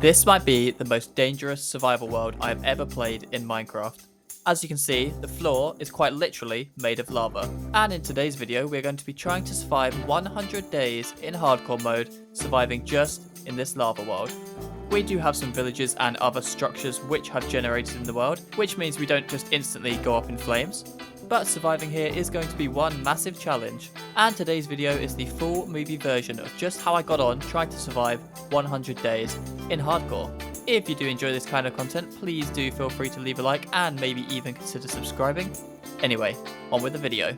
This might be the most dangerous survival world I have ever played in Minecraft. As you can see, the floor is quite literally made of lava. And in today's video, we're going to be trying to survive 100 days in hardcore mode, surviving just in this lava world. We do have some villages and other structures which have generated in the world, which means we don't just instantly go up in flames. But surviving here is going to be one massive challenge. And today's video is the full movie version of just how I got on trying to survive 100 days in hardcore. If you do enjoy this kind of content, please do feel free to leave a like and maybe even consider subscribing. Anyway, on with the video.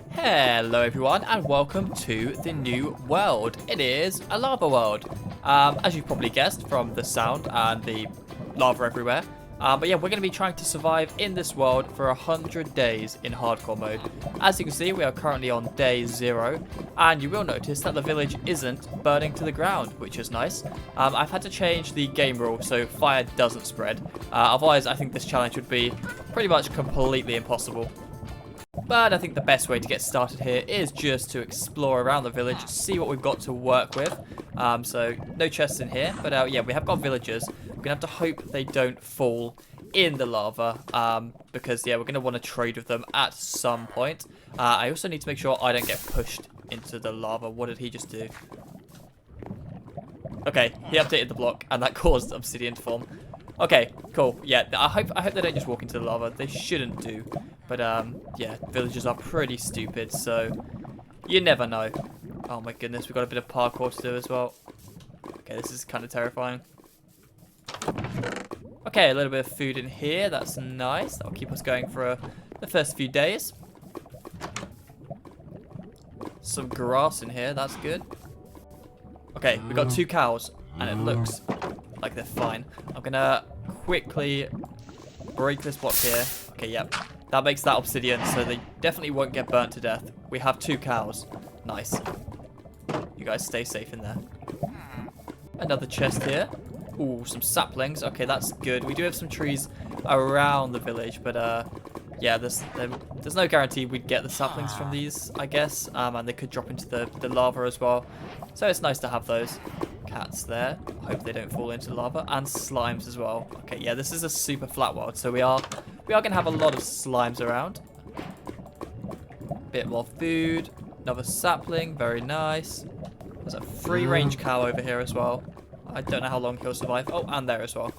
Hello everyone and welcome to the new world. It is a lava world. As you've probably guessed from the sound and the lava everywhere. But yeah, we're going to be trying to survive in this world for 100 days in hardcore mode. As you can see, we are currently on day 0, and you will notice that the village isn't burning to the ground, which is nice. I've had to change the game rule so fire doesn't spread. Otherwise, I think this challenge would be pretty much completely impossible. But I think the best way to get started here is just to explore around the village, see what we've got to work with. So no chests in here, but yeah, we have got villagers. We're going to have to hope they don't fall in the lava, because yeah, we're going to want to trade with them at some point. I also need to make sure I don't get pushed into the lava. What did he just do? Okay, he updated the block, and that caused obsidian to form. Okay, cool. Yeah, I hope they don't just walk into the lava. They shouldn't do. But yeah, villagers are pretty stupid, so you never know. Oh my goodness, we've got a bit of parkour to do as well. Okay, this is kind of terrifying. Okay, a little bit of food in here. That's nice. That'll keep us going for the first few days. Some grass in here. That's good. Okay, we've got 2 cows, and it looks like they're fine. I'm gonna quickly break this block here. Okay, yep. That makes that obsidian, so they definitely won't get burnt to death. We have 2 cows. Nice. You guys stay safe in there. Another chest here. Ooh, some saplings. Okay, that's good. We do have some trees around the village, but yeah, there's no guarantee we'd get the saplings from these, I guess. And they could drop into the lava as well. So it's nice to have those. Cats there. Hope they don't fall into lava. And slimes as well. Okay, yeah, this is a super flat world, so we are going to have a lot of slimes around. Bit more food. Another sapling. Very nice. There's a free-range cow over here as well. I don't know how long he'll survive. Oh, and there as well.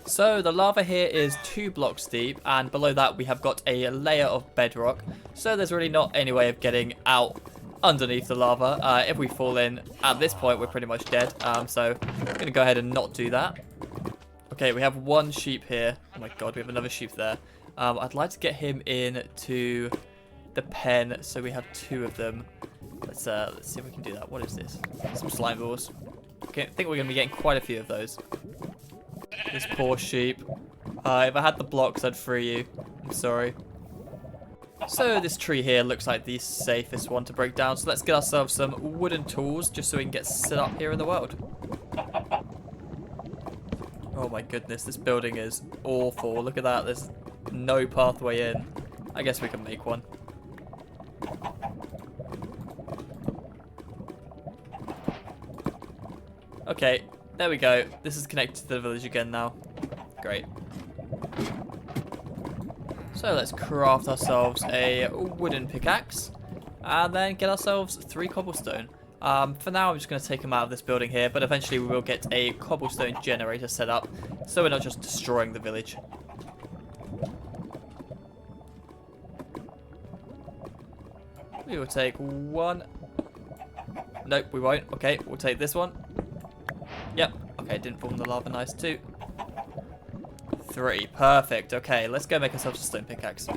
So the lava here is 2 blocks deep, and below that we have got a layer of bedrock. So there's really not any way of getting out underneath the lava. If we fall in at this point, we're pretty much dead. So I'm going to go ahead and not do that. Okay, we have 1 sheep here. Oh my god, we have another sheep there. I'd like to get him into the pen, so we have 2 of them. Let's see if we can do that. What is this? Some slime balls. Okay, I think we're going to be getting quite a few of those. This poor sheep. If I had the blocks, I'd free you. I'm sorry. So this tree here looks like the safest one to break down. So let's get ourselves some wooden tools just so we can get set up here in the world. Oh my goodness, this building is awful. Look at that. There's no pathway in. I guess we can make one. Okay, there we go. This is connected to the village again now. Great. So let's craft ourselves a wooden pickaxe and then get ourselves 3 cobblestone. For now, I'm just going to take them out of this building here, but eventually we will get a cobblestone generator set up so we're not just destroying the village. We will take 1. Nope, we won't. Okay, we'll take this one. Yep. Okay, didn't fall in the lava. Nice. 2. 3. Perfect. Okay, let's go make ourselves a stone pickaxe.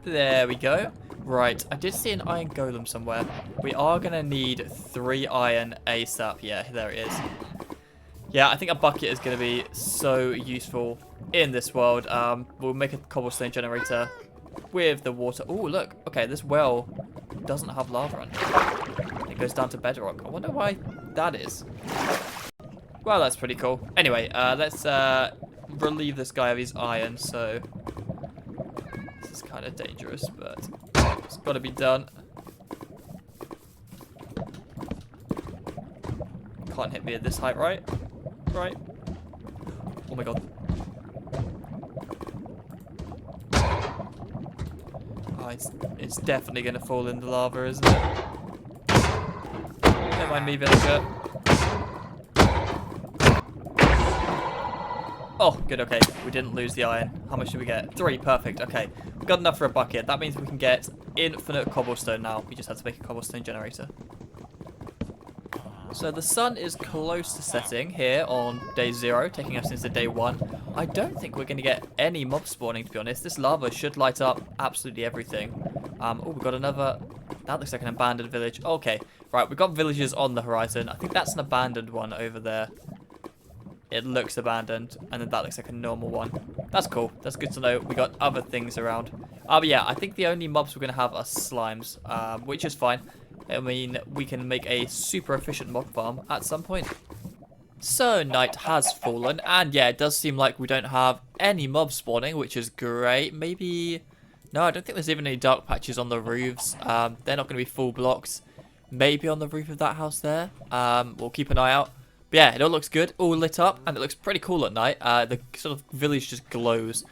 There we go. Right, I did see an iron golem somewhere. We are going to need 3 iron ASAP. Yeah, there it is. Yeah, I think a bucket is going to be so useful in this world. We'll make a cobblestone generator with the water. Oh, look. Okay, this well doesn't have lava on it. It goes down to bedrock. I wonder why that is. Well, that's pretty cool. Anyway, let's relieve this guy of his iron. So this is kind of dangerous, but it's got to be done. can't hit me at this height, right? Right. Oh my god. Oh, it's definitely going to fall in the lava, isn't it? Don't mind me, villager. Oh, good, okay. We didn't lose the iron. How much did we get? 3, perfect, okay. We got enough for a bucket. That means we can get infinite cobblestone now. We just had to make a cobblestone generator. So the sun is close to setting here on day 0, taking us into day 1. I don't think we're going to get any mob spawning, to be honest. This lava should light up absolutely everything. Oh, we've got another... That looks like an abandoned village. Okay, right, we've got villages on the horizon. I think that's an abandoned one over there. It looks abandoned, and then that looks like a normal one. That's cool. That's good to know. We got other things around. But yeah, I think the only mobs we're going to have are slimes, which is fine. I mean, we can make a super efficient mob farm at some point. So, night has fallen, and yeah, it does seem like we don't have any mob spawning, which is great. Maybe... No, I don't think there's even any dark patches on the roofs. They're not going to be full blocks. Maybe on the roof of that house there. We'll keep an eye out. But yeah, it all looks good, all lit up, and it looks pretty cool at night. The sort of village just glows,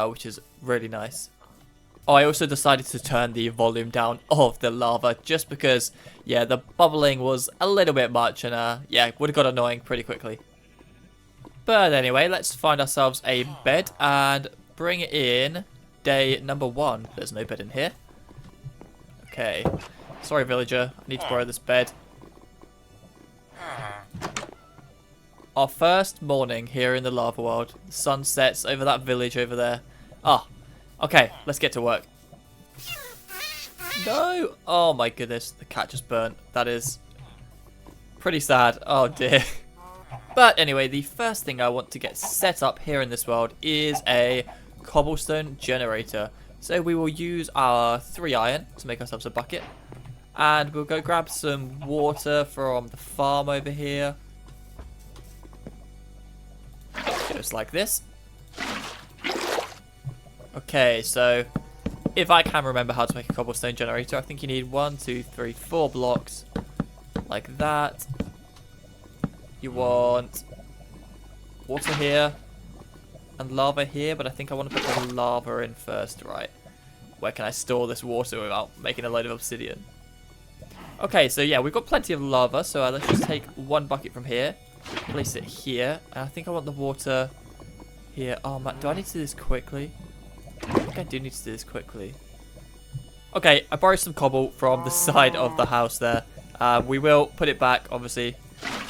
which is really nice. Oh, I also decided to turn the volume down of the lava just because, yeah, the bubbling was a little bit much and, yeah, would have got annoying pretty quickly. But anyway, let's find ourselves a bed and bring in day number 1. There's no bed in here. Okay. Sorry, villager. I need to borrow this bed. Our first morning here in the lava world. The sun sets over that village over there. Ah. Okay, let's get to work. No! Oh my goodness, the cat just burnt. That is pretty sad. Oh dear. But anyway, the first thing I want to get set up here in this world is a cobblestone generator. So we will use our 3 iron to make ourselves a bucket. And we'll go grab some water from the farm over here. Just like this. Okay, so if I can remember how to make a cobblestone generator, I think you need 1, 2, 3, 4 blocks. Like that. You want water here and lava here, but I think I want to put the lava in first, right? Where can I store this water without making a load of obsidian? Okay, so yeah, we've got plenty of lava, so let's just take 1 bucket from here, place it here, and I think I want the water here. Oh man, do I need to do this quickly? I think I do need to do this quickly. Okay, I borrowed some cobble from the side of the house there. We will put it back, obviously,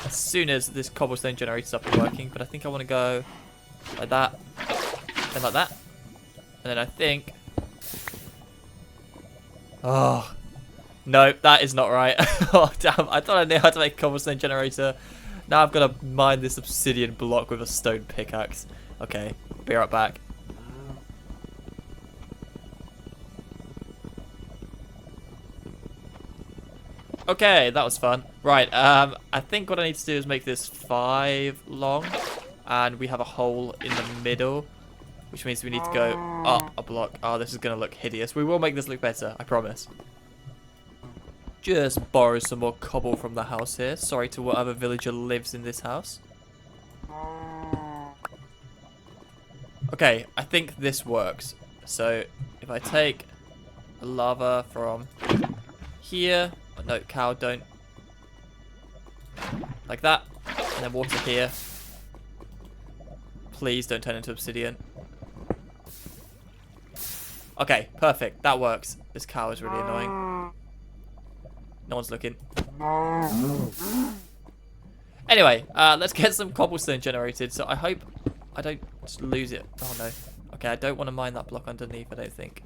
as soon as this cobblestone generator's up and working. But I think I want to go like that, and like that. And then I think... Oh, no, that is not right. Oh, damn, I thought I knew how to make a cobblestone generator. Now I've got to mine this obsidian block with a stone pickaxe. Okay, be right back. Okay, that was fun. Right, I think what I need to do is make this 5 long. And we have a hole in the middle, which means we need to go up a block. Oh, this is going to look hideous. We will make this look better, I promise. Just borrow some more cobble from the house here. Sorry to whatever villager lives in this house. Okay, I think this works. So, if I take a lava from here... No, cow, don't. Like that. And then water here. Please don't turn into obsidian. Okay, perfect. That works. This cow is really annoying. No one's looking. Anyway, let's get some cobblestone generated. So I hope I don't just lose it. Oh no. Okay, I don't want to mine that block underneath, I don't think.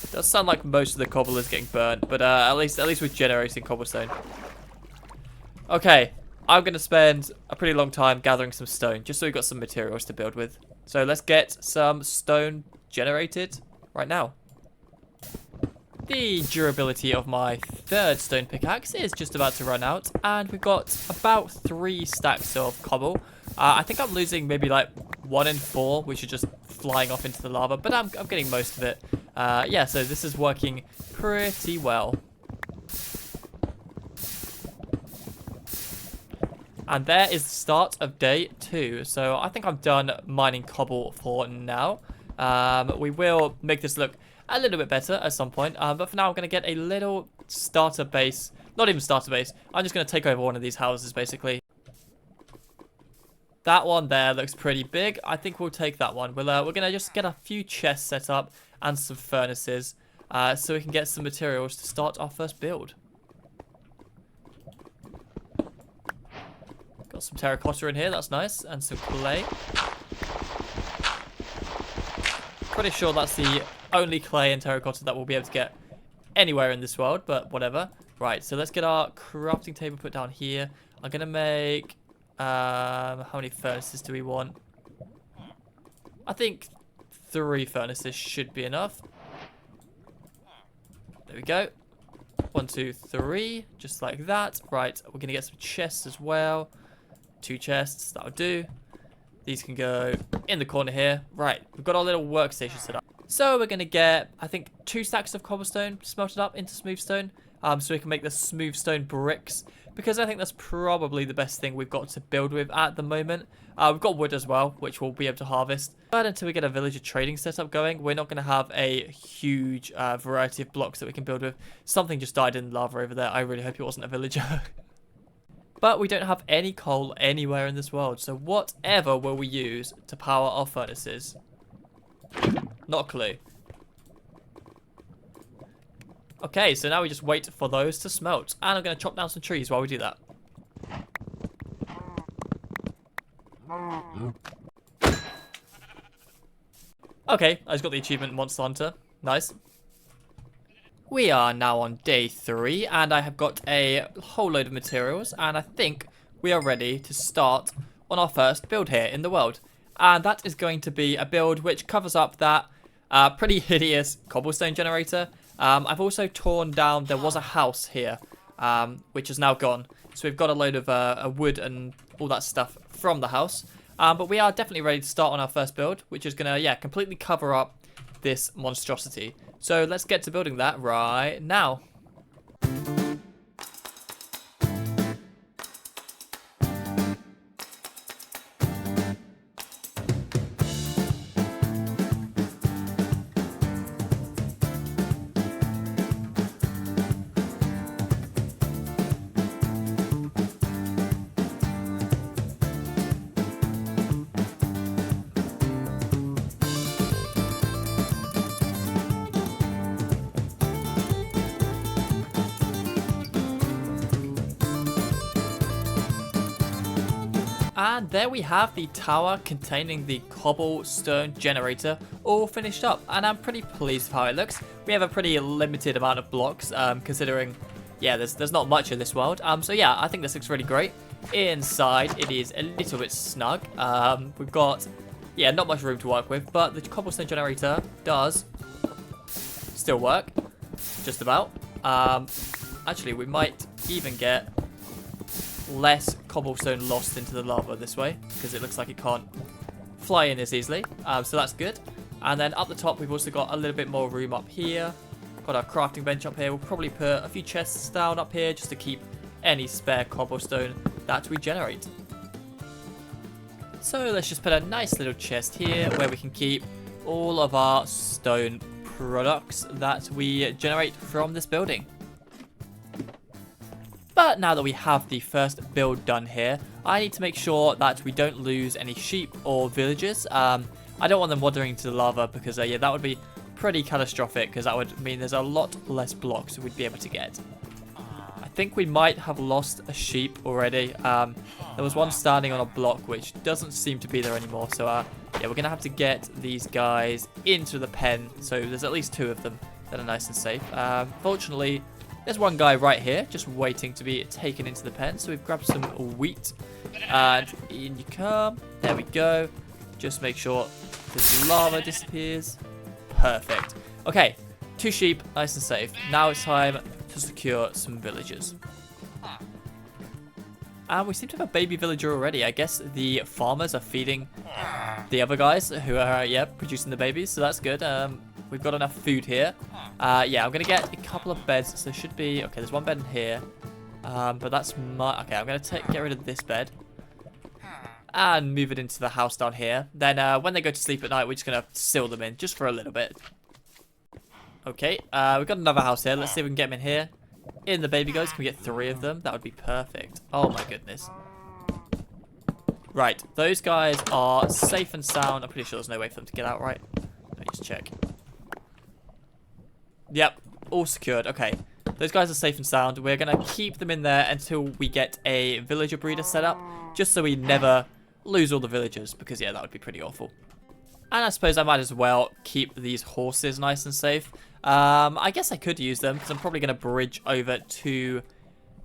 Does sound like most of the cobble is getting burnt, but at least we're generating cobblestone. Okay, I'm gonna spend a pretty long time gathering some stone, just so we've got some materials to build with. So let's get some stone generated right now. The durability of my 3rd stone pickaxe is just about to run out, and we've got about 3 stacks of cobble. I think I'm losing maybe like 1 in 4, which are just flying off into the lava, but I'm getting most of it. Yeah, so this is working pretty well. And there is the start of day 2. So I think I'm done mining cobble for now. We will make this look a little bit better at some point. But for now, I'm going to get a little starter base. Not even starter base. I'm just going to take over one of these houses, basically. That one there looks pretty big. I think we'll take that one. We're going to just get a few chests set up and some furnaces so we can get some materials to start our first build. Got some terracotta in here, that's nice, and some clay. Pretty sure that's the only clay and terracotta that we'll be able to get anywhere in this world, but whatever. Right, so let's get our crafting table put down here. I'm going to make... how many furnaces do we want? I think 3 furnaces should be enough. There we go. 1, 2, 3, just like that. Right, we're going to get some chests as well. 2 chests, that'll do. These can go in the corner here. Right, we've got our little workstation set up. So we're going to get, I think, 2 stacks of cobblestone smelted up into smooth stone. So we can make the smooth stone bricks. Because I think that's probably the best thing we've got to build with at the moment. We've got wood as well, which we'll be able to harvest. But until we get a villager trading setup going, we're not going to have a huge variety of blocks that we can build with. Something just died in lava over there. I really hope it wasn't a villager. But we don't have any coal anywhere in this world. So whatever will we use to power our furnaces? Not a clue. Okay, so now we just wait for those to smelt. And I'm going to chop down some trees while we do that. Okay, I just got the achievement Monster Hunter. Nice. We are now on day 3, and I have got a whole load of materials, and I think we are ready to start on our first build here in the world. And that is going to be a build which covers up that pretty hideous cobblestone generator. I've also torn down, there was a house here, which is now gone. So we've got a load of wood and all that stuff from the house. But we are definitely ready to start on our first build, which is going to, yeah, completely cover up this monstrosity. So let's get to building that right now. And there we have the tower containing the cobblestone generator all finished up. And I'm pretty pleased with how it looks. We have a pretty limited amount of blocks, considering, yeah, there's not much in this world. So yeah, I think this looks really great. Inside, it is a little bit snug. We've got, yeah, not much room to work with, but the cobblestone generator does still work, just about. Actually, we might even get less cobblestone lost into the lava this way, because it looks like it can't fly in as easily, so that's good. And then up the top we've also got a little bit more room up here. Got our crafting bench up here. We'll probably put a few chests down up here just to keep any spare cobblestone that we generate. So let's just put a nice little chest here where we can keep all of our stone products that we generate from this building. But now that we have the first build done here, I need to make sure that we don't lose any sheep or villagers. I don't want them wandering into the lava because yeah, that would be pretty catastrophic, because that would mean there's a lot less blocks we'd be able to get. I think we might have lost a sheep already. There was one standing on a block which doesn't seem to be there anymore. So yeah, we're going to have to get these guys into the pen. So there's at least 2 of them that are nice and safe. Fortunately, there's one guy right here just waiting to be taken into the pen. So we've grabbed some wheat and in you come. There we go. Just make sure this lava disappears. Perfect. Okay, 2 sheep, nice and safe. Now it's time to secure some villagers. And we seem to have a baby villager already. I guess the farmers are feeding the other guys who are, yeah, producing the babies. So that's good. We've got enough food here. Yeah, I'm going to get a couple of beds. So there should be... Okay, there's one bed in here. But that's my... Okay, I'm going to get rid of this bed. And move it into the house down here. Then when they go to sleep at night, we're just going to seal them in. Just for a little bit. Okay, we've got another house here. Let's see if we can get them in here. In the baby goats, can we get 3 of them? That would be perfect. Oh my goodness. Right, those guys are safe and sound. I'm pretty sure there's no way for them to get out, right? Let me just check. Yep, all secured. Okay, those guys are safe and sound. We're going to keep them in there until we get a villager breeder set up. Just so we never lose all the villagers. Because, yeah, that would be pretty awful. And I suppose I might as well keep these horses nice and safe. I guess I could use them because I'm probably going to bridge over to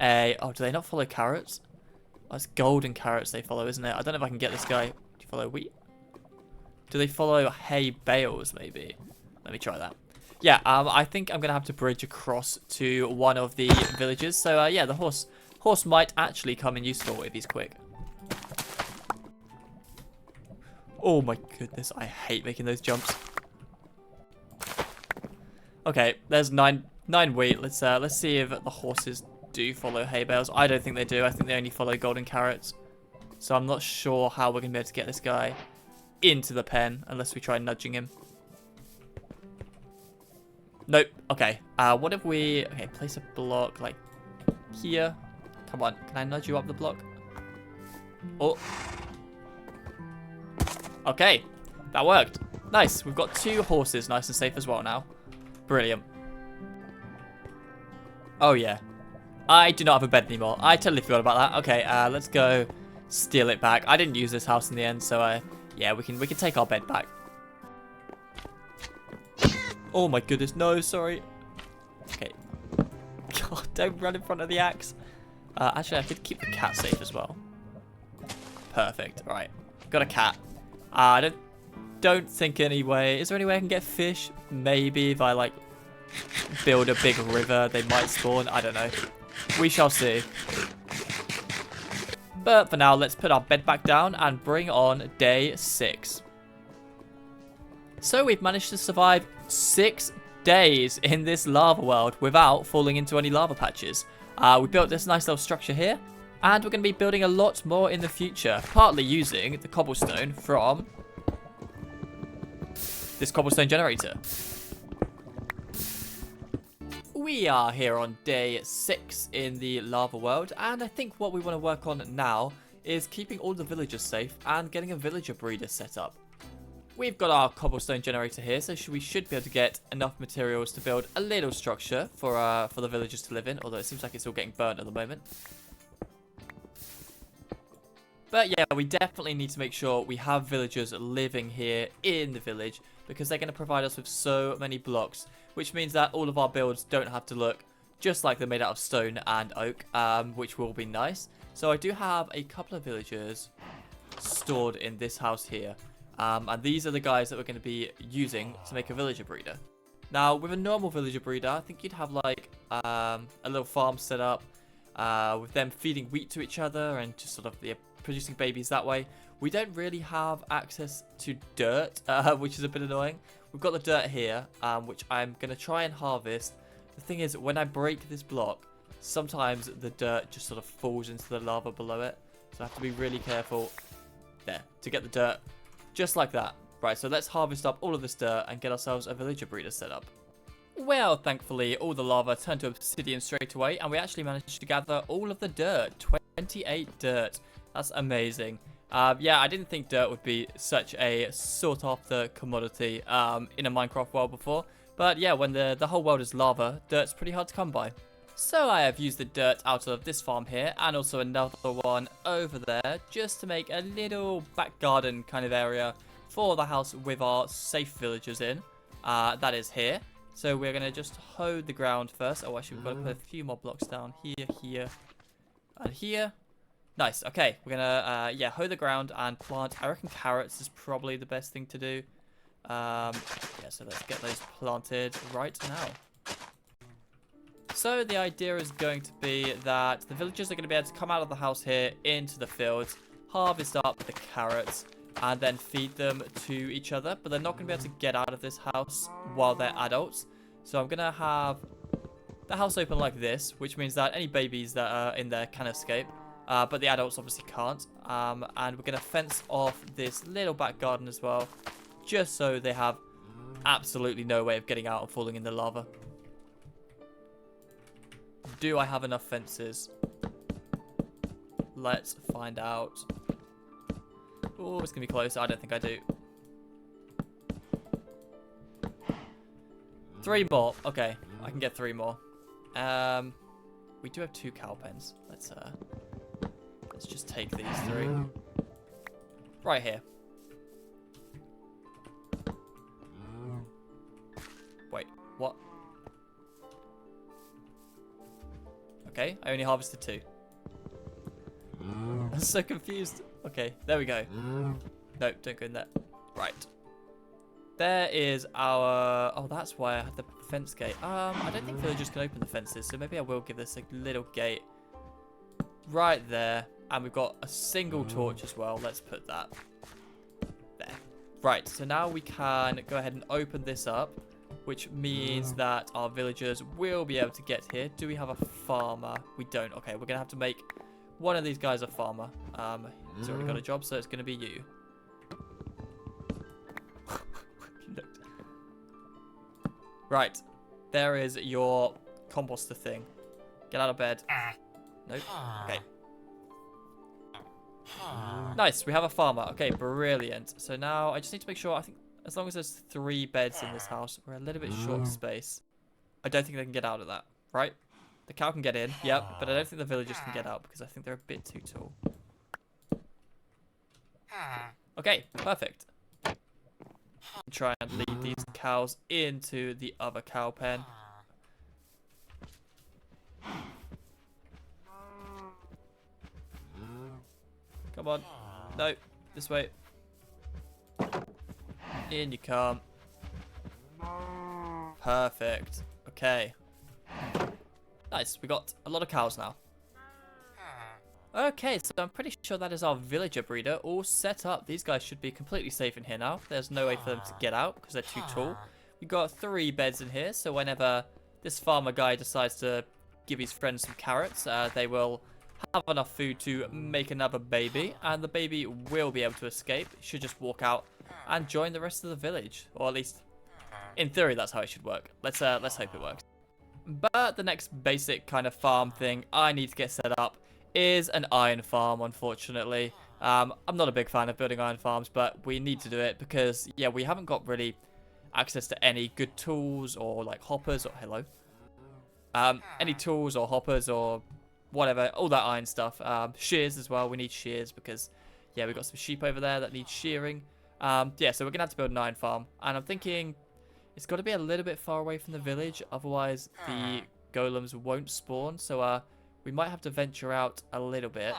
a... Oh, do they not follow carrots? Oh, it's golden carrots they follow, isn't it? I don't know if I can get this guy. Do you follow wheat? Do they follow hay bales, maybe? Let me try that. Yeah, I think I'm going to have to bridge across to one of the villages. So, yeah, the horse might actually come in useful if he's quick. Oh my goodness, I hate making those jumps. Okay, there's nine wheat. Let's see if the horses do follow hay bales. I don't think they do. I think they only follow golden carrots. So I'm not sure how we're gonna be able to get this guy into the pen unless we try nudging him. Nope. Okay. What if we... Okay, place a block like here. Come on. Can I nudge you up the block? Oh. Okay. That worked. Nice. We've got 2 horses nice and safe as well now. Brilliant. Oh, yeah. I do not have a bed anymore. I totally forgot about that. Okay, let's go steal it back. I didn't use this house in the end, so yeah, we can take our bed back. Oh my goodness, no, sorry. Okay. God, don't run in front of the axe. Actually, I could keep the cat safe as well. Perfect. All right, got a cat. I don't think any way. Is there any way I can get fish? Maybe if I like build a big river, they might spawn. I don't know. We shall see. But for now, let's put our bed back down and bring on day 6. So we've managed to survive 6 days in this lava world without falling into any lava patches. We built this nice little structure here, and we're going to be building a lot more in the future, partly using the cobblestone from this cobblestone generator. We are here on day 6 in the lava world, and I think what we want to work on now is keeping all the villagers safe and getting a villager breeder set up. We've got our cobblestone generator here, so we should be able to get enough materials to build a little structure for the villagers to live in, although it seems like it's all getting burnt at the moment. But yeah, we definitely need to make sure we have villagers living here in the village, because they're going to provide us with so many blocks, which means that all of our builds don't have to look just like they're made out of stone and oak, which will be nice. So I do have a couple of villagers stored in this house here, and these are the guys that we're going to be using to make a villager breeder. Now, with a normal villager breeder, I think you'd have like a little farm set up with them feeding wheat to each other and just sort of producing babies that way. We don't really have access to dirt, which is a bit annoying. We've got the dirt here, which I'm going to try and harvest. The thing is, when I break this block, sometimes the dirt just sort of falls into the lava below it. So I have to be really careful there to get the dirt just like that. Right, so let's harvest up all of this dirt and get ourselves a villager breeder set up. Well, thankfully, all the lava turned to obsidian straight away, and we actually managed to gather all of the dirt. 28 dirt. That's amazing. Yeah, I didn't think dirt would be such a sought-after commodity in a Minecraft world before. But yeah, when the whole world is lava, dirt's pretty hard to come by. So I have used the dirt out of this farm here, and also another one over there, just to make a little back garden kind of area for the house with our safe villagers in. That is here. So we're going to just hoe the ground first. Oh, actually, we've got to put a few more blocks down here, here, and here. Nice. Okay, we're gonna yeah, hoe the ground and plant. I reckon carrots is probably the best thing to do. Yeah, so let's get those planted right now. So the idea is going to be that the villagers are going to be able to come out of the house here into the fields, harvest up the carrots, and then feed them to each other. But they're not going to be able to get out of this house while they're adults. So I'm going to have the house open like this, which means that any babies that are in there can escape. But the adults obviously can't. And we're going to fence off this little back garden as well, just so they have absolutely no way of getting out and falling in the lava. Do I have enough fences? Let's find out. Oh, it's going to be close. I don't think I do. 3 more. Okay, I can get 3 more. We do have 2 cow pens. Let's just take these 3. Right here. Wait, what? Okay, I only harvested 2. I'm so confused. Okay, there we go. Nope, don't go in there. Right. There is our... Oh, that's why I had the fence gate. I don't think villagers can open the fences, so maybe I will give this a little gate right there. And we've got a single torch as well. Let's put that there. Right, so now we can go ahead and open this up, which means that our villagers will be able to get here. Do we have a farmer? We don't. Okay, we're going to have to make one of these guys a farmer. He's already got a job, so it's going to be you. Right, there is your composter thing. Get out of bed. Nope. Okay. Nice, we have a farmer. Okay, brilliant. So now I just need to make sure, I think as long as there's 3 beds in this house, we're a little bit short of space. I don't think they can get out of that, right? The cow can get in, yep, but I don't think the villagers can get out because I think they're a bit too tall. Okay, perfect. Try and lead these cows into the other cow pen. Come on. No, this way. In you come. Perfect. Okay. Nice, we got a lot of cows now. Okay, so I'm pretty sure that is our villager breeder all set up. These guys should be completely safe in here now. There's no way for them to get out because they're too tall. We've got 3 beds in here, so whenever this farmer guy decides to give his friends some carrots, they will have enough food to make another baby, and the baby will be able to escape. It should just walk out and join the rest of the village, or at least in theory that's how it should work. Let's hope it works. But the next basic kind of farm thing I need to get set up is an iron farm, unfortunately. I'm not a big fan of building iron farms, but we need to do it because, yeah, we haven't got really access to any good tools or, like, hoppers or... Hello? Any tools or hoppers or whatever, all that iron stuff. Shears as well. We need shears because, yeah, we've got some sheep over there that need shearing. Yeah, so we're going to have to build an iron farm. And I'm thinking it's got to be a little bit far away from the village, otherwise the golems won't spawn. So, we might have to venture out a little bit.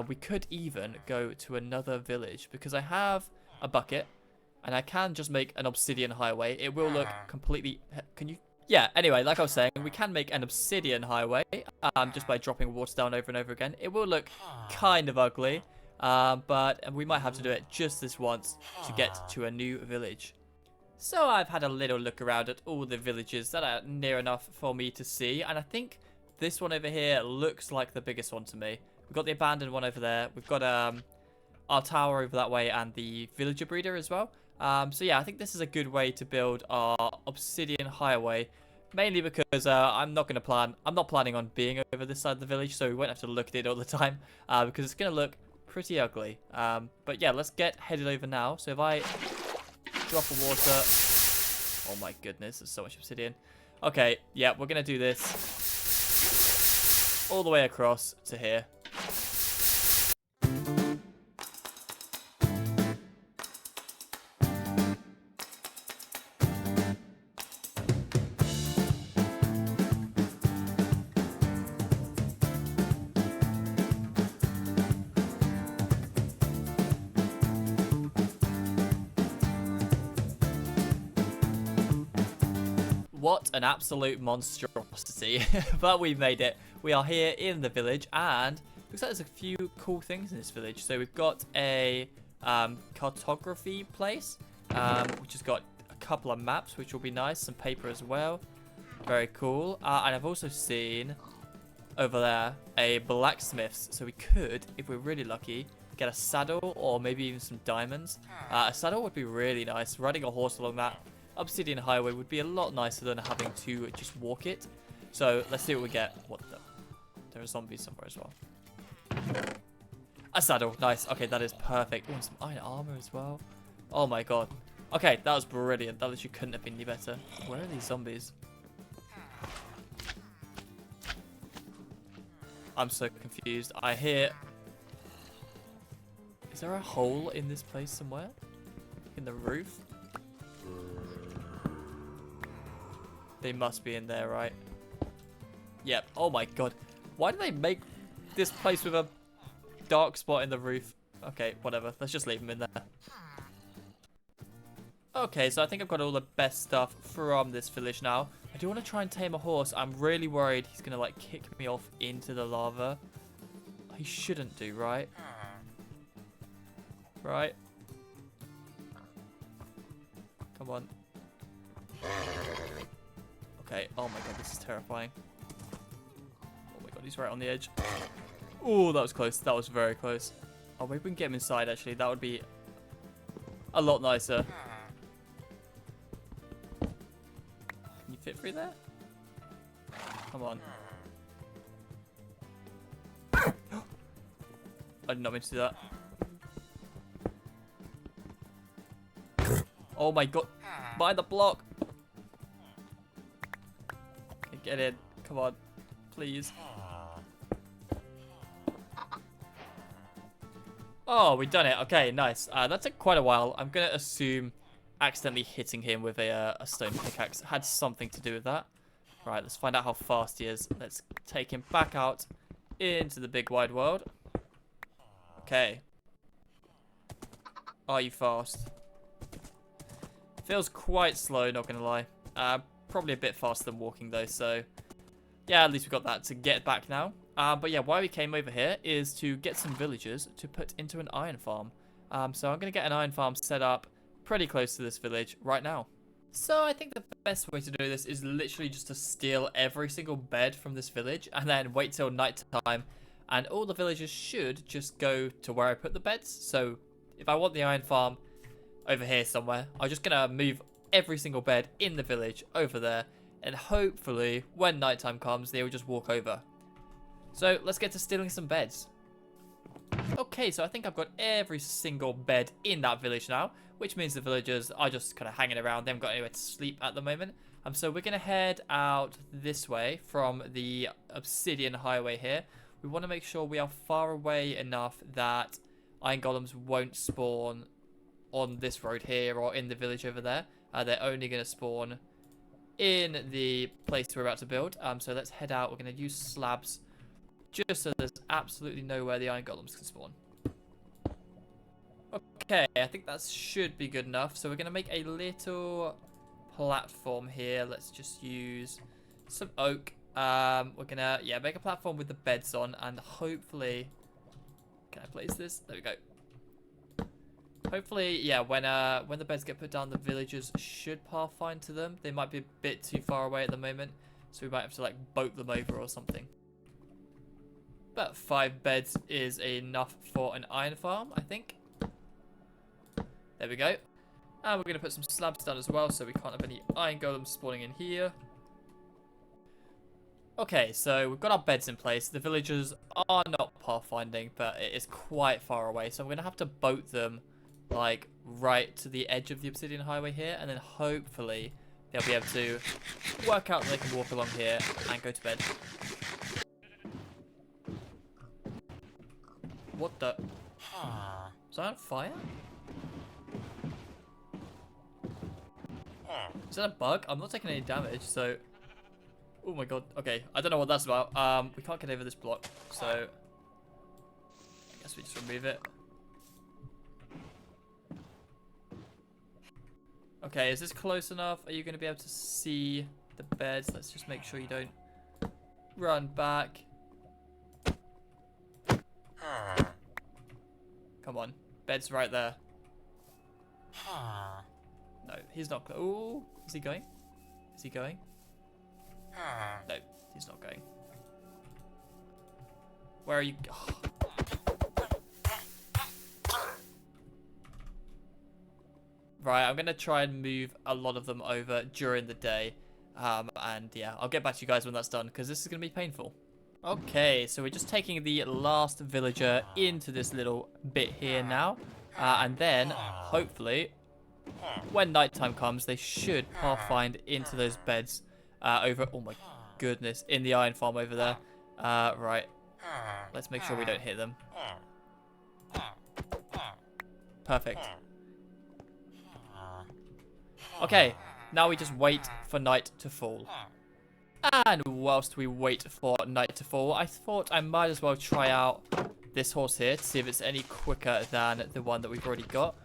We could even go to another village because I have a bucket and I can just make an obsidian highway. It will look completely... Can you... Yeah, anyway, like I was saying, we can make an obsidian highway just by dropping water down over and over again. It will look kind of ugly, but we might have to do it just this once to get to a new village. So I've had a little look around at all the villages that are near enough for me to see, and I think this one over here looks like the biggest one to me. We've got the abandoned one over there. We've got our tower over that way and the villager breeder as well. So yeah, I think this is a good way to build our obsidian highway. Mainly because I'm not planning on being over this side of the village, so we won't have to look at it all the time because it's going to look pretty ugly. But yeah, let's get headed over now. So if I drop the water... Oh my goodness, there's so much obsidian. Okay, yeah, we're going to do this all the way across to here. What an absolute monstrosity. But we've made it. We are here in the village, and looks like there's a few cool things in this village. So we've got a cartography place, which has got a couple of maps, which will be nice, some paper as well. Very cool. And I've also seen over there a blacksmith's. So we could, if we're really lucky, get a saddle or maybe even some diamonds. A saddle would be really nice. Riding a horse along that obsidian highway would be a lot nicer than having to just walk it. So let's see what we get. What the? There are zombies somewhere as well. A saddle. Nice. Okay, that is perfect. Oh, and some iron armor as well. Oh my god. Okay, that was brilliant. That literally couldn't have been any better. Where are these zombies? I'm so confused. I hear... Is there a hole in this place somewhere? In the roof? They must be in there, right? Yep. Oh my god. Why do they make this place with a dark spot in the roof? Okay, whatever. Let's just leave them in there. Okay, so I think I've got all the best stuff from this village now. I do want to try and tame a horse. I'm really worried he's going to, like, kick me off into the lava. He shouldn't do, right? Right? Come on. Okay, oh my god, this is terrifying. Oh my god, he's right on the edge. Oh, that was close. That was very close. Oh, maybe we can get him inside, actually. That would be a lot nicer. Can you fit through there? Come on. I did not mean to do that. Oh my god. Behind the block. Okay, get in. Come on. Please. Oh, we've done it. Okay, nice. That took quite a while. I'm going to assume accidentally hitting him with a stone pickaxe had something to do with that. Right, let's find out how fast he is. Let's take him back out into the big wide world. Okay. Are you fast? Feels quite slow, not gonna lie. Probably a bit faster than walking though, so yeah, at least we got that to get back now. But yeah, why we came over here is to get some villagers to put into an iron farm. So I'm gonna get an iron farm set up pretty close to this village right now. So I think the best way to do this is literally just to steal every single bed from this village and then wait till night time, and all the villagers should just go to where I put the beds. So if I want the iron farm over here somewhere, I'm just gonna move every single bed in the village over there, and hopefully when nighttime comes they will just walk over. So let's get to stealing some beds. Okay, so I think I've got every single bed in that village now, which means the villagers are just kind of hanging around. They haven't got anywhere to sleep at the moment. So we're gonna head out this way from the obsidian highway here. We want to make sure we are far away enough that iron golems won't spawn on this road here or in the village over there. They're only going to spawn in the place we're about to build. So let's head out. We're going to use slabs just so there's absolutely nowhere the iron golems can spawn. Okay, I think that should be good enough. So we're going to make a little platform here. Let's just use some oak. We're going to, yeah, make a platform with the beds on, and hopefully, can I place this? There we go. Hopefully, yeah, when the beds get put down, the villagers should pathfind to them. They might be a bit too far away at the moment, so we might have to, like, boat them over or something. But 5 beds is enough for an iron farm, I think. There we go. And we're going to put some slabs down as well, so we can't have any iron golems spawning in here. Okay, so we've got our beds in place. The villagers are not pathfinding, but it is quite far away, so I'm going to have to boat them like right to the edge of the obsidian highway here, and then hopefully they'll be able to work out that they can walk along here and go to bed. What the? Is that on fire? Is that a bug? I'm not taking any damage, so... Oh my god. Okay, I don't know what that's about. We can't get over this block, so... I guess we just remove it. Okay, is this close enough? Are you going to be able to see the beds? Let's just make sure you don't run back. Come on. Bed's right there. No, he's not. Oh, is he going? Is he going? No, he's not going. Where are you? Oh. Right, I'm going to try and move a lot of them over during the day. And yeah, I'll get back to you guys when that's done, because this is going to be painful. Okay, so we're just taking the last villager into this little bit here now. And then, hopefully, when nighttime comes, they should pathfind into those beds over... Oh my goodness, in the iron farm over there. Right, let's make sure we don't hit them. Perfect. Okay, now we just wait for night to fall. And whilst we wait for night to fall, I thought I might as well try out this horse here to see if it's any quicker than the one that we've already got.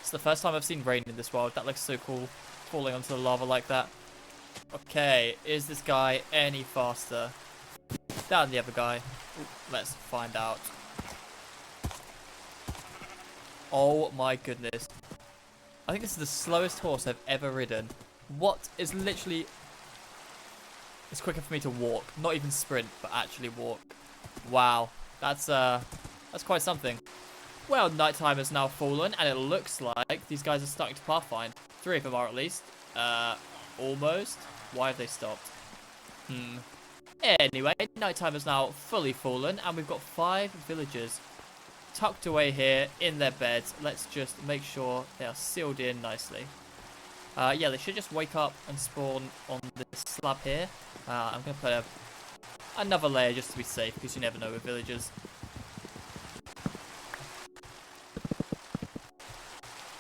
It's the first time I've seen rain in this world. That looks so cool, falling onto the lava like that. Okay, is this guy any faster than the other guy? Ooh, let's find out. Oh my goodness. I think this is the slowest horse I've ever ridden. What is literally... It's quicker for me to walk. Not even sprint, but actually walk. Wow. That's quite something. Well, nighttime has now fallen, and it looks like these guys are starting to pathfind. 3 of them are at least. Almost. Why have they stopped? Anyway, nighttime has now fully fallen, and we've got 5 villagers tucked away here in their beds. Let's just make sure they are sealed in nicely. Yeah, they should just wake up and spawn on this slab here. I'm going to put another layer just to be safe, because you never know with villagers.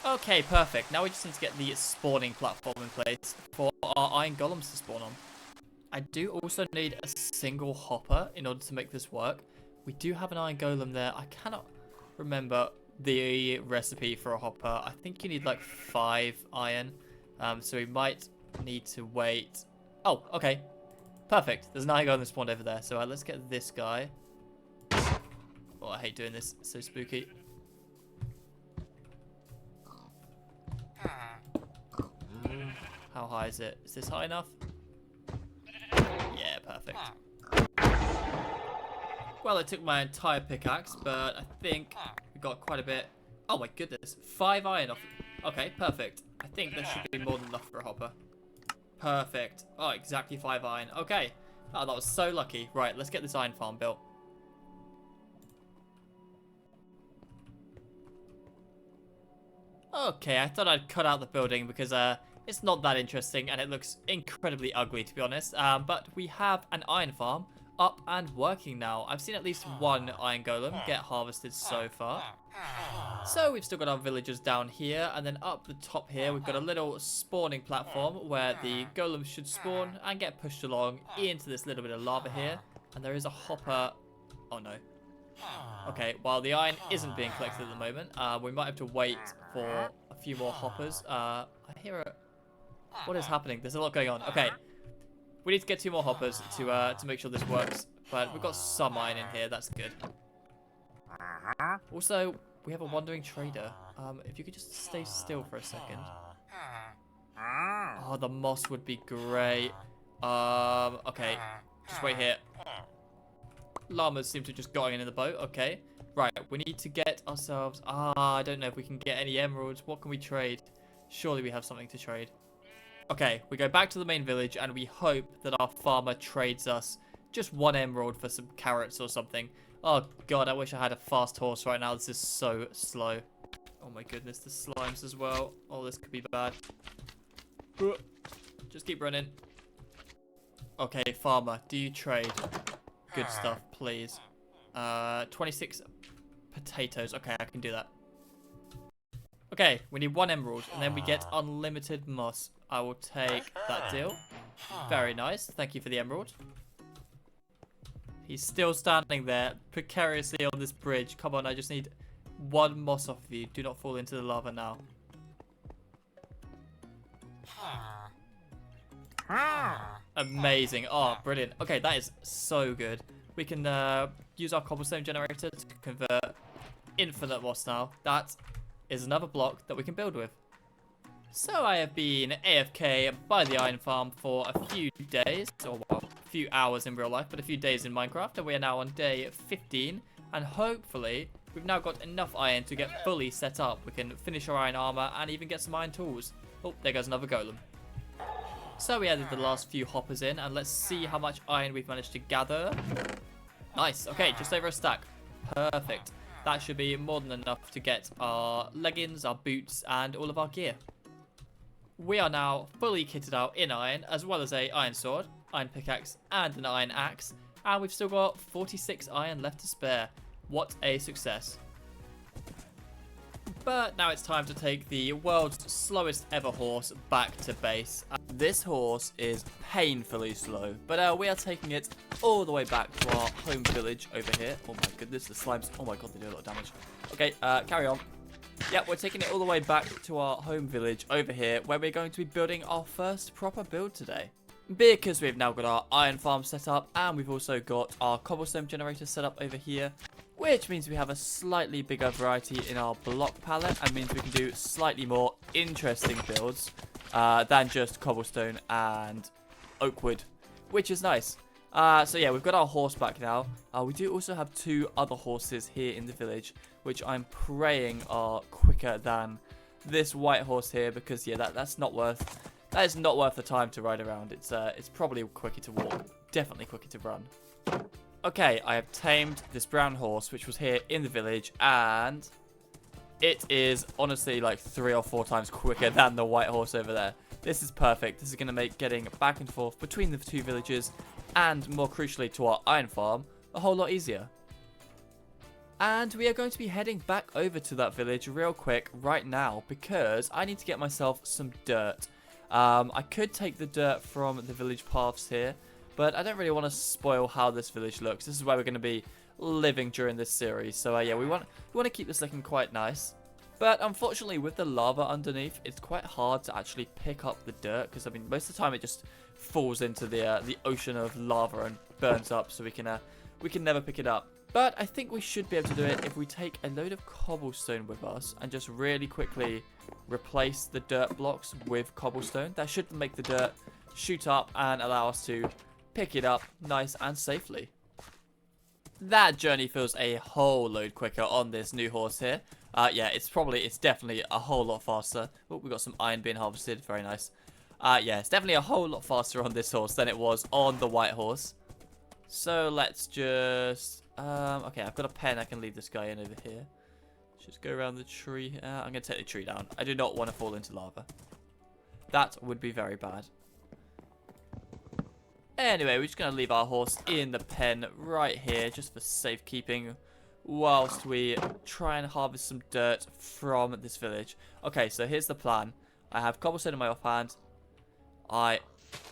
Okay, perfect. Now we just need to get the spawning platform in place for our iron golems to spawn on. I do also need a single hopper in order to make this work. We do have an iron golem there. I cannot remember the recipe for a hopper. I think you need like 5 iron. So we might need to wait. Oh, okay. Perfect. There's an iron golem spawned over there. So let's get this guy. Oh, I hate doing this. It's so spooky. How high is it? Is this high enough? Yeah, perfect. Well, it took my entire pickaxe, but I think we got quite a bit. Oh my goodness. 5 iron off. Okay, perfect. I think that should be more than enough for a hopper. Perfect. Oh, exactly 5 iron. Okay. Oh, that was so lucky. Right, let's get this iron farm built. Okay, I thought I'd cut out the building because it's not that interesting and it looks incredibly ugly, to be honest. But we have an iron farm up and working now. I've seen at least 1 iron golem get harvested so far. So we've still got our villagers down here, and then up the top here we've got a little spawning platform where the golems should spawn and get pushed along into this little bit of lava here. And there is a hopper. Oh no. Okay, while the iron isn't being collected at the moment, we might have to wait for a few more hoppers. I hear a... What is happening? There's a lot going on. Okay. We need to get 2 more hoppers to make sure this works. But we've got some iron in here. That's good. Also, we have a wandering trader. If you could just stay still for a second. Oh, the moss would be great. Okay. Just wait here. Llamas seem to just going in the boat. Okay. Right. We need to get ourselves... I don't know if we can get any emeralds. What can we trade? Surely we have something to trade. Okay, we go back to the main village and we hope that our farmer trades us just 1 emerald for some carrots or something. Oh god, I wish I had a fast horse right now. This is so slow. Oh my goodness, the slimes as well. Oh, this could be bad. Just keep running. Okay, farmer, do you trade? Good stuff, please. 26 potatoes. Okay, I can do that. Okay, we need 1 emerald, and then we get unlimited moss. I will take that deal. Very nice. Thank you for the emerald. He's still standing there, precariously on this bridge. Come on, I just need 1 moss off of you. Do not fall into the lava now. Amazing. Oh, brilliant. Okay, that is so good. We can use our cobblestone generator to convert infinite moss now. That is another block that we can build with. So I have been AFK by the iron farm for a few days, or well, a few hours in real life, but a few days in Minecraft, and we are now on day 15, and hopefully we've now got enough iron to get fully set up. We can finish our iron armor and even get some iron tools. Oh, there goes another golem. So we added the last few hoppers in, and let's see how much iron we've managed to gather. Nice, okay, just over a stack. Perfect. That should be more than enough to get our leggings, our boots, and all of our gear. We are now fully kitted out in iron, as well as a iron sword, iron pickaxe, and an iron axe. And we've still got 46 iron left to spare. What a success. But now it's time to take the world's slowest ever horse back to base. This horse is painfully slow, but we are taking it all the way back to our home village over here. Oh my goodness, the slimes. Oh my god, they do a lot of damage. Okay, carry on. Yep, we're taking it all the way back to our home village over here, where we're going to be building our first proper build today. Because we've now got our iron farm set up, and we've also got our cobblestone generator set up over here, which means we have a slightly bigger variety in our block palette, and means we can do slightly more interesting builds than just cobblestone and oak wood, which is nice. So yeah, we've got our horse back now. We do also have two other horses here in the village, which I'm praying are quicker than this white horse here, because yeah, that is not worth the time to ride around. It's probably quicker to walk, definitely quicker to run. Okay, I have tamed this brown horse, which was here in the village, and it is honestly like 3 or 4 times quicker than the white horse over there. This is perfect. This is going to make getting back and forth between the two villages, and more crucially to our iron farm, a whole lot easier. And we are going to be heading back over to that village real quick right now, because I need to get myself some dirt. I could take the dirt from the village paths here, but I don't really want to spoil how this village looks. This is where we're going to be living during this series. So yeah, we want to keep this looking quite nice. But unfortunately, with the lava underneath, it's quite hard to actually pick up the dirt, because I mean, most of the time it just falls into the ocean of lava and burns up, so we can never pick it up. But I think we should be able to do it if we take a load of cobblestone with us and just really quickly replace the dirt blocks with cobblestone. That should make the dirt shoot up and allow us to pick it up nice and safely. That journey feels a whole load quicker on this new horse here. Yeah, it's definitely a whole lot faster. Oh, we've got some iron being harvested. Very nice. Yeah, it's definitely a whole lot faster on this horse than it was on the white horse. So let's just... okay, I've got a pen. I can leave this guy in over here. Just go around the tree. I'm going to take the tree down. I do not want to fall into lava. That would be very bad. Anyway, we're just going to leave our horse in the pen right here, just for safekeeping, whilst we try and harvest some dirt from this village. Okay, so here's the plan. I have cobblestone in my offhand. I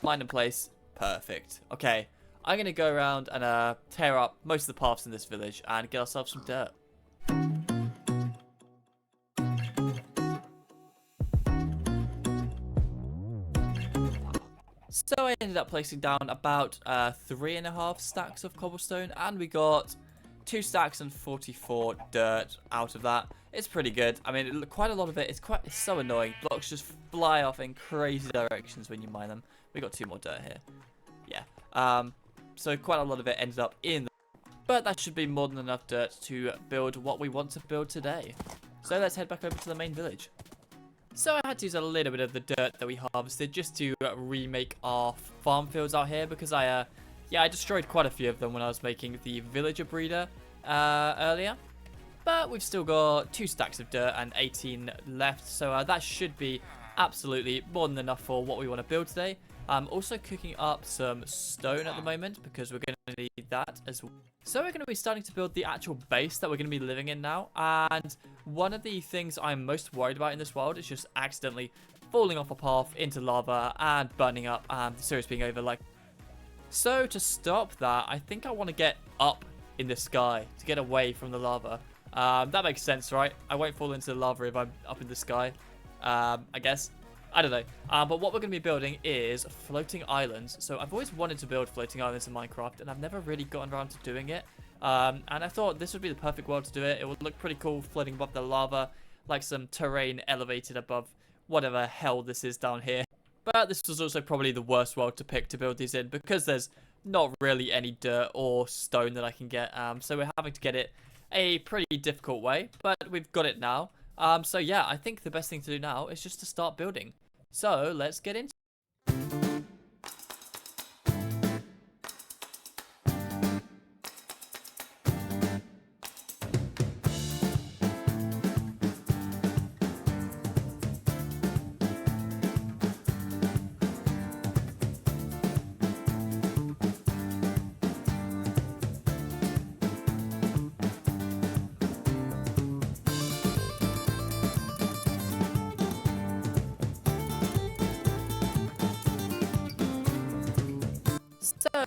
line in place. Perfect. Okay, I'm going to go around and tear up most of the paths in this village and get ourselves some dirt. So I ended up placing down about 3.5 stacks of cobblestone, and we got 2 stacks and 44 dirt out of that. It's pretty good. I mean, quite a lot of it. It's so annoying. Blocks just fly off in crazy directions when you mine them. We got 2 more dirt here. Yeah. So quite a lot of it ended up in, but that should be more than enough dirt to build what we want to build today. So let's head back over to the main village. So I had to use a little bit of the dirt that we harvested just to remake our farm fields out here, because I destroyed quite a few of them when I was making the villager breeder earlier. But we've still got 2 stacks of dirt and 18 left, so that should be absolutely more than enough for what we want to build today. I'm also cooking up some stone at the moment, because we're going to need that as well. So we're going to be starting to build the actual base that we're going to be living in now. And one of the things I'm most worried about in this world is just accidentally falling off a path into lava and burning up and the series being over. So to stop that, I think I want to get up in the sky to get away from the lava. That makes sense, right? I won't fall into the lava if I'm up in the sky, I guess. I don't know. But what we're going to be building is floating islands. So I've always wanted to build floating islands in Minecraft, and I've never really gotten around to doing it. And I thought this would be the perfect world to do it. It would look pretty cool floating above the lava, like some terrain elevated above whatever hell this is down here. But this was also probably the worst world to pick to build these in because there's not really any dirt or stone that I can get. So we're having to get it a pretty difficult way, but we've got it now. So yeah, I think the best thing to do now is just to start building. So let's get into it.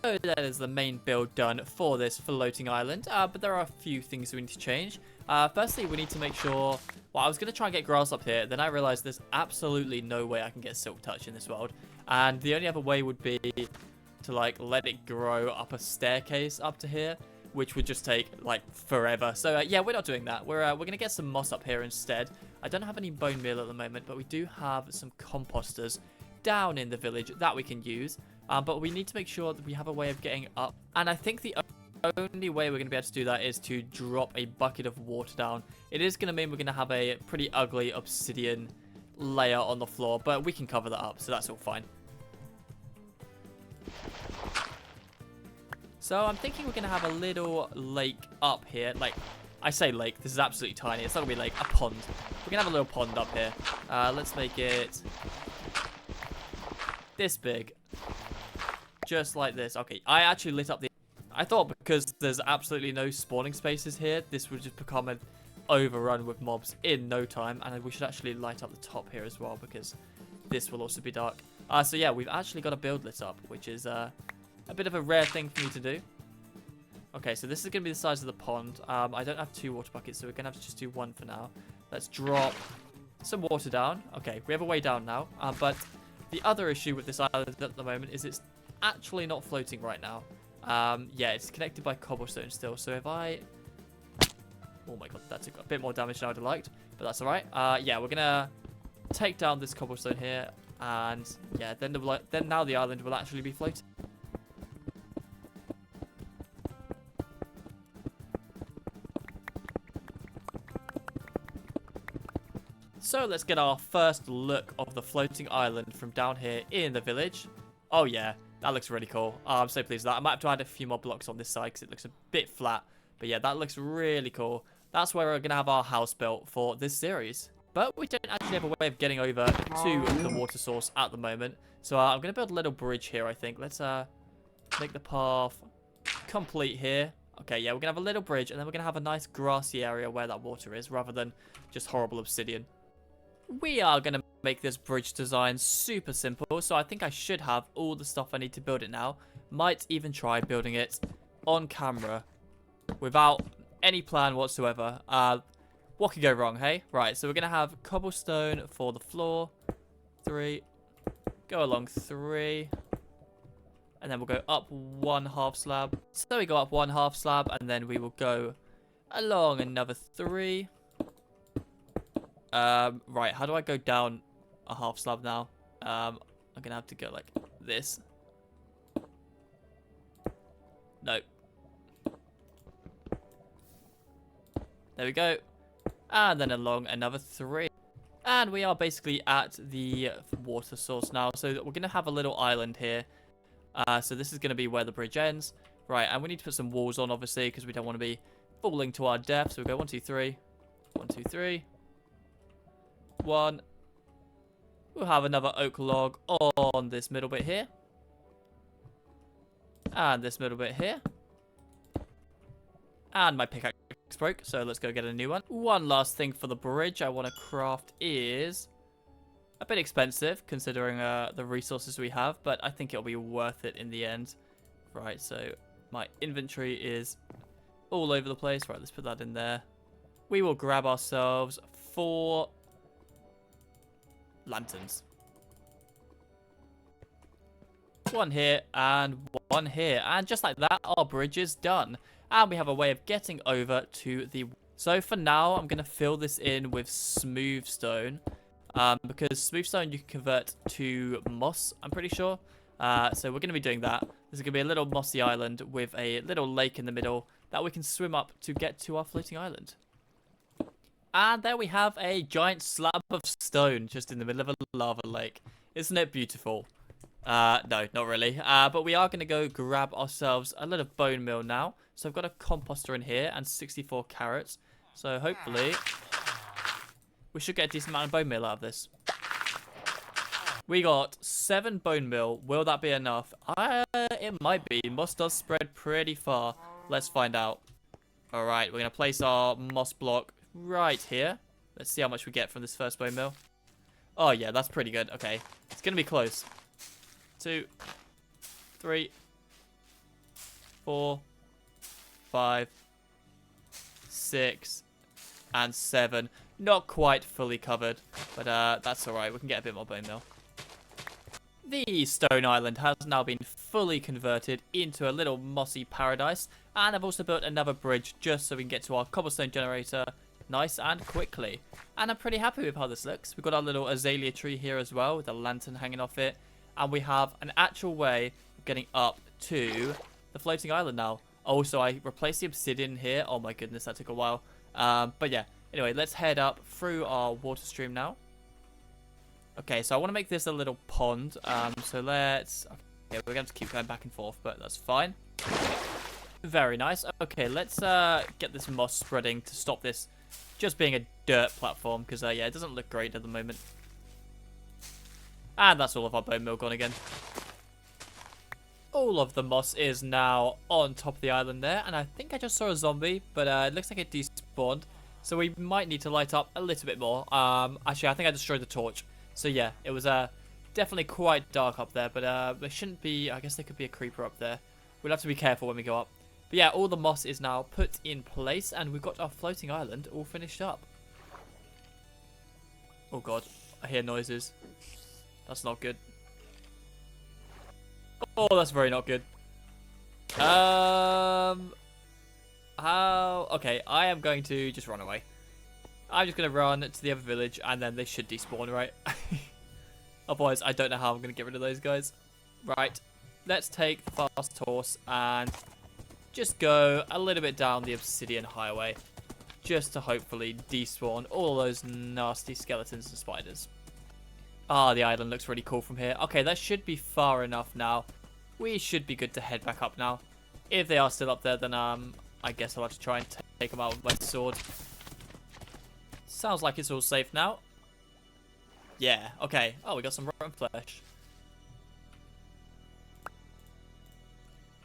So that is the main build done for this floating island, but there are a few things we need to change. Firstly, we need to make sure, well, I was going to try and get grass up here, then I realized there's absolutely no way I can get silk touch in this world, and the only other way would be to like let it grow up a staircase up to here, which would just take like forever. So yeah, we're not doing that. We're going to get some moss up here instead. I don't have any bone meal at the moment, but we do have some composters down in the village that we can use. But we need to make sure that we have a way of getting up. And I think the only way we're going to be able to do that is to drop a bucket of water down. It is going to mean we're going to have a pretty ugly obsidian layer on the floor, but we can cover that up, so that's all fine. So I'm thinking we're going to have a little lake up here. Like, I say lake, this is absolutely tiny. It's not going to be like a pond. We're going to have a little pond up here. Let's make it this big. Just like this. Okay, I actually lit up the... I thought because there's absolutely no spawning spaces here, this would just become an overrun with mobs in no time. And we should actually light up the top here as well, because this will also be dark. So yeah, we've actually got a build lit up, which is a bit of a rare thing for me to do. Okay, so this is going to be the size of the pond. I don't have 2 water buckets, so we're going to have to just do 1 for now. Let's drop some water down. Okay, we have a way down now. But the other issue with this island at the moment is it's actually not floating right now. Yeah, it's connected by cobblestone still. So if I... Oh my god, that's a bit more damage than I'd have liked. But that's alright. Yeah, we're going to take down this cobblestone here. And yeah, then now the island will actually be floating. So let's get our first look of the floating island from down here in the village. Oh yeah, that looks really cool. I'm so pleased with that. I might have to add a few more blocks on this side because it looks a bit flat. But yeah, that looks really cool. That's where we're going to have our house built for this series. But we don't actually have a way of getting over to the water source at the moment. So I'm going to build a little bridge here, I think. Let's make the path complete here. Okay, yeah, we're going to have a little bridge. And then we're going to have a nice grassy area where that water is, rather than just horrible obsidian. We are going to make this bridge design super simple, so I think I should have all the stuff I need to build it now. Might even try building it on camera without any plan whatsoever. What could go wrong, hey? Right, so we're going to have cobblestone for the floor. 3. Go along 3. And then we'll go up 1 half slab. So we go up 1 half slab, and then we will go along another 3. Right, how do I go down a half slab now? I'm gonna have to go like this. No. There we go. And then along another 3. And we are basically at the water source now. So we're gonna have a little island here. So this is gonna be where the bridge ends. Right, and we need to put some walls on, obviously, because we don't want to be falling to our death. So we go 1, 2, 3. 1, 2, 3. 1. We'll have another oak log on this middle bit here. And this middle bit here. And my pickaxe broke, so let's go get a new one. One last thing for the bridge I want to craft is a bit expensive, considering the resources we have, but I think it'll be worth it in the end. Right, so my inventory is all over the place. Right, let's put that in there. We will grab ourselves 4 lanterns. 1 here and 1 here. And just like that, our bridge is done. And we have a way of getting over to the... So for now, I'm going to fill this in with smooth stone. because smooth stone you can convert to moss, I'm pretty sure. So we're going to be doing that. There's going to be a little mossy island with a little lake in the middle that we can swim up to get to our floating island. And there we have a giant slab of stone just in the middle of a lava lake. Isn't it beautiful? No, not really. But we are going to go grab ourselves a little bone meal now. So I've got a composter in here and 64 carrots. So hopefully we should get a decent amount of bone meal out of this. We got 7 bone meal. Will that be enough? It might be. Moss does spread pretty far. Let's find out. Alright, we're going to place our moss block right here. Let's see how much we get from this first bone meal. Oh yeah, that's pretty good. Okay, it's going to be close. 2, 3, 4, 5, 6, and 7. Not quite fully covered, but that's alright. We can get a bit more bone meal. The stone island has now been fully converted into a little mossy paradise, and I've also built another bridge just so we can get to our cobblestone generator nice and quickly. And I'm pretty happy with how this looks. We've got our little azalea tree here as well with a lantern hanging off it, and we have an actual way of getting up to the floating island now. Also, I replaced the obsidian here. Oh my goodness, that took a while. But yeah, anyway, let's head up through our water stream now. Okay, so I want to make this a little pond. So let's... Okay, we're going to keep going back and forth, but that's fine. Very nice. Okay, let's get this moss spreading to stop this just being a dirt platform. Because, yeah, it doesn't look great at the moment. And that's all of our bone meal gone again. All of the moss is now on top of the island there. And I think I just saw a zombie, but it looks like it despawned. So we might need to light up a little bit more. Actually, I think I destroyed the torch. So yeah, it was definitely quite dark up there, but there shouldn't be, I guess there could be a creeper up there. We'll have to be careful when we go up. But yeah, all the moss is now put in place, and we've got our floating island all finished up. Oh god, I hear noises. That's not good. Oh, that's very not good. How? Okay, I am going to just run away. I'm just going to run to the other village, and then they should despawn, right? Otherwise, I don't know how I'm going to get rid of those guys. Right, let's take the fast horse and just go a little bit down the obsidian highway. Just to hopefully despawn all those nasty skeletons and spiders. Ah, the island looks really cool from here. Okay, that should be far enough now. We should be good to head back up now. If they are still up there, then I guess I'll have to try and take them out with my sword. Sounds like it's all safe now. Yeah, okay. Oh, we got some rotten flesh.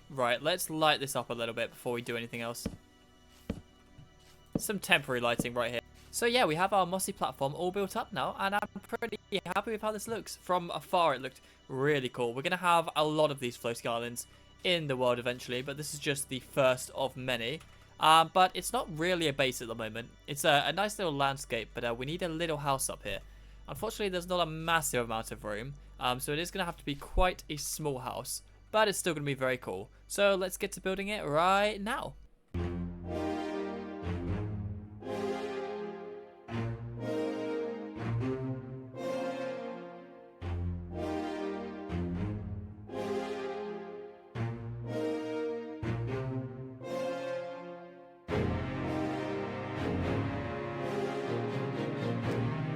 Right, let's light this up a little bit before we do anything else. Some temporary lighting right here. So yeah, we have our mossy platform all built up now, and I'm pretty happy with how this looks. From afar, it looked really cool. We're going to have a lot of these floating islands in the world eventually, but this is just the first of many. But it's not really a base at the moment. It's a nice little landscape, but we need a little house up here. Unfortunately, there's not a massive amount of room, so it is going to have to be quite a small house, but it's still going to be very cool. So let's get to building it right now.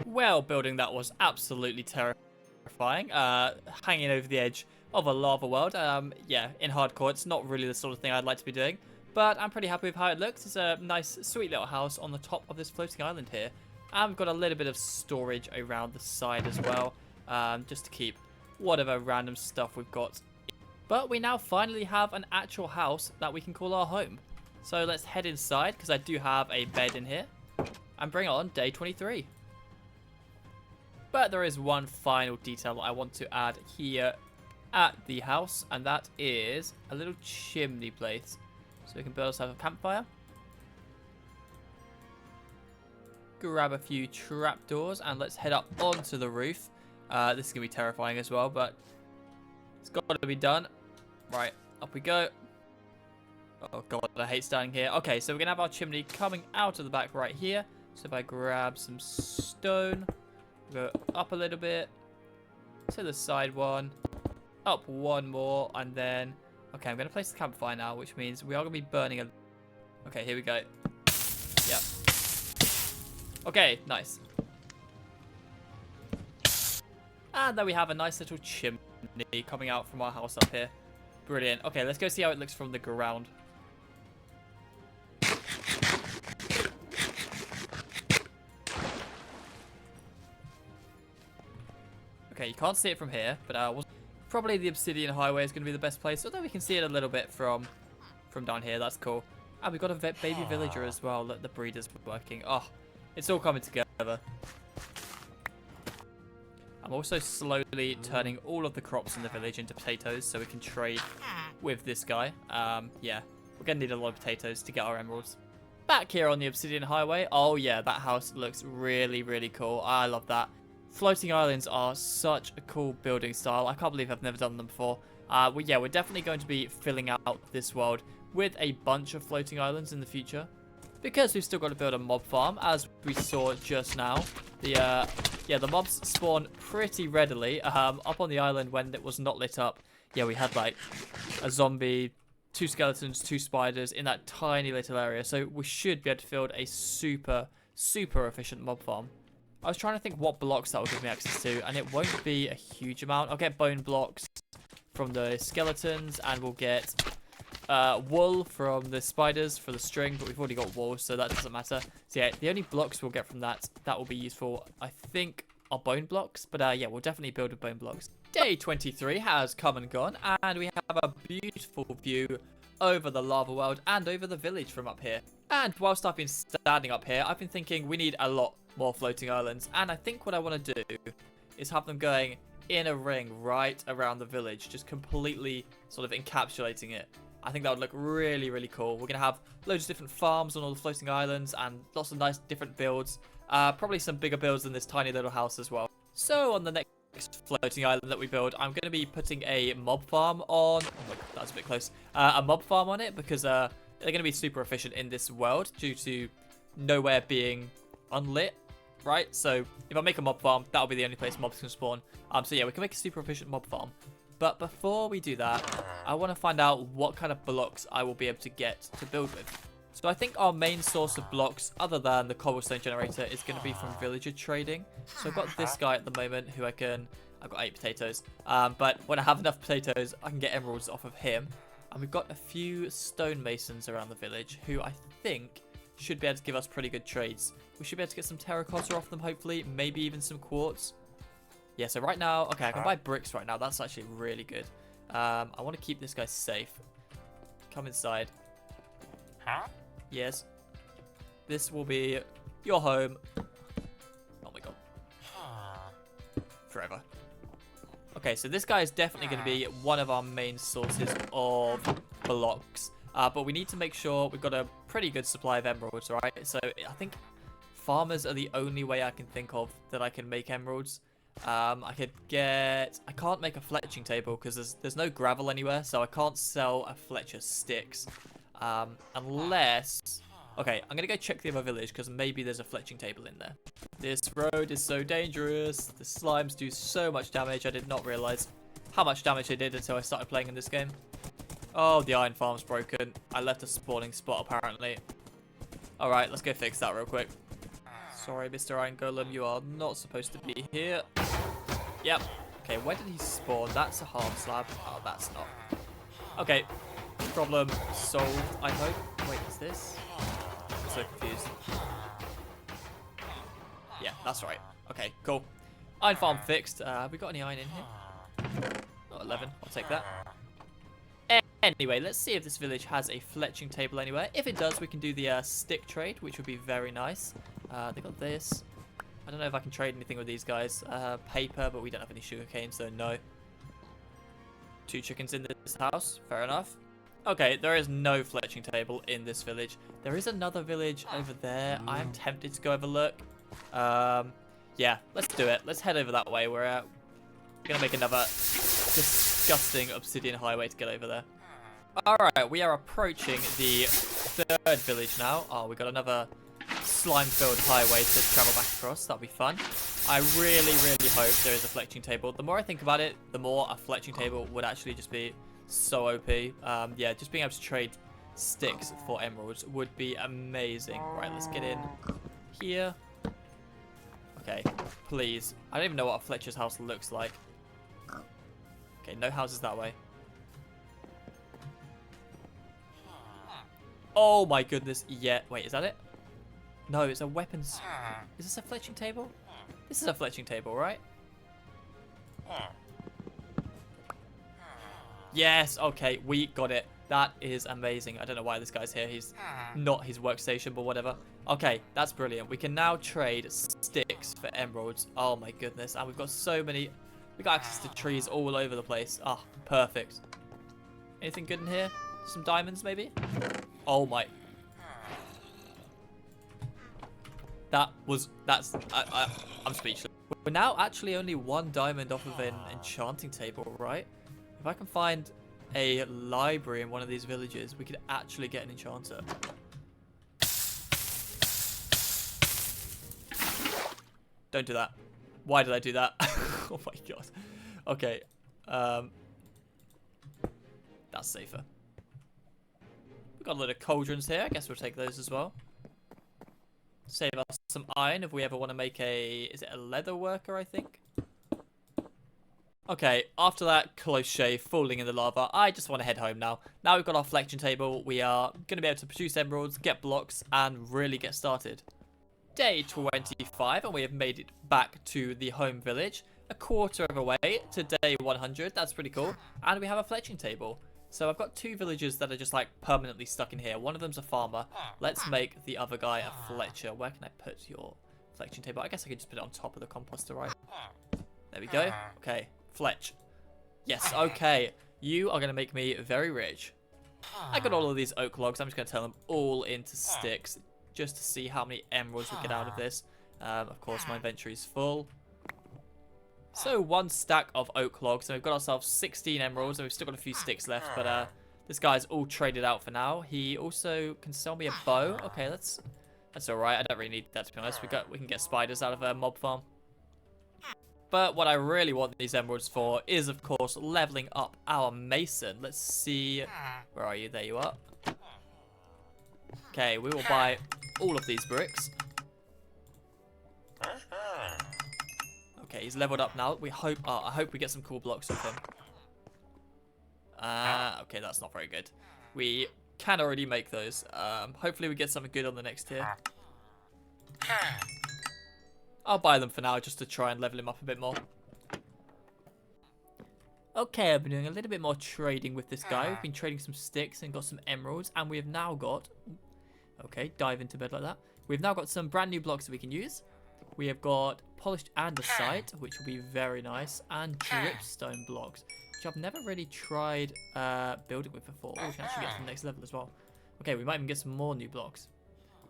Well, building that was absolutely terrifying. Hanging over the edge of a lava world. Yeah, in hardcore, it's not really the sort of thing I'd like to be doing. But I'm pretty happy with how it looks. It's a nice, sweet little house on the top of this floating island here. And we've got a little bit of storage around the side as well. Just to keep whatever random stuff we've got. But we now finally have an actual house that we can call our home. So let's head inside, because I do have a bed in here. And bring on day 23. But there is one final detail I want to add here at the house, and that is a little chimney place. So we can build ourselves a campfire. Grab a few trapdoors, and let's head up onto the roof. This is going to be terrifying as well, but it's got to be done. Right, up we go. Oh god, I hate standing here. Okay, so we're going to have our chimney coming out of the back right here. So if I grab some stone, Go up a little bit. To the side one. Up one more. And then... Okay, I'm going to place the campfire now, which means we are going to be burning a... Okay, here we go. Yep. Okay, nice. And then we have a nice little chimney coming out from our house up here. Brilliant. Okay, let's go see how it looks from the ground. Okay, you can't see it from here, but probably the obsidian highway is going to be the best place. Although we can see it a little bit from down here. That's cool. And we've got a baby villager as well that the breeder's working. Oh, it's all coming together. I'm also slowly turning all of the crops in the village into potatoes so we can trade with this guy. Yeah, we're going to need a lot of potatoes to get our emeralds. Back here on the obsidian highway. Oh yeah, that house looks really, really cool. I love that. Floating islands are such a cool building style. I can't believe I've never done them before. Yeah, we're definitely going to be filling out this world with a bunch of floating islands in the future. Because we've still got to build a mob farm, as we saw just now. Yeah, the mobs spawn pretty readily up on the island when it was not lit up. Yeah, we had like a zombie, 2 skeletons, 2 spiders in that tiny little area. So we should be able to build a super, super efficient mob farm. I was trying to think what blocks that will give me access to, and it won't be a huge amount. I'll get bone blocks from the skeletons, and we'll get wool from the spiders for the string, but we've already got wool, so that doesn't matter. So yeah, the only blocks we'll get from that will be useful, I think, are bone blocks. But yeah, we'll definitely build with bone blocks. Day 23 has come and gone, and we have a beautiful view over the lava world and over the village from up here. And whilst I've been standing up here, I've been thinking we need a lot more floating islands, and I think what I want to do is have them going in a ring right around the village, just completely sort of encapsulating it. I think that would look really, really cool. We're going to have loads of different farms on all the floating islands and lots of nice different builds. Probably some bigger builds than this tiny little house as well. So on the next floating island that we build, I'm going to be putting a mob farm on. Oh my God, that's a bit close. A mob farm on it because they're going to be super efficient in this world due to nowhere being unlit. Right, so if I make a mob farm, that'll be the only place mobs can spawn. So yeah, we can make a super efficient mob farm. But before we do that, I want to find out what kind of blocks I will be able to get to build with. So I think our main source of blocks, other than the cobblestone generator, is going to be from villager trading. So I've got this guy at the moment who I've got 8 potatoes. But when I have enough potatoes, I can get emeralds off of him. And we've got a few stonemasons around the village who I think should be able to give us pretty good trades. We should be able to get some terracotta off them, hopefully. Maybe even some quartz. Yeah, so right now... Okay, I can buy bricks right now. That's actually really good. I want to keep this guy safe. Come inside. Yes. This will be your home. Oh my God. Forever. Okay, so this guy is definitely going to be one of our main sources of blocks. But we need to make sure we've got a pretty good supply of emeralds, right? So I think farmers are the only way I can think of that I can make emeralds. I can't make a fletching table because there's no gravel anywhere, so I can't sell a fletcher sticks. Unless... Okay, I'm going to go check the other village because maybe there's a fletching table in there. This road is so dangerous. The slimes do so much damage. I did not realize how much damage they did until I started playing in this game. Oh, the iron farm's broken. I left a spawning spot, apparently. Alright, let's go fix that real quick. Sorry, Mr. Iron Golem, you are not supposed to be here. Yep. Okay, where did he spawn? That's a hard slab. Oh, that's not. Okay. Problem solved, I hope. Wait, is this? I'm so confused. Yeah, that's right. Okay, cool. Iron farm fixed. Have we got any iron in here? Oh, 11. I'll take that. Anyway, let's see if this village has a fletching table anywhere. If it does, we can do the stick trade, which would be very nice. They got this. I don't know if I can trade anything with these guys. Paper, but we don't have any sugarcane, so no. 2 chickens in this house. Fair enough. Okay, there is no fletching table in this village. There is another village over there. I am tempted to go have a look. Yeah, let's do it. Let's head over that way. We're going to make another disgusting obsidian highway to get over there. Alright, we are approaching the 3rd village now. Oh, we got another slime-filled highway to travel back across. That'll be fun. I really, really hope there is a fletching table. The more I think about it, the more a fletching table would actually just be so OP. Yeah, just being able to trade sticks for emeralds would be amazing. Right, let's get in here. Okay, please. I don't even know what a Fletcher's house looks like. Okay, no houses that way. Oh my goodness, yeah. Wait, is that it? No, it's a weapons. Is this a fletching table? This is a fletching table, right? Yes, okay, we got it. That is amazing. I don't know why this guy's here. He's not his workstation, but whatever. Okay, that's brilliant. We can now trade sticks for emeralds. Oh my goodness. And we've got so many. We got access to trees all over the place. Ah, perfect. Anything good in here? Some diamonds, maybe? Oh my. I'm speechless. We're now actually only 1 diamond off of an enchanting table, right? If I can find a library in one of these villages, we could actually get an enchanter. Don't do that. Why did I do that? Oh my god. Okay. That's safer. We've got a lot of cauldrons here. I guess we'll take those as well. Save us some iron if we ever want to make a... Is it a leather worker, I think? Okay, after that close shave falling in the lava, I just want to head home now. Now we've got our flexion table, we are going to be able to produce emeralds, get blocks, and really get started. Day 25, and we have made it back to the home village. A quarter of a way to day 100, that's pretty cool. And we have a fletching table. So I've got 2 villagers that are just like permanently stuck in here. One of them's a farmer. Let's make the other guy a fletcher. Where can I put your fletching table? I guess I could just put it on top of the composter, right? There we go. Okay. Fletch. Yes, okay. You are going to make me very rich. I got all of these oak logs. I'm just going to turn them all into sticks just to see how many emeralds we get out of this. Of course, my inventory is full. So 1 stack of oak logs. And we've got ourselves 16 emeralds. And we've still got a few sticks left. But this guy's all traded out for now. He also can sell me a bow. Okay, that's alright. I don't really need that, to be honest. We can get spiders out of a mob farm. But what I really want these emeralds for is, of course, leveling up our mason. Let's see. Where are you? There you are. Okay, we will buy all of these bricks. Okay, he's leveled up now. I hope we get some cool blocks with him. Okay, that's not very good. We can already make those. Hopefully we get something good on the next tier. I'll buy them for now just to try and level him up a bit more. Okay, I've been doing a little bit more trading with this guy. We've been trading some sticks and got some emeralds. And we have now got... Okay, dive into bed like that. We've now got some brand new blocks that we can use. We have got polished andesite, which will be very nice. And dripstone blocks, which I've never really tried building with before. Oh, we can actually get to the next level as well. Okay, we might even get some more new blocks.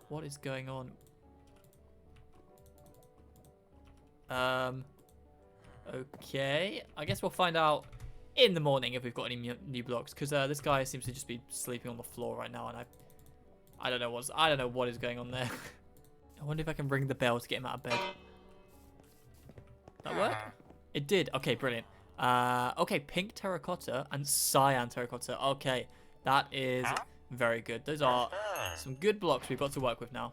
What is going on? Okay, I guess we'll find out in the morning if we've got any new blocks, because this guy seems to just be sleeping on the floor right now, and I don't know what is going on there. I wonder if I can ring the bell to get him out of bed. That work? It did. Okay, brilliant. Okay, pink terracotta and cyan terracotta. Okay, that is very good. Those are some good blocks we've got to work with now.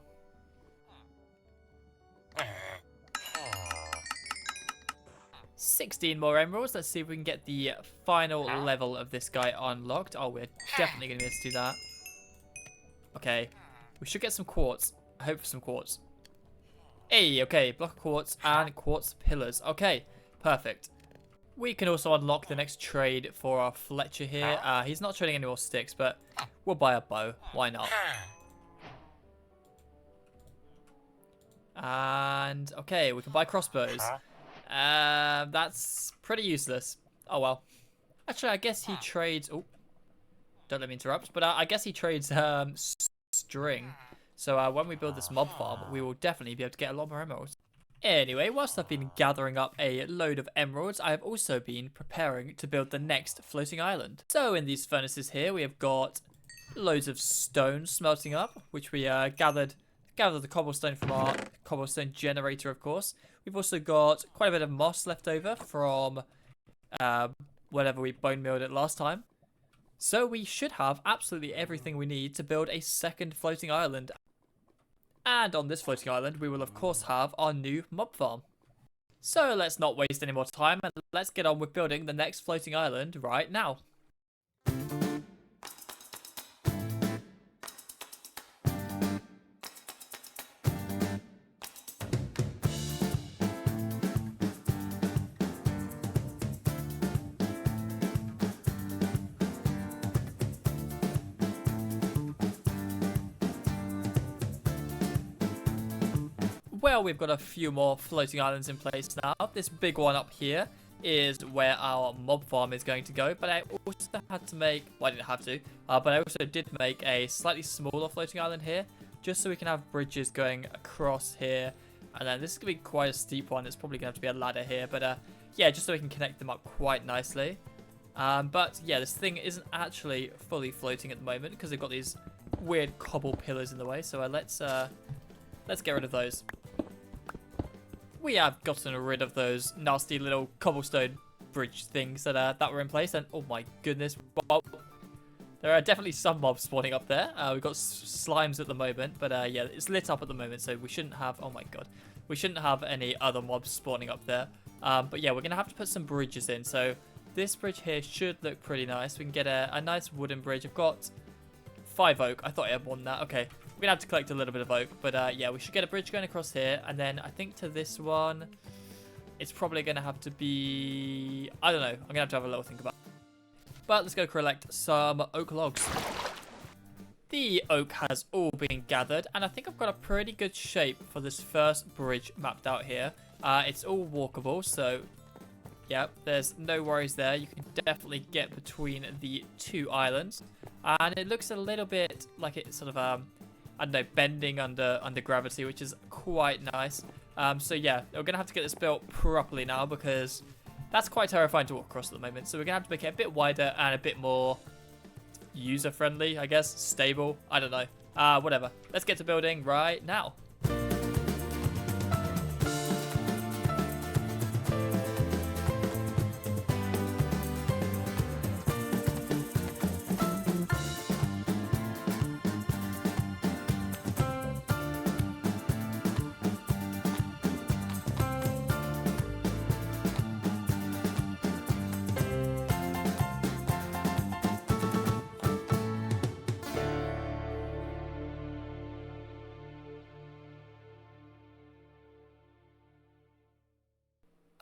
16 more emeralds. Let's see if we can get the final level of this guy unlocked. Oh, we're definitely going to be able to do that. Okay. We should get some quartz. I hope for some quartz. Hey, okay. Block of quartz and quartz pillars. Okay, perfect. We can also unlock the next trade for our Fletcher here. He's not trading any more sticks, but we'll buy a bow. Why not? And, okay, we can buy crossbows. That's pretty useless. Oh, well. Actually, I guess he trades... Oh, don't let me interrupt. But I guess he trades string. So when we build this mob farm, we will definitely be able to get a lot more emeralds. Anyway, whilst I've been gathering up a load of emeralds, I have also been preparing to build the next floating island. So in these furnaces here, we have got loads of stone smelting up, which we gathered gather the cobblestone from our cobblestone generator, of course. We've also got quite a bit of moss left over from whenever we bone milled it last time. So we should have absolutely everything we need to build a second floating island. And on this floating island, we will of course have our new mob farm. So let's not waste any more time and let's get on with building the next floating island right now. Well, we've got a few more floating islands in place now. This big one up here is where our mob farm is going to go, but I also had to make, well, I didn't have to, but I also did make a slightly smaller floating island here, just so we can have bridges going across here. And then this is going to be quite a steep one. It's probably going to have to be a ladder here, but yeah, just so we can connect them up quite nicely. But yeah, this thing isn't actually fully floating at the moment because they've got these weird cobble pillars in the way. So let's get rid of those. We have gotten rid of those nasty little cobblestone bridge things that were in place. And oh my goodness, wow. There are definitely some mobs spawning up there. We've got slimes at the moment, but yeah, it's lit up at the moment, so we shouldn't have, oh my god, we shouldn't have any other mobs spawning up there. But yeah, we're going to have to put some bridges in. So this bridge here should look pretty nice. We can get a nice wooden bridge. I've got 5 oak. I thought I had more than that. Okay. We're going to have to collect a little bit of oak, but yeah, we should get a bridge going across here, and then I think to this one, it's probably going to have to be, I don't know, I'm going to have a little think about it. But let's go collect some oak logs. The oak has all been gathered, and I think I've got a pretty good shape for this first bridge mapped out here. It's all walkable, so yeah, there's no worries there. You can definitely get between the 2 islands, and it looks a little bit like it's sort of I don't know, bending under gravity, which is quite nice. So yeah, we're going to have to get this built properly now because that's quite terrifying to walk across at the moment. So we're going to have to make it a bit wider and a bit more user-friendly, I guess. Stable. I don't know. Whatever. Let's get to building right now.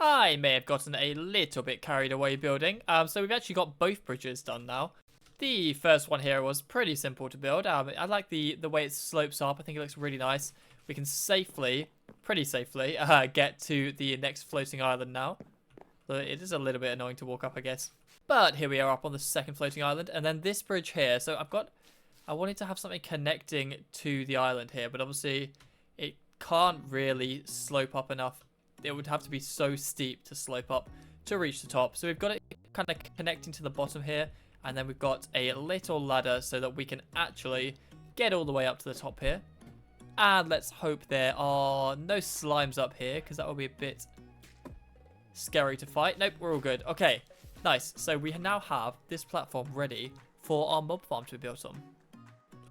I may have gotten a little bit carried away building. So we've actually got both bridges done now. The first one here was pretty simple to build. I like the way it slopes up. I think it looks really nice. We can pretty safely, get to the next floating island now. So it is a little bit annoying to walk up, I guess. But here we are up on the second floating island. And then this bridge here. So I wanted to have something connecting to the island here. But obviously, it can't really slope up enough. It would have to be so steep to slope up to reach the top. So we've got it kind of connecting to the bottom here. And then we've got a little ladder so that we can actually get all the way up to the top here. And let's hope there are no slimes up here, because that will be a bit scary to fight. Nope, we're all good. Okay, nice. So we now have this platform ready for our mob farm to be built on.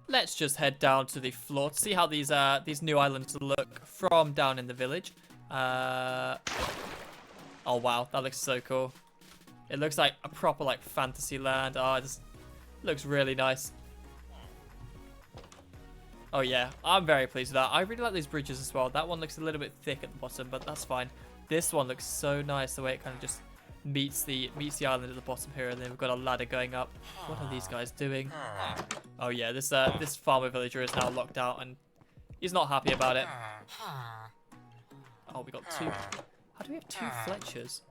Let's just head down to the floor to see how these new islands look from down in the village. Oh wow, that looks so cool. It looks like a proper like fantasy land. Oh, it just looks really nice. Oh yeah, I'm very pleased with that. I really like these bridges as well. That one looks a little bit thick at the bottom, but that's fine. This one looks so nice, the way it kind of just meets the island at the bottom here, and then we've got a ladder going up. What are these guys doing? Oh yeah, this farmer villager is now locked out, and he's not happy about it. Oh, we got 2. How do we have 2 Fletchers?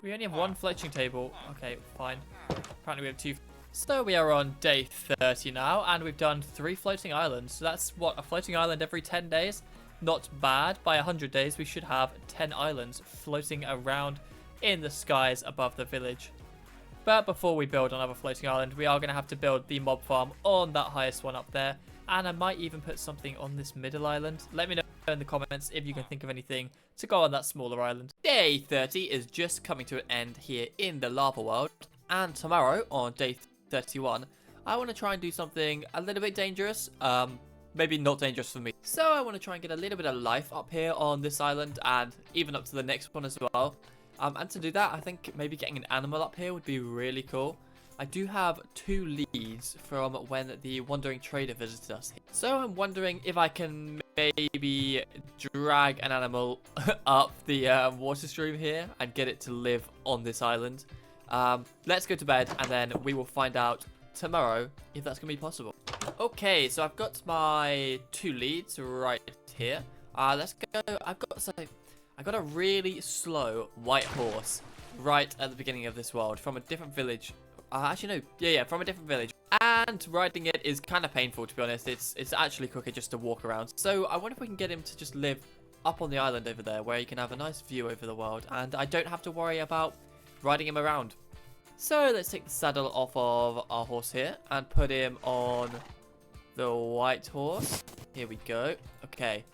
We only have 1 fletching table. Okay, fine. Apparently we have 2. So we are on day 30 now, and we've done 3 floating islands. So that's what, a floating island every 10 days? Not bad. By 100 days, we should have 10 islands floating around in the skies above the village. But before we build another floating island, we are going to have to build the mob farm on that highest one up there. And I might even put something on this middle island. Let me know in the comments if you can think of anything to go on that smaller island. Day 30 is just coming to an end here in the lava world. And tomorrow, on day 31, I want to try and do something a little bit dangerous. Maybe not dangerous for me. So I want to try and get a little bit of life up here on this island and even up to the next one as well. And to do that, I think maybe getting an animal up here would be really cool. I do have 2 leads from when the wandering trader visited us. So I'm wondering if I can maybe drag an animal up the water stream here and get it to live on this island. Let's go to bed and then we will find out tomorrow if that's going to be possible. Okay, so I've got my 2 leads right here. Let's go. I got a really slow white horse right at the beginning of this world from a different village. Actually, no. Yeah, from a different village. And riding it is kind of painful, to be honest. It's actually quicker just to walk around. So I wonder if we can get him to just live up on the island over there where he can have a nice view over the world. And I don't have to worry about riding him around. So let's take the saddle off of our horse here and put him on the white horse. Here we go. Okay.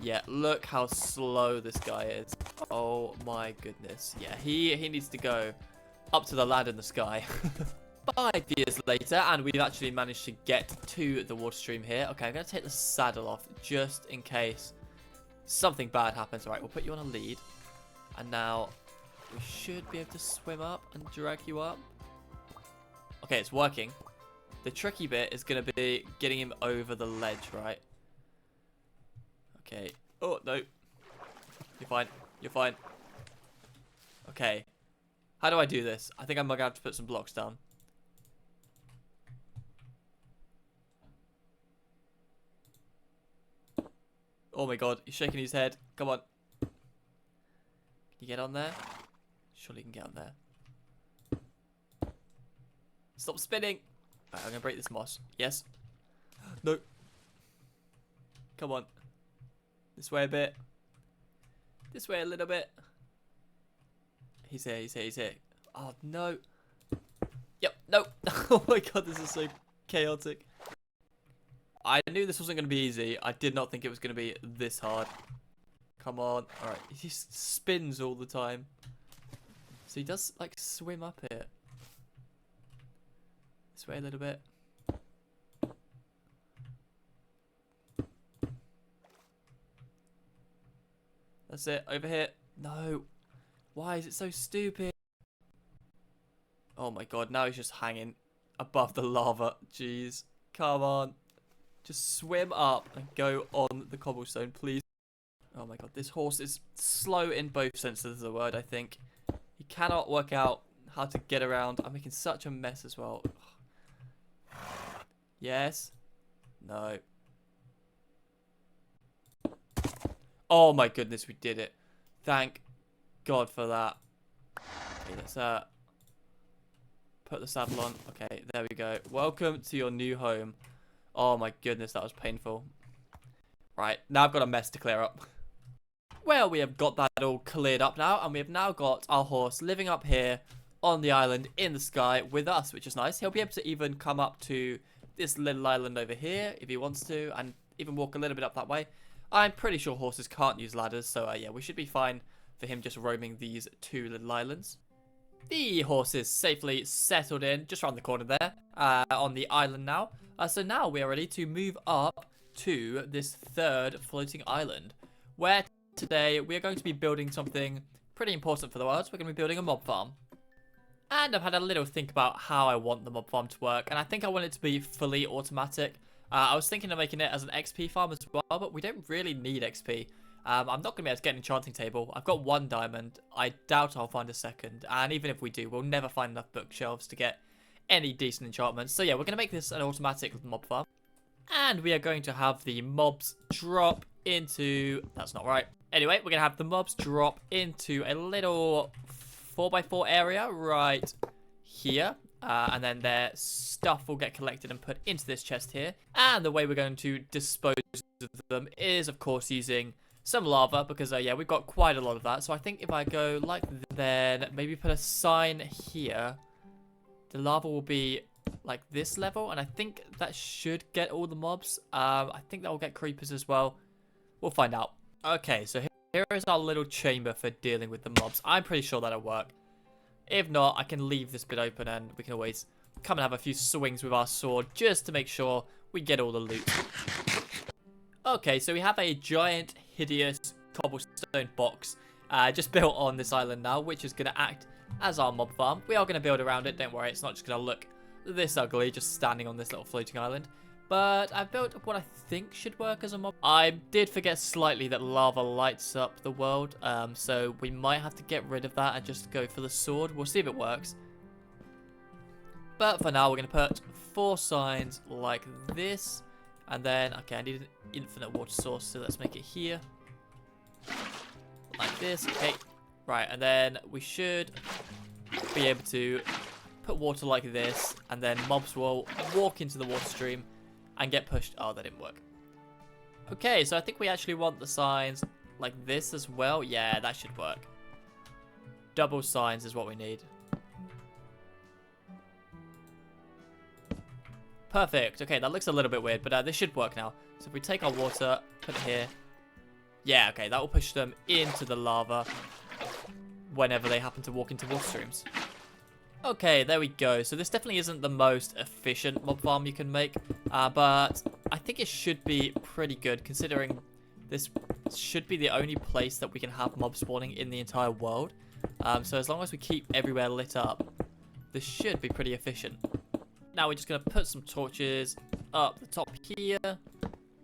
Yeah, look how slow this guy is. Oh my goodness. Yeah, he needs to go up to the land in the sky. 5 years later, and we've actually managed to get to the water stream here. Okay, I'm going to take the saddle off just in case something bad happens. All right, we'll put you on a lead. And now we should be able to swim up and drag you up. Okay, it's working. The tricky bit is going to be getting him over the ledge, right? Okay. Oh, no. You're fine. You're fine. Okay. How do I do this? I think I'm going to have to put some blocks down. Oh my god. He's shaking his head. Come on. Can you get on there? Surely you can get on there. Stop spinning. Right, I'm going to break this moss. Yes. No. Come on. This way a bit. This way a little bit. He's here, he's here, he's here. Oh, no. Yep, no. Oh my god, this is so chaotic. I knew this wasn't going to be easy. I did not think it was going to be this hard. Come on. Alright, he just spins all the time. So he does, like, swim up here. This way a little bit. That's it. Over here. No. Why is it so stupid? Oh my god. Now he's just hanging above the lava. Jeez. Come on. Just swim up and go on the cobblestone, please. Oh my god. This horse is slow in both senses of the word, I think. He cannot work out how to get around. I'm making such a mess as well. Yes. No. Oh my goodness, we did it. Thank God for that. Okay, let's put the saddle on. Okay, there we go. Welcome to your new home. Oh my goodness, that was painful. Right, now I've got a mess to clear up. Well, we have got that all cleared up now, and we have now got our horse living up here on the island in the sky with us, which is nice. He'll be able to even come up to this little island over here if he wants to, and even walk a little bit up that way. I'm pretty sure horses can't use ladders, so yeah, we should be fine for him just roaming these 2 little islands. The horse is safely settled in just around the corner there on the island now. So now we are ready to move up to this 3rd floating island, where today we are going to be building something pretty important for the world. We're going to be building a mob farm. And I've had a little think about how I want the mob farm to work, and I think I want it to be fully automatic. I was thinking of making it as an XP farm as well, but we don't really need XP. I'm not going to be able to get an enchanting table. I've got 1 diamond. I doubt I'll find a 2nd. And even if we do, we'll never find enough bookshelves to get any decent enchantments. So yeah, we're going to make this an automatic mob farm. And we are going to have the mobs drop into... That's not right. Anyway, we're going to have the mobs drop into a little 4x4 area right here. And then their stuff will get collected and put into this chest here. And the way we're going to dispose of them is, of course, using some lava. Because, yeah, we've got quite a lot of that. So I think if I go like then maybe put a sign here the lava will be like this level, and I think that should get all the mobs. I think that will get creepers as well. We'll find out. Okay, so here is our little chamber for dealing with the mobs. I'm pretty sure that'll work. If not, I can leave this bit open and we can always come and have a few swings with our sword just to make sure we get all the loot. Okay, so we have a giant, hideous cobblestone box just built on this island now, which is going to act as our mob farm. We are going to build around it, don't worry. It's not just going to look this ugly just standing on this little floating island. But I've built what I think should work as a mob. I did forget slightly that lava lights up the world, so we might have to get rid of that and just go for the sword. We'll see if it works. But for now, we're going to put 4 signs like this. And then, okay, I need an infinite water source, so let's make it here. Like this, okay. Right, and then we should be able to put water like this, and then mobs will walk into the water stream and get pushed. Oh, that didn't work. Okay, so I think we actually want the signs like this as well. Yeah, that should work. Double signs is what we need. Perfect. Okay, that looks a little bit weird, but this should work now. So if we take our water, put it here. Yeah, okay, that will push them into the lava whenever they happen to walk into water streams. Okay, there we go. So this definitely isn't the most efficient mob farm you can make, but I think it should be pretty good considering this should be the only place that we can have mob spawning in the entire world. So as long as we keep everywhere lit up, this should be pretty efficient. Now we're just going to put some torches up the top here,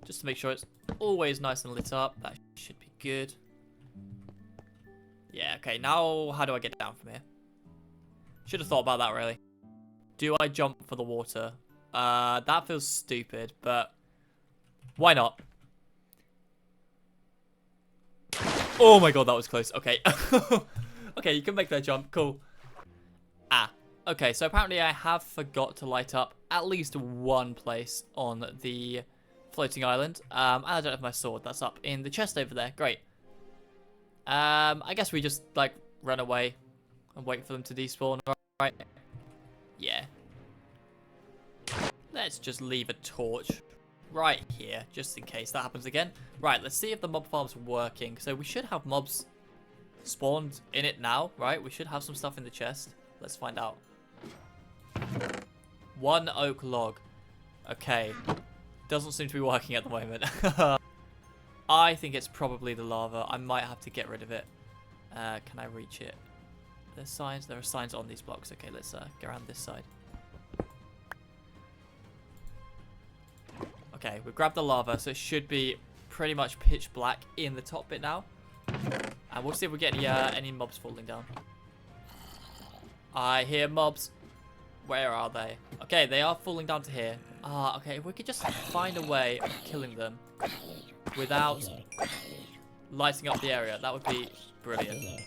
just to make sure it's always nice and lit up. That should be good. Yeah, okay, now how do I get down from here? Should have thought about that, really. Do I jump for the water? That feels stupid, but why not? Oh my god, that was close. Okay. Okay, you can make that jump. Cool. Okay, so apparently I have forgot to light up at least one place on the floating island. And I don't have my sword. That's up in the chest over there. Great. I guess we just, like, run away and wait for them to despawn, right? Yeah. Let's just leave a torch right here, just in case that happens again. Right, let's see if the mob farm's working. So we should have mobs spawned in it now, right? We should have some stuff in the chest. Let's find out. 1 oak log. Okay. Doesn't seem to be working at the moment. I think it's probably the lava. I might have to get rid of it. Can I reach it? There's signs. There are signs on these blocks. Okay, let's go around this side. Okay, we've grabbed the lava, so it should be pretty much pitch black in the top bit now. And we'll see if we get any mobs falling down. I hear mobs. Where are they? Okay, they are falling down to here. Okay, if we could just find a way of killing them without lighting up the area, that would be brilliant.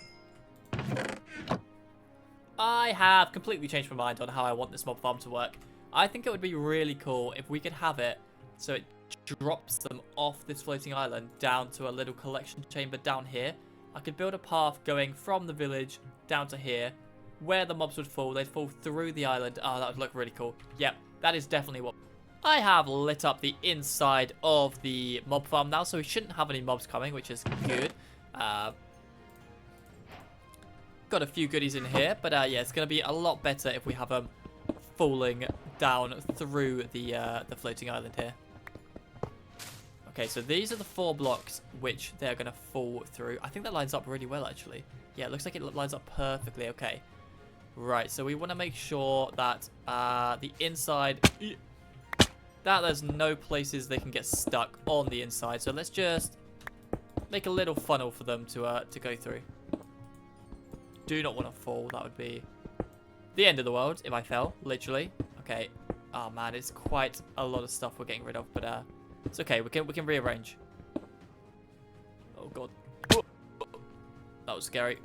I have completely changed my mind on how I want this mob farm to work. I think it would be really cool if we could have it so it drops them off this floating island down to a little collection chamber down here. I could build a path going from the village down to here. Where the mobs would fall, they'd fall through the island. Oh, that would look really cool. Yep, that is definitely what... I have lit up the inside of the mob farm now, so we shouldn't have any mobs coming, which is good. Got a few goodies in here, but yeah, it's going to be a lot better if we have them falling down through the floating island here. Okay, so these are the 4 blocks which they're going to fall through. I think that lines up really well, actually. Yeah, it looks like it lines up perfectly. Okay. Right, so we want to make sure that the inside... that there's no places they can get stuck on the inside. So let's just make a little funnel for them to go through. Do not want to fall. That would be the end of the world if I fell, literally. Okay. Oh, man, it's quite a lot of stuff we're getting rid of, but it's okay. We can rearrange. Oh, God. That was scary.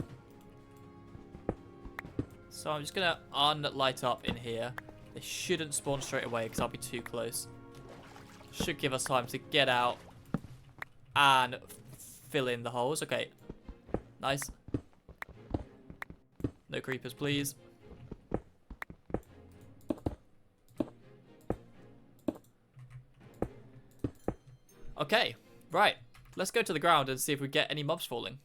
So I'm just going to unlight up in here. They shouldn't spawn straight away because I'll be too close. Should give us time to get out and fill in the holes. Okay. Nice. No creepers, please. Okay, right. Let's go to the ground and see if we get any mobs falling.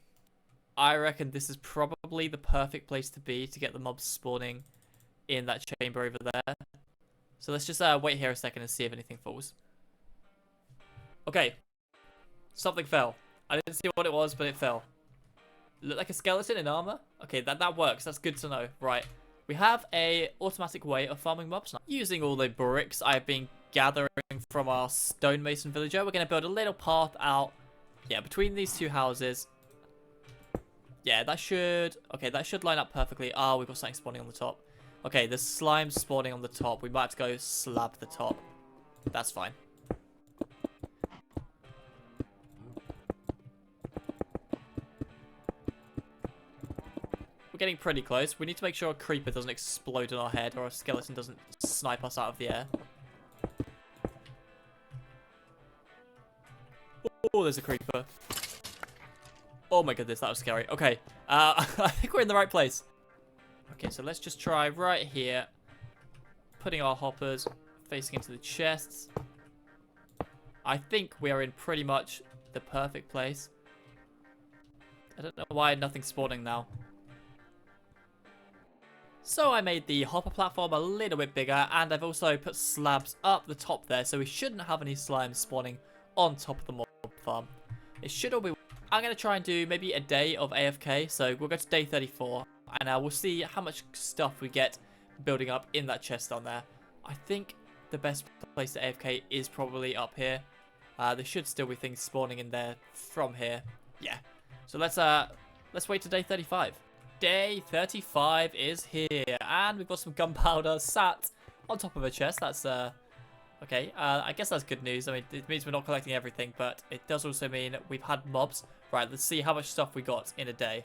I reckon this is probably the perfect place to be to get the mobs spawning in that chamber over there. So let's just wait here a second and see if anything falls. Okay. Something fell. I didn't see what it was, but it fell. Looked like a skeleton in armor? Okay, that works. That's good to know. Right. We have a automatic way of farming mobs now. Using all the bricks I've been gathering from our stonemason villager, we're going to build a little path out, yeah, between these two houses. Yeah, that should... Okay, that should line up perfectly. Ah, we've got something spawning on the top. Okay, there's slime spawning on the top. We might have to go slab the top. That's fine. We're getting pretty close. We need to make sure a creeper doesn't explode on our head or a skeleton doesn't snipe us out of the air. Oh, there's a creeper. Oh my goodness, that was scary. Okay, I think we're in the right place. Okay, so let's just try right here. Putting our hoppers facing into the chests. I think we are in pretty much the perfect place. I don't know why nothing's spawning now. So I made the hopper platform a little bit bigger, and I've also put slabs up the top there, so we shouldn't have any slime spawning on top of the mob farm. It should all be... I'm going to try and do maybe a day of AFK, so we'll go to day 34, and we'll see how much stuff we get building up in that chest down there. I think the best place to AFK is probably up here. There should still be things spawning in there from here. Yeah. So let's wait to day 35. Day 35 is here, and we've got some gunpowder sat on top of a chest. That's okay. I guess that's good news. I mean, it means we're not collecting everything, but it does also mean we've had mobs. Right, let's see how much stuff we got in a day.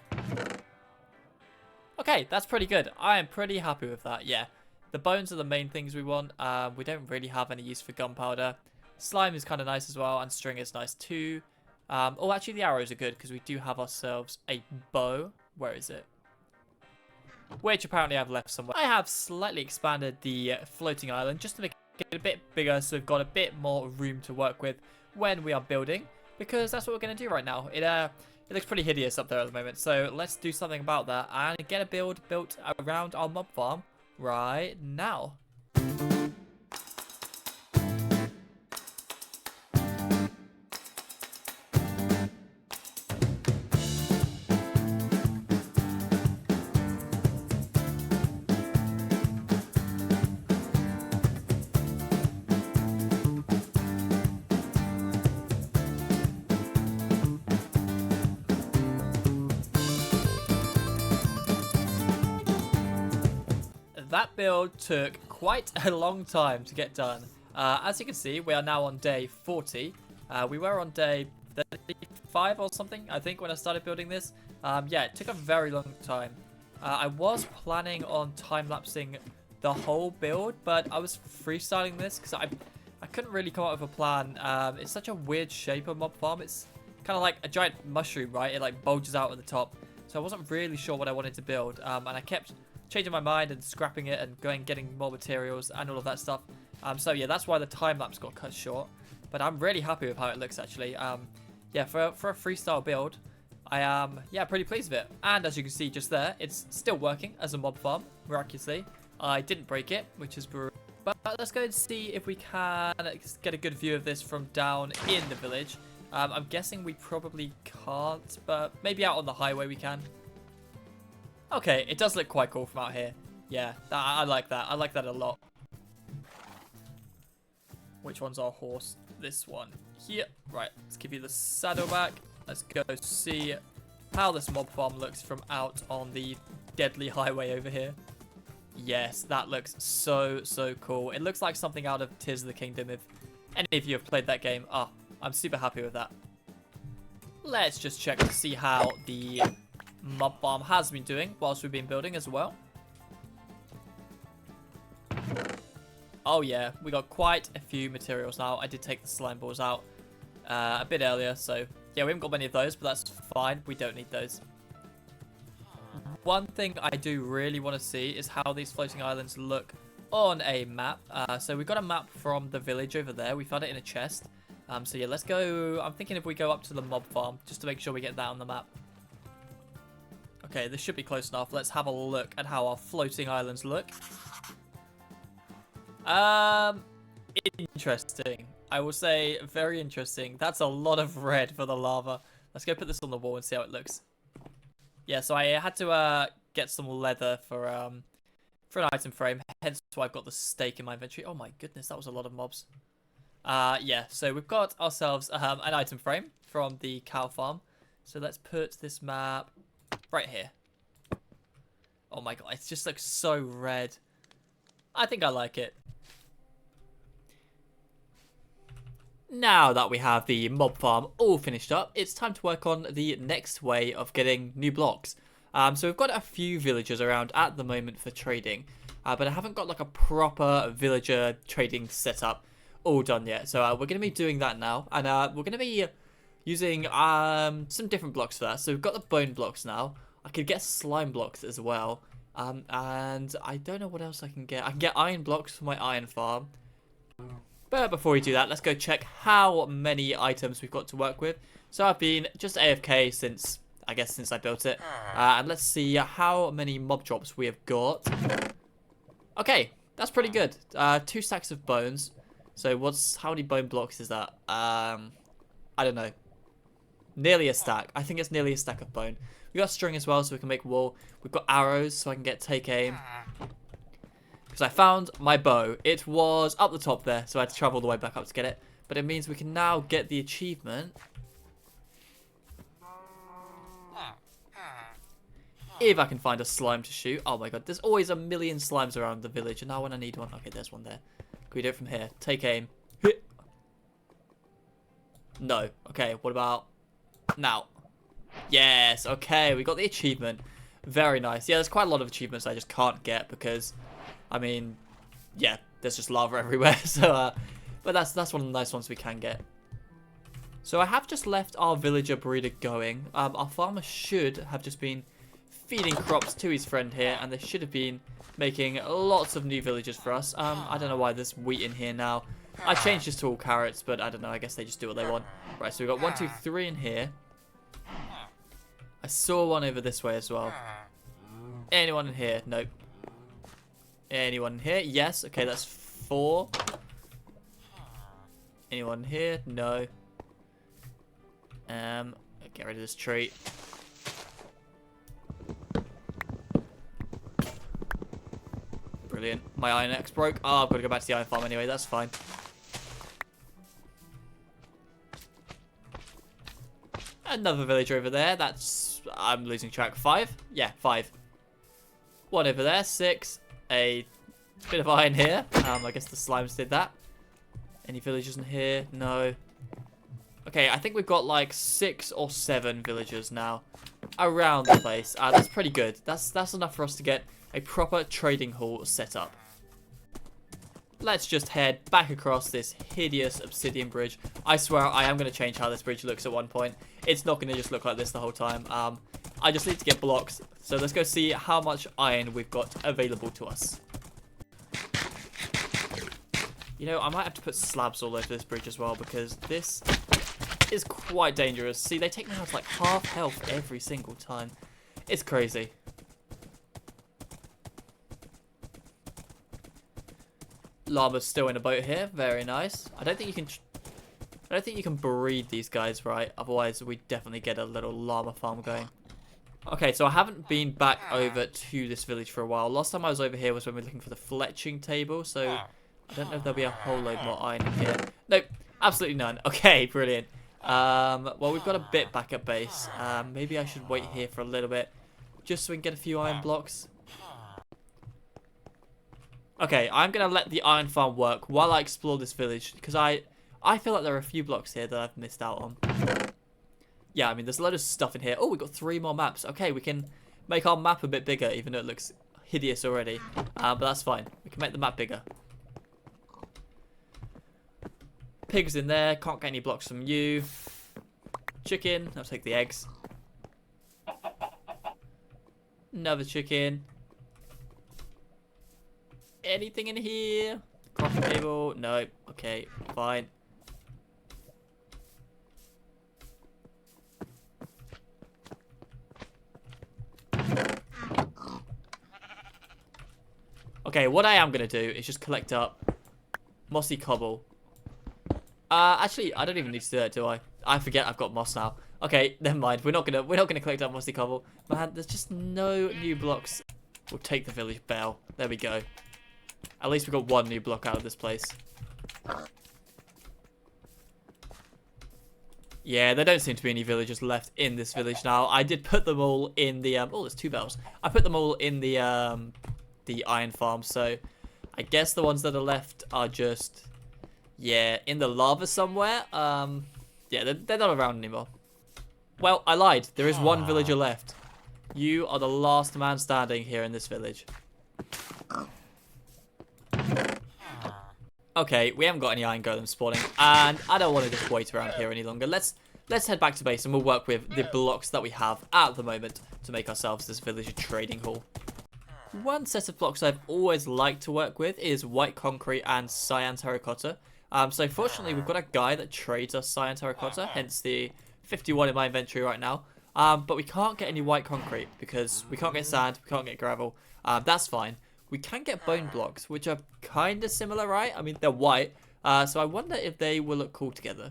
Okay, that's pretty good. I am pretty happy with that. Yeah, the bones are the main things we want. We don't really have any use for gunpowder. Slime is kind of nice as well, and string is nice too. Oh, actually, the arrows are good because we do have ourselves a bow. Where is it? Which apparently I've left somewhere. I have slightly expanded the floating island just to make it a bit bigger, so we've got a bit more room to work with when we are building, because that's what we're going to do right now. It looks pretty hideous up there at the moment, so let's do something about that and get a build built around our mob farm right now. That build took quite a long time to get done. As you can see, we are now on day 40. We were on day 35 or something, I think, when I started building this. Yeah, it took a very long time. I was planning on time-lapsing the whole build, but I was freestyling this because I couldn't really come up with a plan. It's such a weird shape of mob farm. It's kind of like a giant mushroom, right? It like bulges out at the top. So I wasn't really sure what I wanted to build, and I kept changing my mind and scrapping it and getting more materials and all of that stuff. So yeah, that's why the time lapse got cut short. But I'm really happy with how it looks actually. Yeah, for a freestyle build, I am pretty pleased with it. And as you can see just there, it's still working as a mob farm miraculously. I didn't break it, which is brutal. But let's go and see if we can get a good view of this from down in the village. I'm guessing we probably can't, but maybe out on the highway we can. Okay, it does look quite cool from out here. Yeah, I like that. I like that a lot. Which one's our horse? This one here. Right, let's give you the saddle back. Let's go see how this mob farm looks from out on the deadly highway over here. Yes, that looks so cool. It looks like something out of Tears of the Kingdom if any of you have played that game. I'm super happy with that. Let's just check to see how the mob farm has been doing whilst we've been building as well. Oh yeah, we got quite a few materials now. I did take the slime balls out a bit earlier, so yeah, we haven't got many of those, but that's fine. We don't need those. One thing I do really want to see is how these floating islands look on a map. So we got a map from the village over there. We found it in a chest. So yeah, let's go. I'm thinking if we go up to the mob farm, just to make sure we get that on the map. Okay, this should be close enough. Let's have a look at how our floating islands look. Interesting. I will say very interesting. That's a lot of red for the lava. Let's go put this on the wall and see how it looks. Yeah, so I had to get some leather for an item frame. Hence why I've got the steak in my inventory. Oh my goodness, that was a lot of mobs. Yeah, so we've got ourselves an item frame from the cow farm. So let's put this map right here. Oh my god, it just looks so red. I think I like it. Now that we have the mob farm all finished up, it's time to work on the next way of getting new blocks. So we've got a few villagers around at the moment for trading, but I haven't got like a proper villager trading setup all done yet. So we're going to be doing that now, and we're going to be using some different blocks for that. So we've got the bone blocks now. I could get slime blocks as well, and I don't know what else I can get. I can get iron blocks for my iron farm. But before we do that, let's go check how many items we've got to work with. So I've been just AFK since I built it. And let's see how many mob drops we have got. Okay, that's pretty good. 2 stacks of bones. So how many bone blocks is that? I don't know. Nearly a stack. I think it's nearly a stack of bone. We got string as well, so we can make wool. We've got arrows, so I can get take aim. Because I found my bow. It was up the top there, so I had to travel all the way back up to get it. But it means we can now get the achievement. If I can find a slime to shoot. Oh my god, there's always a million slimes around the village. And now when I need one, okay, there's one there. Can we do it from here? Take aim. Hit. No. Okay, what about now? Yes, okay, we got the achievement. Very nice. Yeah, there's quite a lot of achievements I just can't get because, I mean, yeah, there's just lava everywhere. So, but that's one of the nice ones we can get. So I have just left our villager breeder going. Our farmer should have just been feeding crops to his friend here, and they should have been making lots of new villagers for us. I don't know why there's wheat in here now. I changed this to all carrots, but I don't know. I guess they just do what they want. Right, so we've got 1, 2, 3 in here. I saw one over this way as well. Anyone in here? Nope. Anyone in here? Yes. Okay, that's 4. Anyone in here? No. Get rid of this tree. Brilliant. My iron axe broke. Oh, I've got to go back to the iron farm anyway. That's fine. Another villager over there. I'm losing track. 5? Yeah, 5. 1 over there. 6. A bit of iron here. I guess the slimes did that. Any villagers in here? No. Okay, I think we've got like 6 or 7 villagers now around the place. That's pretty good. That's enough for us to get a proper trading hall set up. Let's just head back across this hideous obsidian bridge. I swear I am going to change how this bridge looks at one point. It's not going to just look like this the whole time. I just need to get blocks. So let's go see how much iron we've got available to us. You know, I might have to put slabs all over this bridge as well, because this is quite dangerous. See, they take me out to like half health every single time. It's crazy. Llama's still in a boat here. Very nice. I don't think you can breed these guys, right? Otherwise, we definitely get a little llama farm going. Okay, so I haven't been back over to this village for a while. Last time I was over here was when we were looking for the fletching table, so I don't know if there'll be a whole load more iron in here. Nope, absolutely none. Okay, brilliant. Well, we've got a bit back at base. Maybe I should wait here for a little bit, just so we can get a few iron blocks. Okay, I'm going to let the iron farm work while I explore this village, because I feel like there are a few blocks here that I've missed out on. Yeah, I mean, there's a load of stuff in here. Oh, we've got 3 more maps. Okay, we can make our map a bit bigger, even though it looks hideous already. But that's fine. We can make the map bigger. Pigs in there. Can't get any blocks from you. Chicken. I'll take the eggs. Another chicken. Anything in here? Crafting table? No. Okay, fine. Okay, what I am going to do is just collect up mossy cobble. Actually, I don't even need to do that, do I? I forget I've got moss now. Okay, never mind. We're not gonna collect up mossy cobble. Man, there's just no new blocks. We'll take the village bell. There we go. At least we got one new block out of this place. Yeah, there don't seem to be any villagers left in this village now. I did put them all in the oh, there's 2 bells. I put them all in the iron farm, so I guess the ones that are left are just, yeah, in the lava somewhere. Yeah, they're not around anymore. Well, I lied. There is one villager left. You are the last man standing here in this village. Okay, we haven't got any iron golems spawning, and I don't want to just wait around here any longer. Let's head back to base, and we'll work with the blocks that we have at the moment to make ourselves this villager trading hall. One set of blocks I've always liked to work with is white concrete and cyan terracotta. So fortunately, we've got a guy that trades us cyan terracotta, hence the 51 in my inventory right now. But we can't get any white concrete because we can't get sand, we can't get gravel. That's fine. We can get bone blocks, which are kind of similar, right? I mean, they're white. So I wonder if they will look cool together.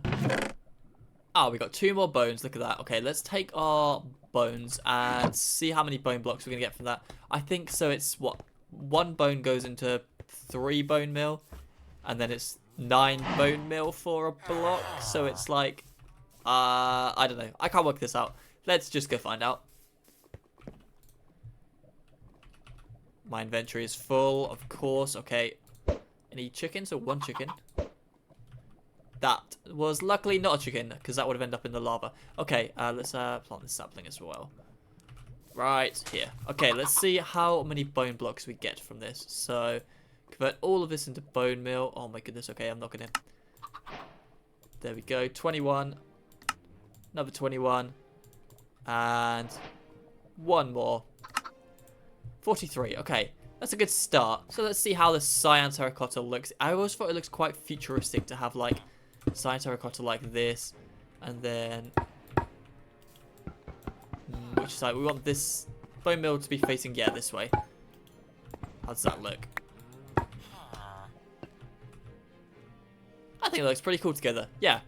Oh, we got 2 more bones. Look at that. Okay, let's take our bones and see how many bone blocks we're going to get from that. I think so. It's what? 1 bone goes into 3 bone meal, and then it's 9 bone meal for a block. So it's like, I don't know. I can't work this out. Let's just go find out. My inventory is full, of course. Okay. Any chickens or 1 chicken? That was luckily not a chicken, because that would have ended up in the lava. Okay, let's plant this sapling as well. Right here. Okay, let's see how many bone blocks we get from this. So, convert all of this into bone meal. Oh my goodness, okay, I'm not going to... There we go, 21. Another 21. And 1 more. 43, okay. That's a good start. So let's see how the cyan terracotta looks. I always thought it looks quite futuristic to have like cyan terracotta like this. And then... which side? We want this bone meal to be facing, yeah, this way. How does that look? I think it looks pretty cool together. Yeah.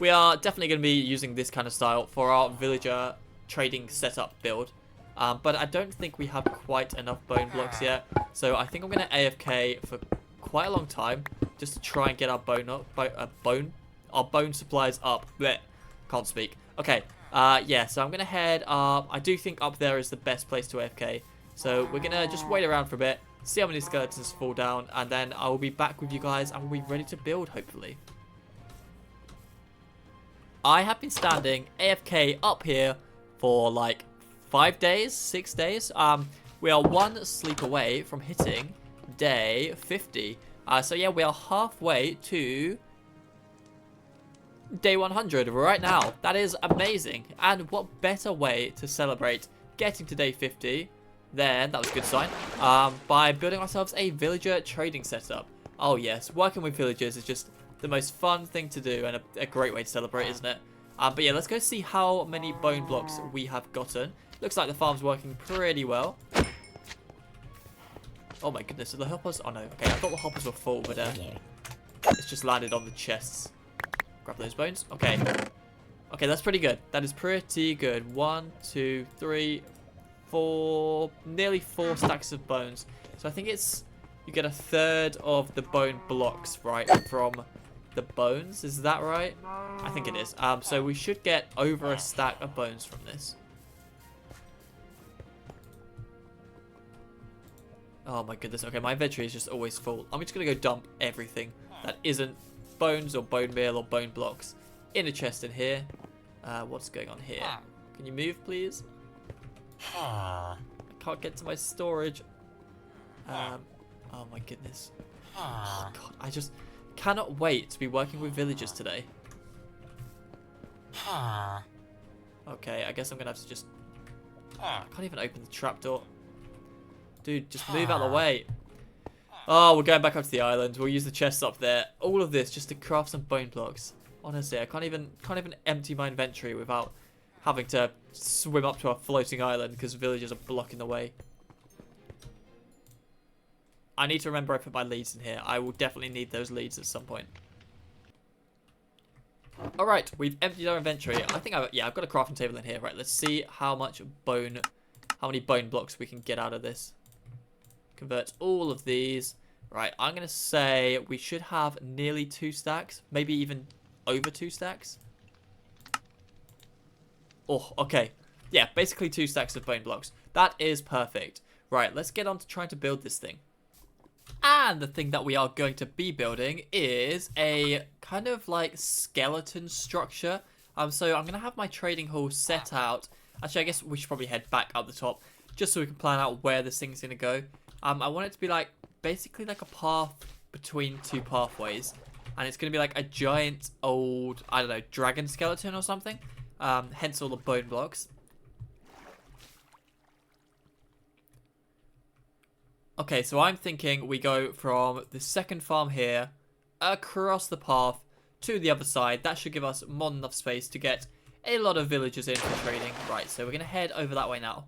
We are definitely going to be using this kind of style for our villager trading setup build. But I don't think we have quite enough bone blocks yet. So I think I'm going to AFK for quite a long time just to try and get our bone up, our bone supplies up. Blech, can't speak. Okay. Yeah, so I'm going to head up. I do think up there is the best place to AFK. So we're going to just wait around for a bit, see how many skeletons fall down, and then I will be back with you guys and we'll be ready to build, hopefully. I have been standing AFK up here for like 5 days, 6 days. We are 1 sleep away from hitting day 50. So yeah, we are halfway to day 100 right now. That is amazing. And what better way to celebrate getting to day 50 than, that was a good sign, by building ourselves a villager trading setup. Oh yes, working with villagers is just the most fun thing to do and a great way to celebrate, isn't it? But yeah, let's go see how many bone blocks we have gotten. Looks like the farm's working pretty well. Oh my goodness, are the hoppers? Oh no, okay, I thought the hoppers were full, but it's just landed on the chests. Grab those bones. Okay. Okay, that's pretty good. That is pretty good. 1, 2, 3, 4, nearly 4 stacks of bones. So I think it's, you get 1/3 of the bone blocks, right, from the bones. Is that right? I think it is. So we should get over a stack of bones from this. Oh my goodness. Okay, my inventory is just always full. I'm just going to go dump everything that isn't bones or bone meal or bone blocks in a chest in here. What's going on here? Can you move, please? I can't get to my storage. Oh my goodness. Oh god, I just cannot wait to be working with villagers today. Okay, I guess I'm going to have to just... I can't even open the trapdoor. Dude, just move out of the way. Oh, we're going back up to the island. We'll use the chests up there. All of this just to craft some bone blocks. Honestly, I can't even empty my inventory without having to swim up to a floating island because villagers are blocking the way. I need to remember I put my leads in here. I will definitely need those leads at some point. Alright, we've emptied our inventory. I think I've got a crafting table in here. Right, let's see how many bone blocks we can get out of this. Convert all of these. Right, I'm going to say we should have nearly 2 stacks. Maybe even over 2 stacks. Oh, okay. Yeah, basically 2 stacks of bone blocks. That is perfect. Right, let's get on to trying to build this thing. And the thing that we are going to be building is a kind of like skeleton structure. So I'm going to have my trading hall set out. Actually, I guess we should probably head back up the top just so we can plan out where this thing's going to go. I want it to be like basically like a path between 2 pathways. And it's going to be like a giant old, I don't know, dragon skeleton or something. Hence all the bone blocks. Okay, so I'm thinking we go from the second farm here, across the path to the other side. That should give us more than enough space to get a lot of villagers in for trading. Right, so we're going to head over that way now.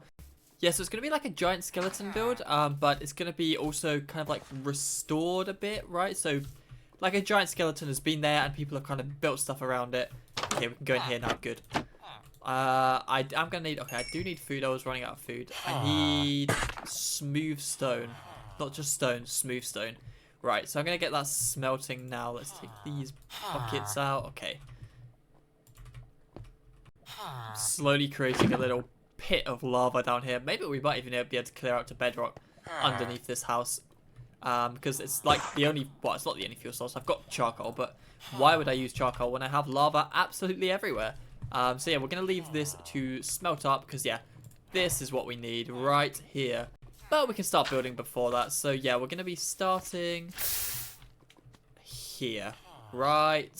Yeah, so it's going to be like a giant skeleton build, but it's going to be also kind of like restored a bit, right? So like a giant skeleton has been there and people have kind of built stuff around it. Okay, we can go in here now, good. I'm gonna need, okay, I do need food. I was running out of food. I need smooth stone, not just stone, smooth stone. Right, so I'm gonna get that smelting now. Let's take these buckets out. Okay, I'm slowly creating a little pit of lava down here. Maybe we might even be able to clear out to bedrock underneath this house, because it's like the only, well, it's not the only fuel source. I've got charcoal, but why would I use charcoal when I have lava absolutely everywhere? So yeah, we're going to leave this to smelt up because, yeah, this is what we need right here. But we can start building before that. So yeah, we're going to be starting here. Right.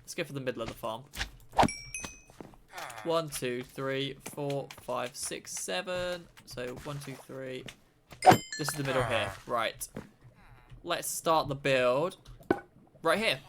Let's go for the middle of the farm. 1, 2, 3, 4, 5, 6, 7. So 1, 2, 3. This is the middle here. Right. Let's start the build right here.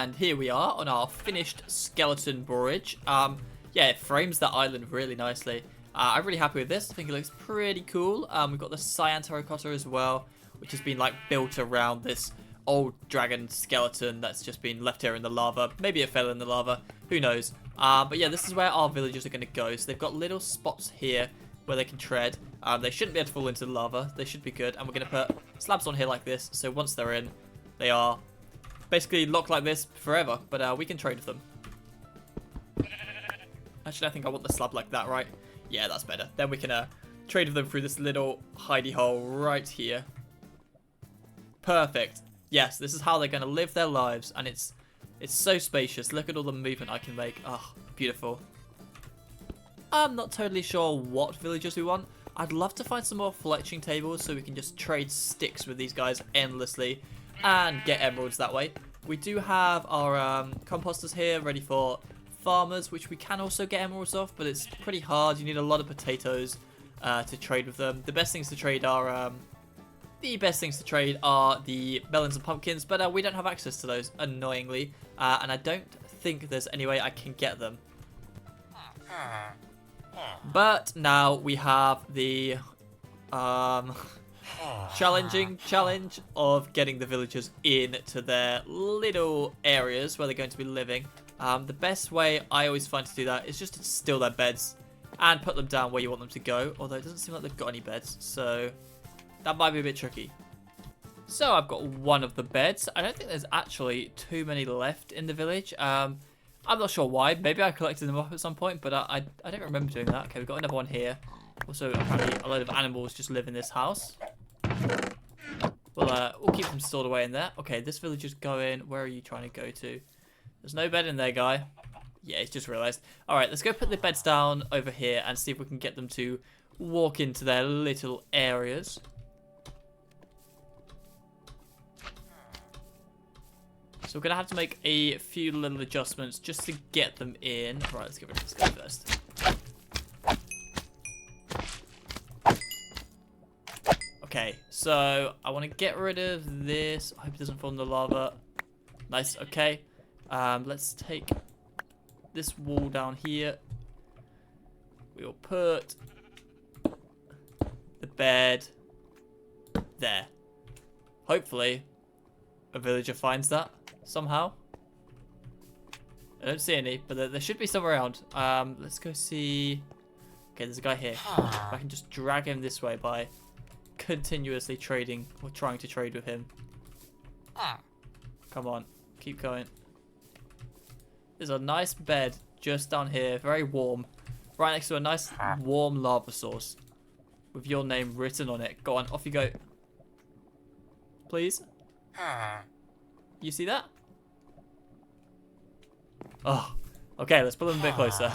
And here we are on our finished skeleton bridge. Yeah, it frames that island really nicely. I'm really happy with this. I think it looks pretty cool. We've got the cyan terracotta as well, which has been like built around this old dragon skeleton that's just been left here in the lava. Maybe it fell in the lava. Who knows? But yeah, this is where our villagers are going to go. So they've got little spots here where they can tread. They shouldn't be able to fall into the lava. They should be good. And we're going to put slabs on here like this. So once they're in, they are basically locked like this forever, but we can trade with them. Actually, I think I want the slab like that, right? Yeah, that's better. Then we can trade with them through this little hidey hole right here. Perfect. Yes, this is how they're going to live their lives, and it's so spacious. Look at all the movement I can make. Oh, beautiful. I'm not totally sure what villagers we want. I'd love to find some more fletching tables so we can just trade sticks with these guys endlessly and get emeralds that way. We do have our composters here ready for farmers, which we can also get emeralds off, but it's pretty hard. You need a lot of potatoes to trade with them. The best things to trade are the melons and pumpkins, but we don't have access to those, annoyingly, and I don't think there's any way I can get them. But now we have the challenge of getting the villagers into their little areas where they're going to be living. The best way I always find to do that is just to steal their beds and put them down where you want them to go, although it doesn't seem like they've got any beds, so that might be a bit tricky. So I've got one of the beds. I don't think there's actually too many left in the village. I'm I'm not sure why. Maybe I collected them up at some point, but I don't remember doing that. Okay, we've got another one here. Also, apparently a load of animals just live in this house. We'll keep them stored away in there. Okay, this villager's going. Where are you trying to go to? There's no bed in there, guy. Yeah, he's just realised. Alright, let's go put the beds down over here and see if we can get them to walk into their little areas. So we're going to have to make a few little adjustments just to get them in. Right, let's get rid of this guy first. Okay, so I want to get rid of this. I hope it doesn't fall in the lava. Nice, okay. Let's take this wall down here. We'll put the bed there. Hopefully, a villager finds that somehow. I don't see any, but there should be some around. Let's go see. Okay, there's a guy here. If I can just drag him this way by continuously trading or trying to trade with him. Come on, keep going. There's a nice bed just down here, very warm, right next to a nice warm lava source with your name written on it. Go on, off you go. Please. You see that? Oh, okay, let's pull them a bit closer.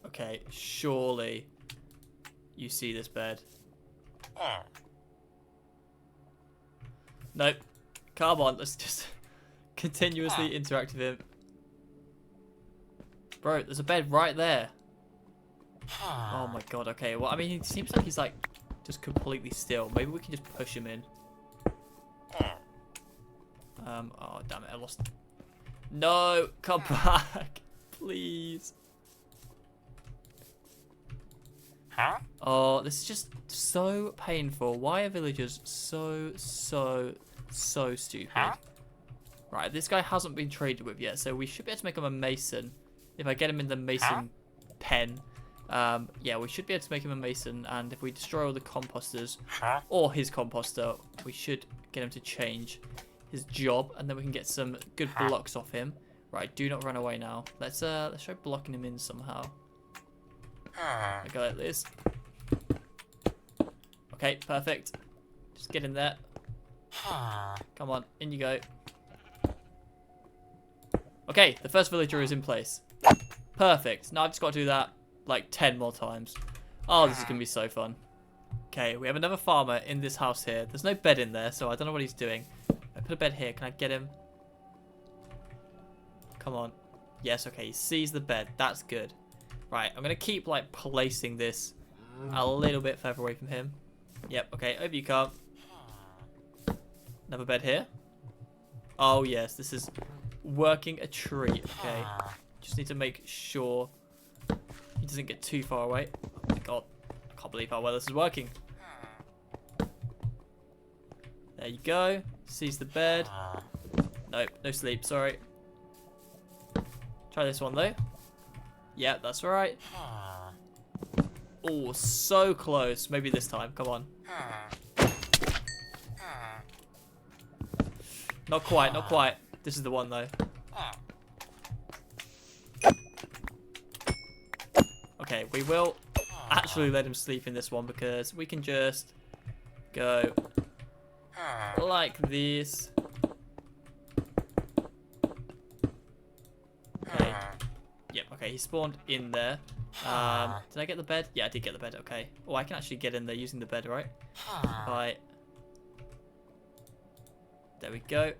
Okay, surely you see this bed. Nope. Come on, let's just continuously interact with him. Bro, there's a bed right there. Oh my god, okay. Well, I mean, it seems like he's like just completely still. Maybe we can just push him in. Oh, damn it, I lost. No, come back, please. Oh, this is just so painful. Why are villagers so stupid? Right, this guy hasn't been traded with yet, so we should be able to make him a mason. If I get him in the mason pen, yeah, we should be able to make him a mason, and if we destroy all the composters, or his composter, we should get him to change his job, and then we can get some good blocks off him. Right, do not run away now. Let's try blocking him in somehow. Okay, like this. Okay, perfect. Just get in there. Come on, in you go. Okay, the first villager is in place. Perfect. Now I've just got to do that like 10 more times. Oh, this is going to be so fun. Okay, we have another farmer in this house here. There's no bed in there, so I don't know what he's doing. I put a bed here. Can I get him? Come on. Yes, okay, he sees the bed. That's good. Right, I'm going to keep like placing this a little bit further away from him. Yep, okay, over you come. Another bed here. Oh yes, this is working a treat. Okay, just need to make sure he doesn't get too far away. Oh my god, I can't believe how well this is working. There you go. Sees the bed. Nope, no sleep, sorry. Try this one though. Yeah, that's right. Oh, so close. Maybe this time. Come on. Not quite, not quite. This is the one though. Okay, we will actually let him sleep in this one because we can just go like this. Okay. Yep, okay, he spawned in there. Did I get the bed? Yeah, I did get the bed, okay. Oh, I can actually get in there using the bed, right? Right. There we go.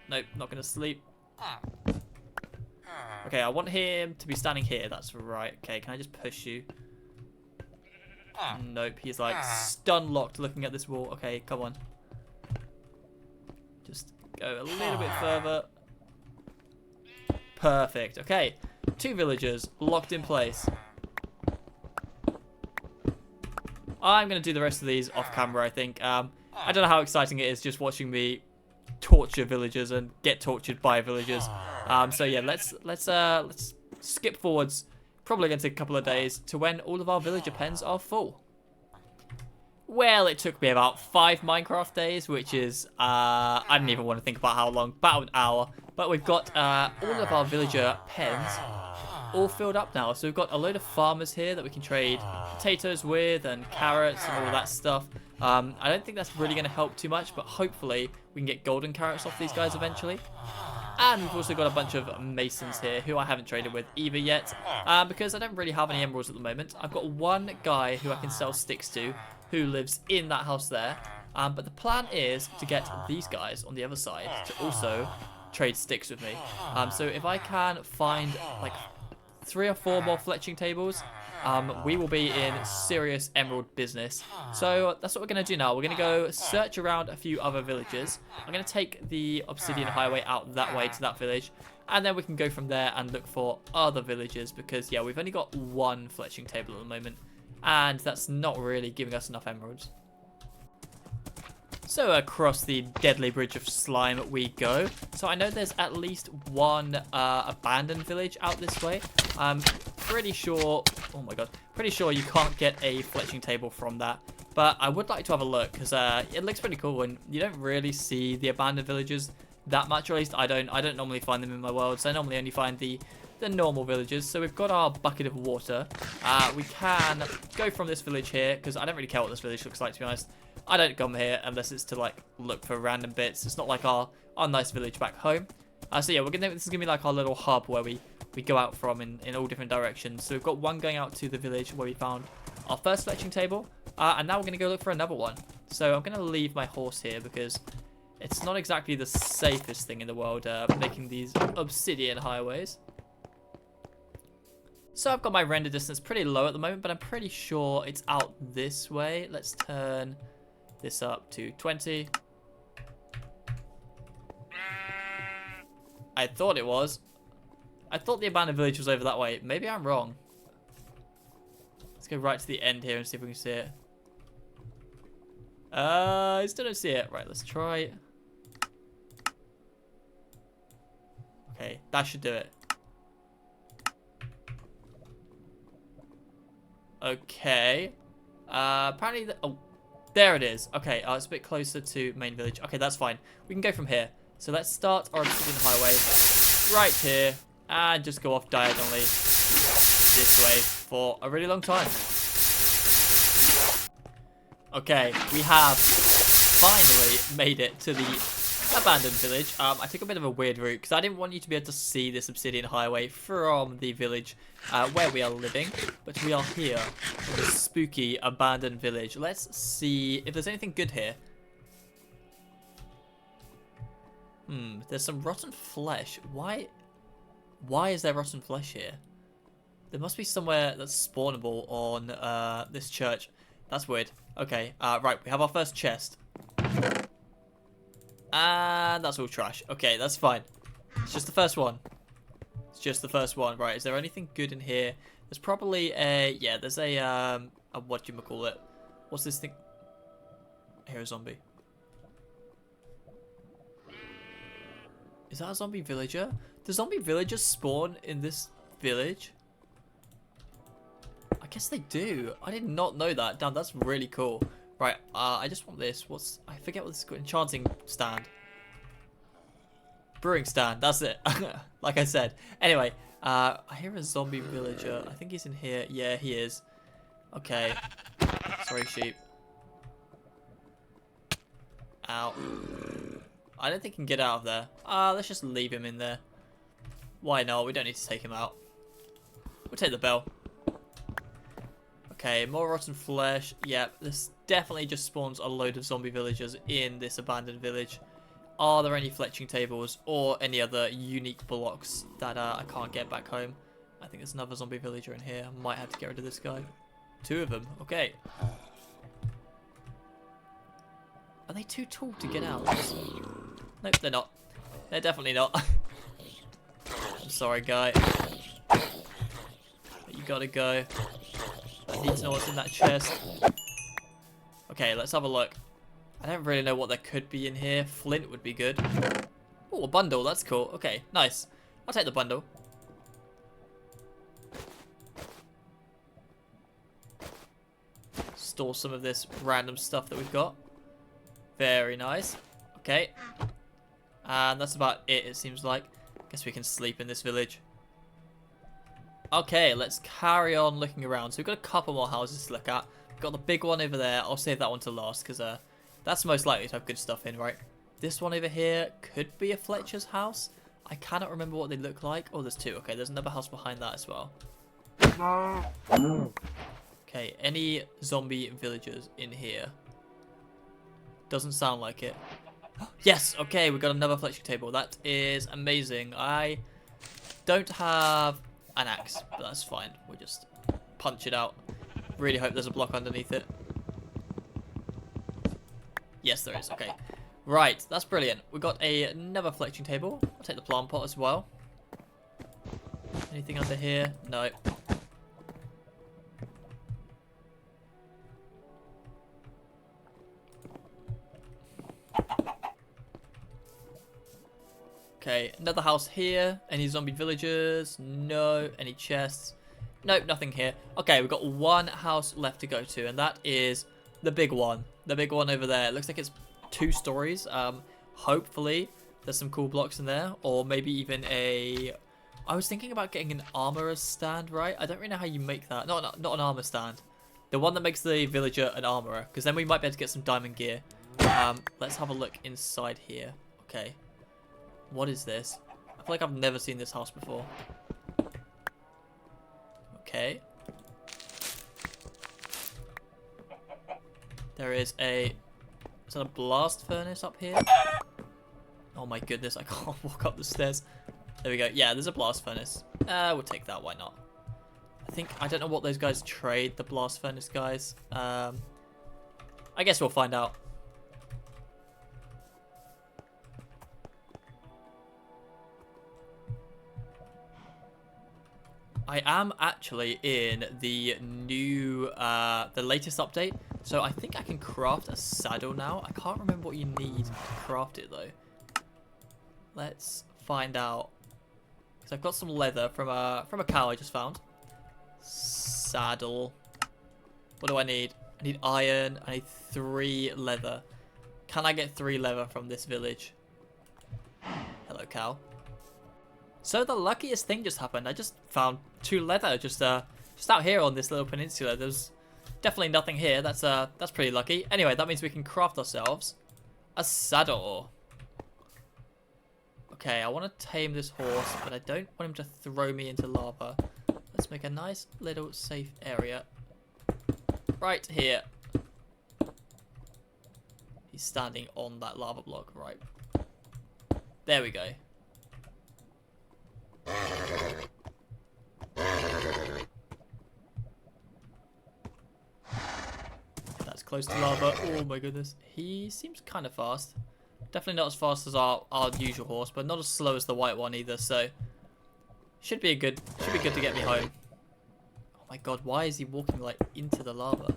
Nope, not going to sleep. Okay, I want him to be standing here. That's right. Okay, can I just push you? Nope, he's like stun locked looking at this wall. Okay, come on. Just go a little bit further. Perfect. Okay, 2 villagers locked in place. I'm going to do the rest of these off camera, I think. I don't know how exciting it is just watching me torture villagers and get tortured by villagers. So yeah, let's skip forwards. Probably going to take a couple of days to when all of our villager pens are full. Well, it took me about 5 Minecraft days, which is, I didn't even want to think about how long, about an hour. But we've got all of our villager pens all filled up now. So we've got a load of farmers here that we can trade potatoes with and carrots and all that stuff. I don't think that's really going to help too much, but hopefully we can get golden carrots off these guys eventually. And we've also got a bunch of masons here who I haven't traded with either yet, because I don't really have any emeralds at the moment. I've got one guy who I can sell sticks to who lives in that house there, but the plan is to get these guys on the other side to also trade sticks with me. So if I can find like 3 or 4 more fletching tables, we will be in serious emerald business. So that's what we're going to do now. We're going to go search around a few other villages. I'm going to take the obsidian highway out that way to that village, and then we can go from there and look for other villages, because yeah, we've only got 1 fletching table at the moment, and that's not really giving us enough emeralds. So across the deadly bridge of slime we go. So I know there's at least 1 abandoned village out this way. I'm pretty sure, oh my god, pretty sure you can't get a fletching table from that. But I would like to have a look, because it looks pretty cool, and you don't really see the abandoned villages that much, or at least I don't normally find them in my world. So I normally only find the normal villages. So we've got our bucket of water. We can go from this village here, because I don't really care what this village looks like, to be honest. I don't come here unless it's to like look for random bits. It's not like our nice village back home. So yeah, this is gonna be like our little hub where we go out from in all different directions. So we've got one going out to the village where we found our first fletching table, and now we're gonna go look for another one. So I'm gonna leave my horse here because it's not exactly the safest thing in the world, making these obsidian highways. So I've got my render distance pretty low at the moment, but I'm pretty sure it's out this way. Let's turn this up to 20. I thought it was. I thought the abandoned village was over that way. Maybe I'm wrong. Let's go right to the end here and see if we can see it. I still don't see it. Right, let's try. Okay, that should do it. Okay. Apparently, oh, there it is. Okay, it's a bit closer to main village. Okay, that's fine. We can go from here. So let's start our obsidian highway right here and just go off diagonally this way for a really long time. Okay, we have finally made it to the abandoned village. I took a bit of a weird route because I didn't want you to be able to see this obsidian highway from the village where we are living, but we are here in this spooky abandoned village. Let's see if there's anything good here. There's some rotten flesh. Why is there rotten flesh here? There must be somewhere that's spawnable on this church. That's weird. Okay, right, we have our first chest. And that's all trash. Okay, that's fine. It's just the first one. It's just the first one. Right, is there anything good in here? There's probably a... Yeah, there's a whatchamacallit. What's this thing? I hear a zombie. Is that a zombie villager? Do zombie villagers spawn in this village? I guess they do. I did not know that. Damn, that's really cool. Right, I just want this. I forget what this is called. Enchanting stand. Brewing stand. That's it. Like I said. Anyway, I hear a zombie villager. I think he's in here. Yeah, he is. Okay. Sorry, sheep. Ow. I don't think he can get out of there. Let's just leave him in there. Why not? We don't need to take him out. We'll take the bell. Okay, more rotten flesh. Yep, this definitely just spawns a load of zombie villagers in this abandoned village. Are there any fletching tables or any other unique blocks that I can't get back home? I think there's another zombie villager in here. I might have to get rid of this guy. 2 of them. Okay. Are they too tall to get out? Nope, they're not. They're definitely not. I'm sorry, guy. But you gotta go. I need to know what's in that chest. Okay, let's have a look. I don't really know what there could be in here. Flint would be good. Oh, a bundle. That's cool. Okay, nice. I'll take the bundle. Store some of this random stuff that we've got. Very nice. Okay. And that's about it, it seems like. Guess we can sleep in this village. Okay, let's carry on looking around. So we've got a couple more houses to look at. We've got the big one over there. I'll save that one to last because that's most likely to have good stuff in, right? This one over here could be a Fletcher's house. I cannot remember what they look like. Oh, there's two. Okay, there's another house behind that as well. Okay, any zombie villagers in here? Doesn't sound like it. Yes, okay, we've got another Fletcher table. That is amazing. I don't have an axe, but that's fine. We'll just punch it out. Really hope there's a block underneath it. Yes, there is. Okay. Right, that's brilliant. We've got another fletching table. I'll take the plant pot as well. Anything under here? No. Okay, another house here. Any zombie villagers? No. Any chests? Nope, nothing here. Okay, we've got one house left to go to, and that is the big one. The big one over there. It looks like it's 2 stories. Hopefully, there's some cool blocks in there, or maybe even a... I was thinking about getting an armorer's stand, right? I don't really know how you make that. Not an armor stand. The one that makes the villager an armorer, because then we might be able to get some diamond gear. Let's have a look inside here. Okay. What is this? I feel like I've never seen this house before. Okay. There is a... Is that a blast furnace up here? Oh my goodness, I can't walk up the stairs. There we go. Yeah, there's a blast furnace. We'll take that, why not? I don't know what those guys trade, the blast furnace guys. I guess we'll find out. I am actually in the new, the latest update. So I think I can craft a saddle now. I can't remember what you need to craft it though. Let's find out. Because I've got some leather from a cow I just found. Saddle. What do I need? I need iron. I need 3 leather. Can I get 3 leather from this village? Hello, cow. So the luckiest thing just happened. I just found 2 leather just out here on this little peninsula. There's definitely nothing here. That's pretty lucky. Anyway, that means we can craft ourselves a saddle. Okay, I want to tame this horse, but I don't want him to throw me into lava. Let's make a nice little safe area right here. He's standing on that lava block, right? There we go. That's close to lava. Oh my goodness. He seems kind of fast. Definitely not as fast as our usual horse, but not as slow as the white one either, so should be good to get me home. Oh my god, why is he walking like into the lava?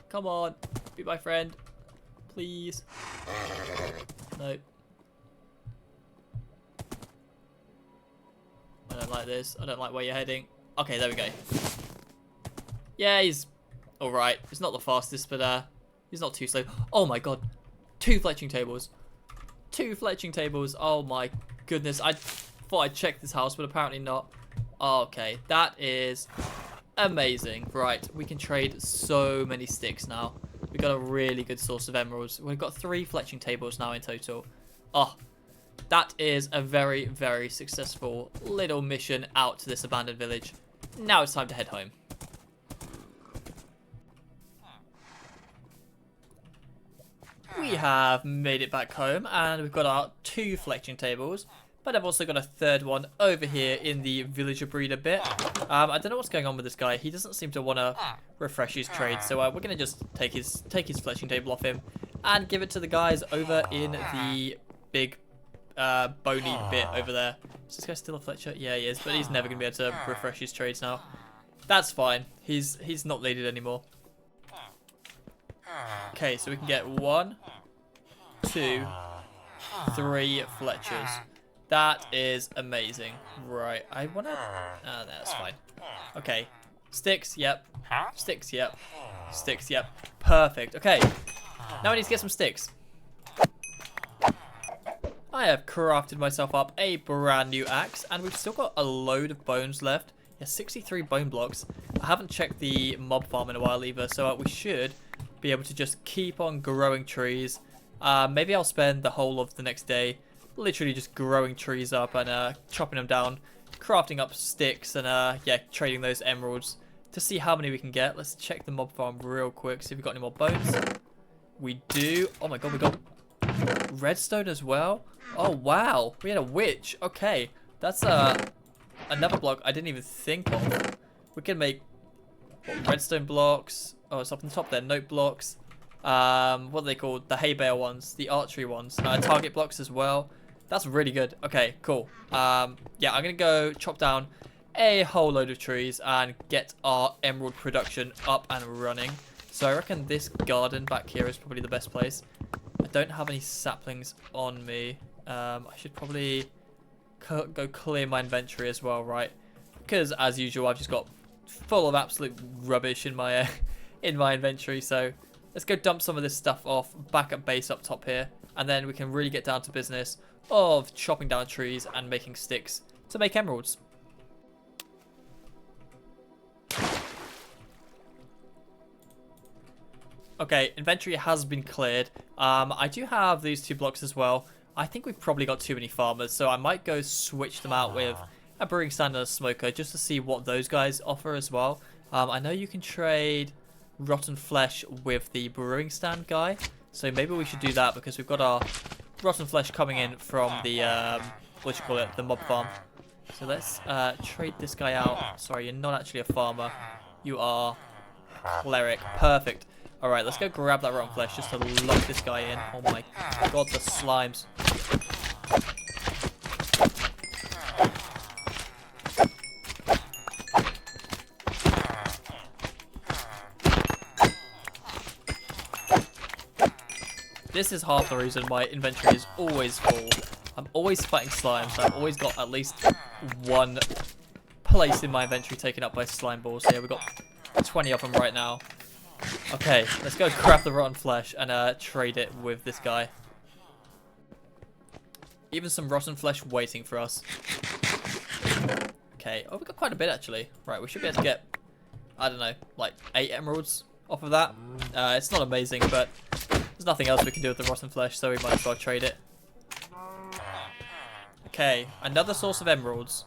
Come on, be my friend. Please. No. I don't like this. I don't like where you're heading. Okay, there we go. Yeah, he's alright. He's not the fastest, but he's not too slow. Oh my god. 2 fletching tables. 2 fletching tables. Oh my goodness. I thought I'd check this house, but apparently not. Okay, that is amazing. Right, we can trade so many sticks now. We've got a really good source of emeralds. We've got 3 fletching tables now in total. Oh, that is a very, very successful little mission out to this abandoned village. Now it's time to head home. We have made it back home and we've got our 2 fletching tables. But I've also got a 3rd one over here in the villager breeder bit. I don't know what's going on with this guy. He doesn't seem to want to refresh his trade. So we're going to just take his fletching table off him and give it to the guys over in the big bony bit over there. Is this guy still a fletcher? Yeah, he is. But he's never going to be able to refresh his trades now. That's fine. He's not needed anymore. Okay, so we can get 1, 2, 3 Fletchers. That is amazing. Right, I wanna... Oh, that's fine. Okay. Sticks, yep. Sticks, yep. Sticks, yep. Perfect. Okay. Now I need to get some sticks. I have crafted myself up a brand new axe, and we've still got a load of bones left. Yeah, 63 bone blocks. I haven't checked the mob farm in a while either, so we should be able to just keep on growing trees. Maybe I'll spend the whole of the next day literally just growing trees up and chopping them down, crafting up sticks, and yeah, trading those emeralds to see how many we can get. Let's check the mob farm real quick, see if we've got any more bones. We do. Oh my god, we got redstone as well. Oh wow, we had a witch. Okay, that's another block I didn't even think of. We can make redstone blocks. Oh, it's up on the top there. Note blocks. What are they called? The hay bale ones, the archery ones, target blocks as well. That's really good. Okay, cool. Yeah, I'm gonna go chop down a whole load of trees and get our emerald production up and running. So I reckon this garden back here is probably the best place. I don't have any saplings on me. I should probably go clear my inventory as well, right? Because as usual, I've just got full of absolute rubbish in my inventory. So let's go dump some of this stuff off back at base up top here, and then we can really get down to business of chopping down trees and making sticks to make emeralds. Okay, inventory has been cleared. I do have these 2 blocks as well. I think we've probably got too many farmers, so I might go switch them out with a brewing stand and a smoker just to see what those guys offer as well. I know you can trade rotten flesh with the brewing stand guy, so maybe we should do that because we've got our rotten flesh coming in from the what do you call it, the mob farm. So let's trade this guy out. Sorry, you're not actually a farmer, you are cleric. Perfect. All right, let's go grab that rotten flesh just to lock this guy in. Oh my god, the slimes. This is half the reason my inventory is always full. I'm always fighting slimes. I've always got at least one place in my inventory taken up by slime balls. So yeah, we've got 20 of them right now. Okay, let's go grab the rotten flesh and trade it with this guy. Even some rotten flesh waiting for us. Okay, oh, we got quite a bit actually. Right, we should be able to get, I don't know, like 8 emeralds off of that. It's not amazing, but there's nothing else we can do with the rotten flesh, so we might as well trade it. Okay, another source of emeralds.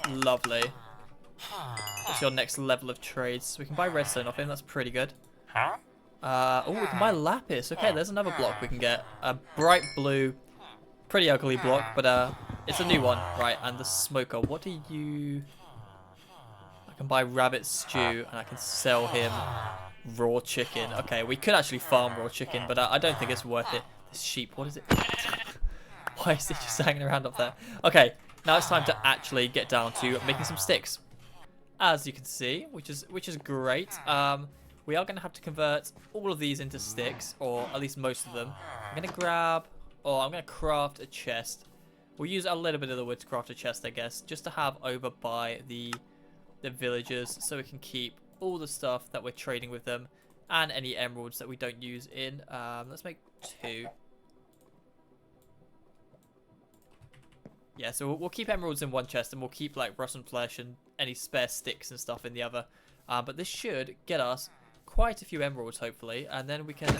Lovely. What's your next level of trades? We can buy redstone off him, that's pretty good. Oh, we can buy lapis. Okay, there's another block we can get. A bright blue, pretty ugly block, but it's a new one. Right, and the smoker. What do you... I can buy rabbit stew, and I can sell him raw chicken. Okay, we could actually farm raw chicken, but I don't think it's worth it. This sheep, what is it? Why is it just hanging around up there? Okay, now it's time to actually get down to making some sticks. As you can see, which is great. We are going to have to convert all of these into sticks, or at least most of them. I'm going to grab, or I'm going to craft a chest. We'll use a little bit of the wood to craft a chest, I guess, just to have over by the villagers, so we can keep all the stuff that we're trading with them and any emeralds that we don't use in. Let's make 2. Yeah, so we'll keep emeralds in one chest, and we'll keep like rotten flesh and any spare sticks and stuff in the other. But this should get us quite a few emeralds, hopefully, and then we can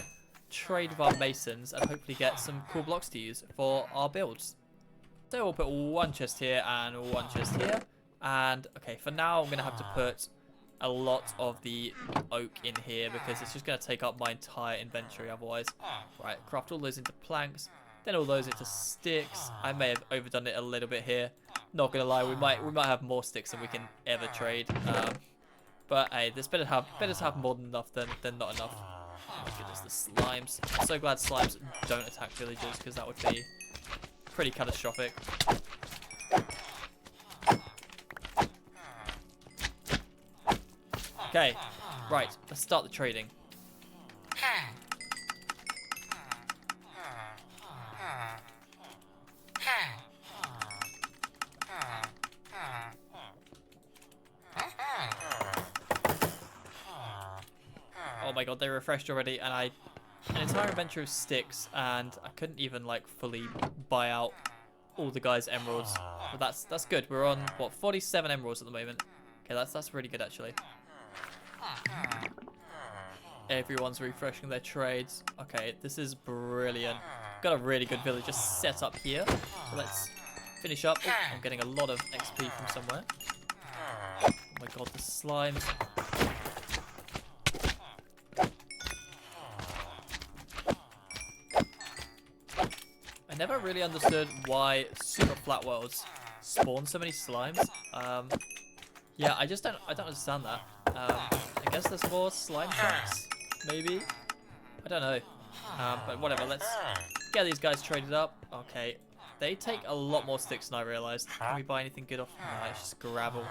trade with our masons and hopefully get some cool blocks to use for our builds. So we'll put 1 chest here and 1 chest here. And okay, for now I'm going to have to put a lot of the oak in here because it's just going to take up my entire inventory otherwise. Right, craft all those into planks. Then all those into sticks. I may have overdone it a little bit here. Not gonna lie, we might have more sticks than we can ever trade. But hey, this better to have more than enough than not enough. Oh my goodness, the slimes. I'm so glad slimes don't attack villagers because that would be pretty catastrophic. Okay, right, let's start the trading. Oh my god, they refreshed already, and an entire inventory of sticks, and I couldn't even like fully buy out all the guys' emeralds. But that's good. We're on what, 47 emeralds at the moment. Okay, that's really good actually. Everyone's refreshing their trades. Okay, this is brilliant. Got a really good villager set up here. So let's finish up. Oh, I'm getting a lot of XP from somewhere. Oh my god, the slimes. I never really understood why super flat worlds spawn so many slimes. Yeah, I don't understand that. I guess there's more slime traps, maybe? I don't know. But whatever, let's get these guys traded up. Okay, they take a lot more sticks than I realized. Can we buy anything good off? No, it's just gravel.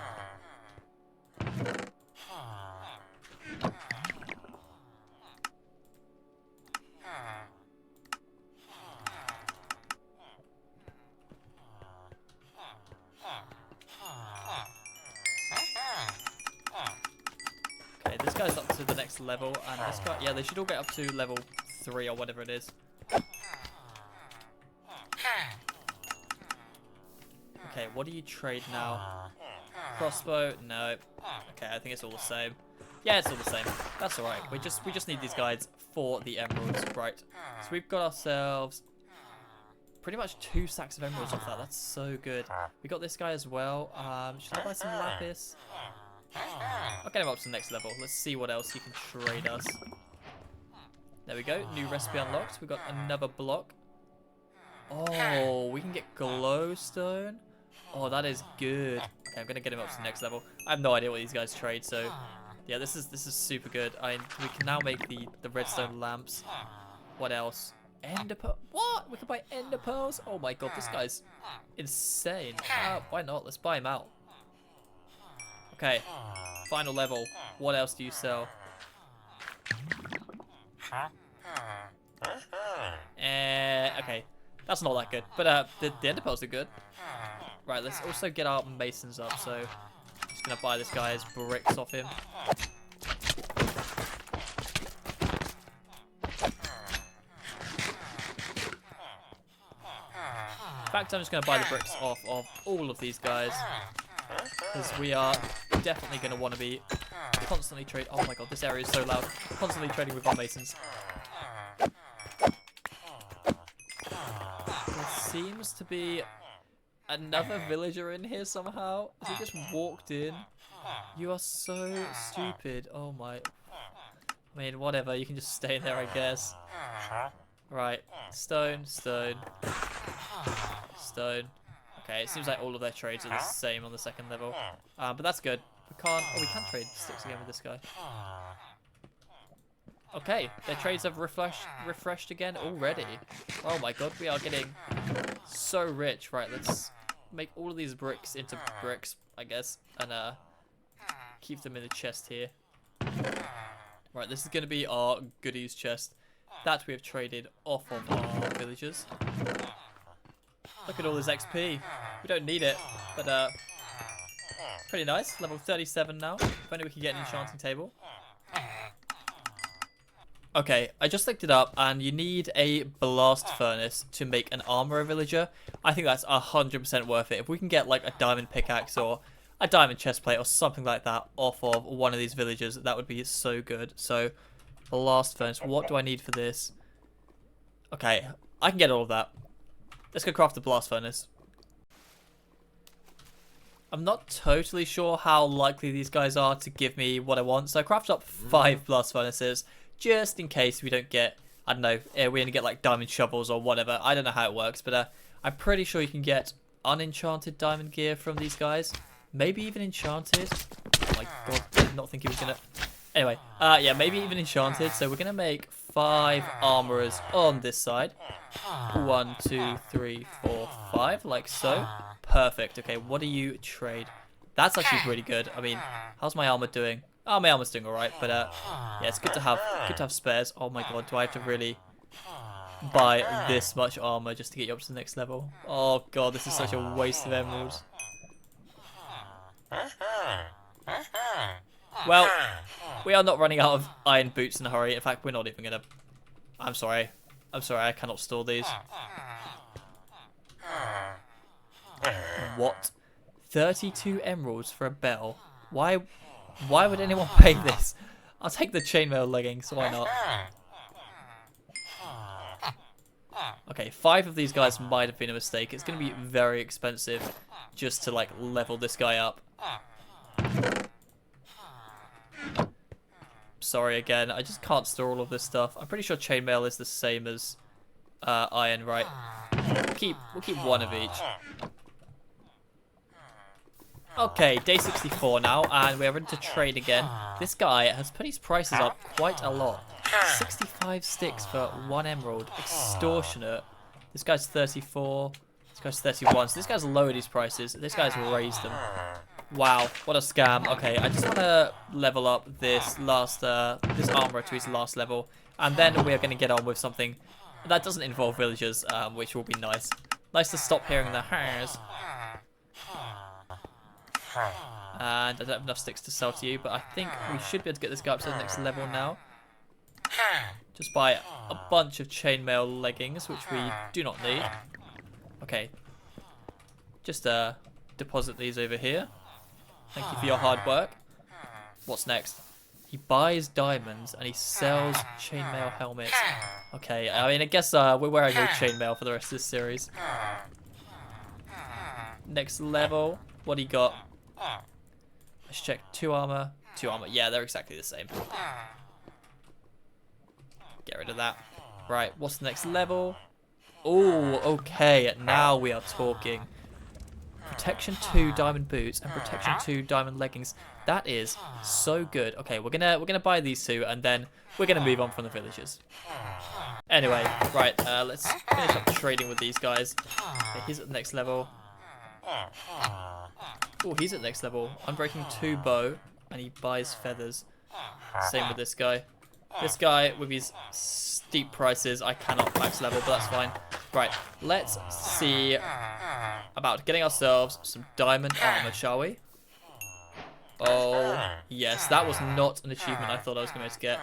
Okay, this guy's up to the next level, and this guy, yeah, they should all get up to level 3 or whatever it is. Okay, what do you trade now? Crossbow? No. Okay, I think it's all the same. Yeah, it's all the same. That's alright. We just need these guys for the emeralds. Right. So we've got ourselves pretty much 2 sacks of emeralds off that. That's so good. We got this guy as well. Should I buy some lapis? I'll get him up to the next level. Let's see what else he can trade us. There we go. New recipe unlocked. We've got another block. Oh, we can get glowstone. Oh, that is good. Okay, I'm gonna get him up to the next level. I have no idea what these guys trade, so yeah, this is super good. We can now make the redstone lamps. What else? Ender pearl. What? We can buy ender pearls? Oh my god, this guy's insane. Why not? Let's buy him out. Okay, final level. What else do you sell? Okay, that's not that good, but the ender pearls are good. Right, let's also get our masons up, so I'm just gonna buy this guy's bricks off him. In fact, I'm just gonna buy the bricks off of all of these guys, because we are definitely gonna want to be constantly trading. Oh my god, this area is so loud. Constantly trading with our masons. There seems to be another villager in here somehow. Has he just walked in? You are so stupid. Oh my. I mean, whatever. You can just stay in there, I guess. Right. Stone, stone, stone. Okay, it seems like all of their trades are the same on the second level. But that's good. We can trade sticks again with this guy. Okay, their trades have refreshed again already. Oh my god, we are getting so rich. Right, let's make all of these bricks into bricks, I guess, and keep them in the chest here. Right, this is going to be our goodies chest that we have traded off of our villagers. Look at all this XP. We don't need it, but pretty nice. Level 37 now. If only we can get an enchanting table. Okay, I just looked it up, and you need a blast furnace to make an armorer villager. I think that's 100% worth it. If we can get like a diamond pickaxe or a diamond chestplate or something like that off of one of these villagers, that would be so good. So, blast furnace. What do I need for this? Okay, I can get all of that. Let's go craft the blast furnace. I'm not totally sure how likely these guys are to give me what I want, so I crafted up 5 blast furnaces, just in case we don't get, I don't know, we only get like diamond shovels or whatever. I don't know how it works, but I'm pretty sure you can get unenchanted diamond gear from these guys. Maybe even enchanted. Oh my god, I did not think he was gonna... Anyway, yeah, maybe even enchanted. So we're gonna make 5 armorers on this side. 1, 2, 3, 4, 5, like so. Perfect. Okay, what do you trade? That's actually really good. I mean, how's my armor doing? Oh, my armor's doing alright, but yeah, it's good to have spares. Oh my god, do I have to really buy this much armor just to get you up to the next level? Oh god, this is such a waste of emeralds. Well, we are not running out of iron boots in a hurry. In fact, we're not even gonna... I'm sorry, I cannot store these. What? 32 emeralds for a bell? Why would anyone pay this? I'll take the chainmail leggings, why not? Okay, 5 of these guys might have been a mistake. It's going to be very expensive just to, like, level this guy up. Sorry again, I just can't store all of this stuff. I'm pretty sure chainmail is the same as iron, right? We'll keep 1 of each. Okay, day 64 now, and we're ready to trade again. This guy has put his prices up quite a lot. 65 sticks for 1 emerald. Extortionate. This guy's 34. This guy's 31. So this guy's lowered his prices. This guy's raised them. Wow, what a scam. Okay, I just want to level up this last this armor to his last level, and then we're going to get on with something that doesn't involve villagers, which will be nice. Nice to stop hearing the hares. And I don't have enough sticks to sell to you, but I think we should be able to get this guy up to the next level now. Just buy a bunch of chainmail leggings, which we do not need. Okay. Just deposit these over here. Thank you for your hard work. What's next? He buys diamonds and he sells chainmail helmets. Okay, I mean, I guess we're wearing all chainmail for the rest of this series. Next level. What do you got? Let's check. 2 armor. 2 armor. Yeah, they're exactly the same. Get rid of that. Right, what's the next level? Oh, okay. Now we are talking. Protection 2 diamond boots and protection 2 diamond leggings. That is so good. Okay, we're gonna buy these 2 and then we're gonna move on from the villagers. Anyway, right, let's finish up trading with these guys. Okay, he's at the next level. Oh, he's at the next level. Unbreaking 2 bow and he buys feathers. Same with this guy. This guy with his steep prices, I cannot max level, but that's fine. Right, let's see about getting ourselves some diamond armor, shall we? Oh, yes, that was not an achievement I thought I was going to get.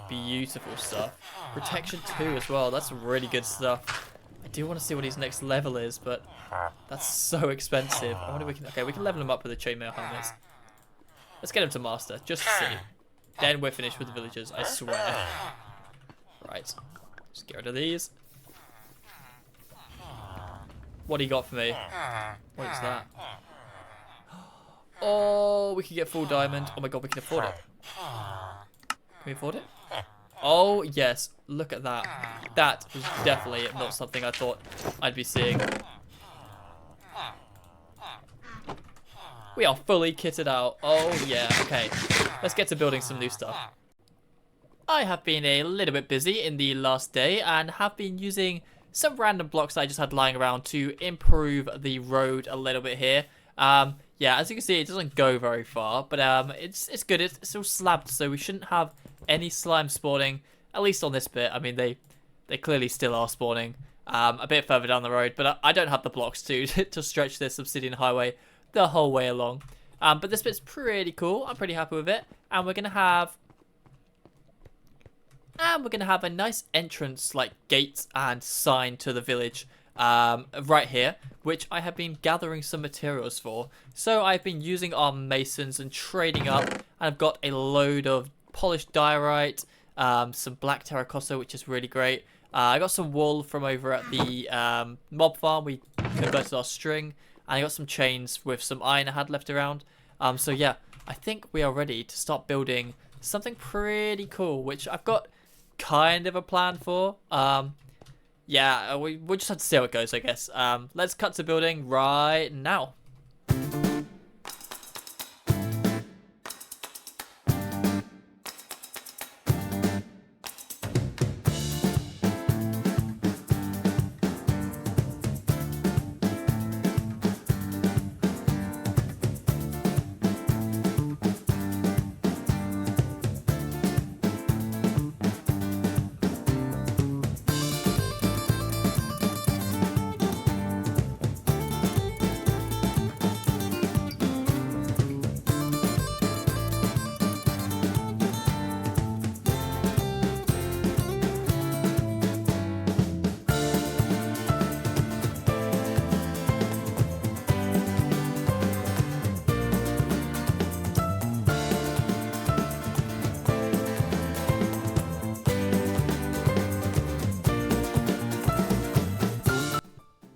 Beautiful stuff. Protection 2 as well, that's really good stuff. I do want to see what his next level is, but that's so expensive. I wonder if we can... Okay, we can level him up with the chainmail helmets. Let's get him to master, just to see. Then we're finished with the villagers, I swear. Right, just get rid of these. What do you got for me? What is that? Oh, we can get full diamond. Oh my god, we can afford it. Can we afford it? Oh, yes. Look at that. That was definitely not something I thought I'd be seeing. We are fully kitted out. Oh, yeah. Okay. Let's get to building some new stuff. I have been a little bit busy in the last day and have been using some random blocks I just had lying around to improve the road a little bit here. Yeah, as you can see, it doesn't go very far, but it's good. It's still slabbed, so we shouldn't have any slime spawning, at least on this bit. I mean, they clearly still are spawning a bit further down the road, but I don't have the blocks to stretch this obsidian highway the whole way along. But this bit's pretty cool. I'm pretty happy with it, and we're gonna have a nice entrance, like gate and sign to the village right here, which I have been gathering some materials for. So I've been using our masons and trading up, and I've got a load of polished diorite, some black terracotta, which is really great. I got some wool from over at the mob farm. We converted our string, and I got some chains with some iron I had left around. So yeah, I think we are ready to start building something pretty cool, which I've got kind of a plan for. Yeah, we'll just have to see how it goes, I guess. Let's cut to building right now.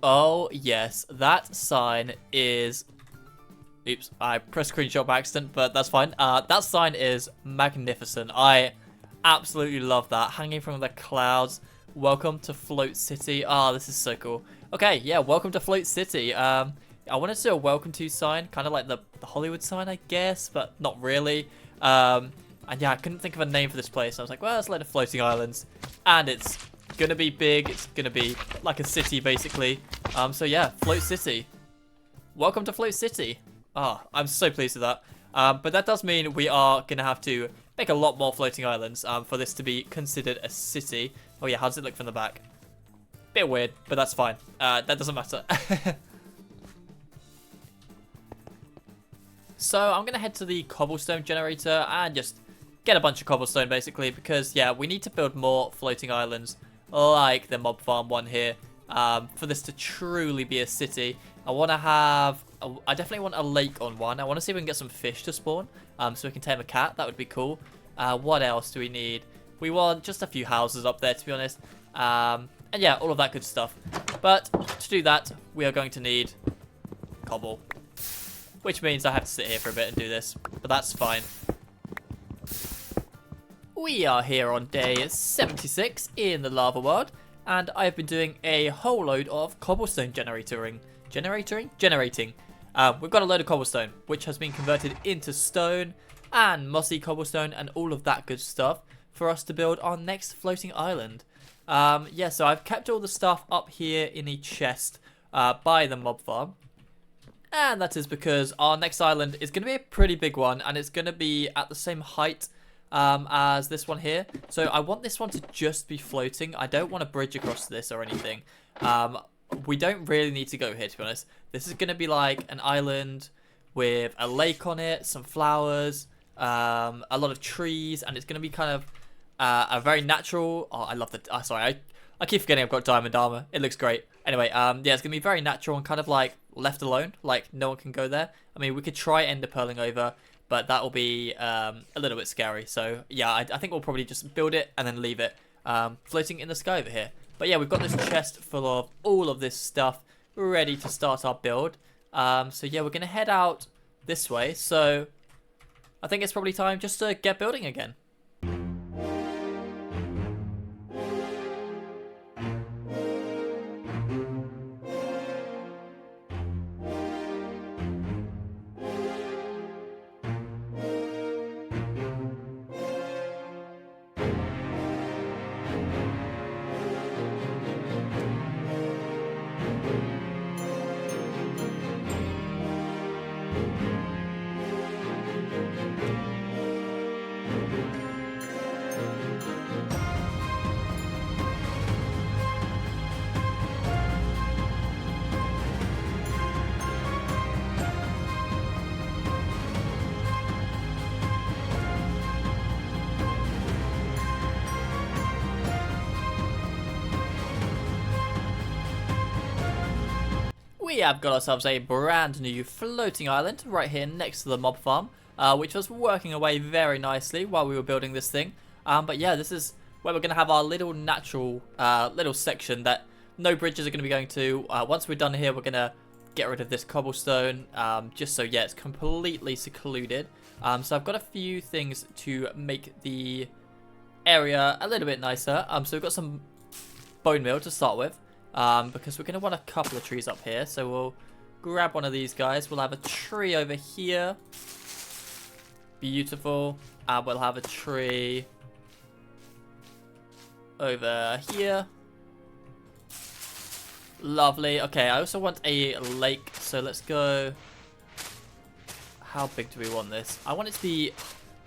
Oh, yes. That sign is... Oops, I pressed screenshot by accident, but that's fine. That sign is magnificent. I absolutely love that. Hanging from the clouds. Welcome to Float City. Ah, this is so cool. Okay, yeah, welcome to Float City. I wanted to do a welcome to sign, kind of like the Hollywood sign, I guess, but not really. And yeah, I couldn't think of a name for this place. I was like, well, let's let it Floating Islands. And it's gonna be big. It's gonna be like a city, basically. So yeah, Float City. Welcome to Float City. Ah, I'm so pleased with that. But that does mean we are gonna have to make a lot more floating islands for this to be considered a city. Oh yeah, how does it look from the back? Bit weird, but that's fine. That doesn't matter. So I'm going to head to the cobblestone generator and just get a bunch of cobblestone basically because, yeah, we need to build more floating islands like the mob farm one here for this to truly be a city. I want to have, I definitely want a lake on one. I want to see if we can get some fish to spawn so we can tame a cat. That would be cool. What else do we need? We want just a few houses up there, to be honest. And yeah, all of that good stuff. But to do that, we are going to need cobble. Which means I have to sit here for a bit and do this. But that's fine. We are here on day 76 in the lava world. And I've been doing a whole load of cobblestone generating. We've got a load of cobblestone, which has been converted into stone and mossy cobblestone and all of that good stuff for us to build our next floating island. Yeah, so I've kept all the stuff up here in a chest by the mob farm. And that is because our next island is going to be a pretty big one, and it's going to be at the same height as this one here. So I want this one to just be floating. I don't want a bridge across this or anything. We don't really need to go here, to be honest. This is going to be like an island with a lake on it, some flowers, a lot of trees, and it's going to be kind of a very natural... Oh, I love the... sorry, I keep forgetting I've got diamond armor. It looks great. Anyway, yeah, it's going to be very natural and kind of like left alone. Like, no one can go there. I mean, we could try ender pearling over, but that will be a little bit scary. So, yeah, I think we'll probably just build it and then leave it floating in the sky over here. But yeah, we've got this chest full of all of this stuff ready to start our build. So, yeah, we're going to head out this way. So, I think it's probably time just to get building again. We have got ourselves a brand new floating island right here next to the mob farm, which was working away very nicely while we were building this thing. But yeah, this is where we're going to have our little natural little section that no bridges are going to be going to. Once we're done here, we're going to get rid of this cobblestone, just so, yeah, it's completely secluded. So I've got a few things to make the area a little bit nicer. So we've got some bone meal to start with. Because we're going to want a couple of trees up here. So we'll grab one of these guys. We'll have a tree over here. Beautiful. And we'll have a tree over here. Lovely. Okay, I also want a lake. So let's go... How big do we want this? I want it to be...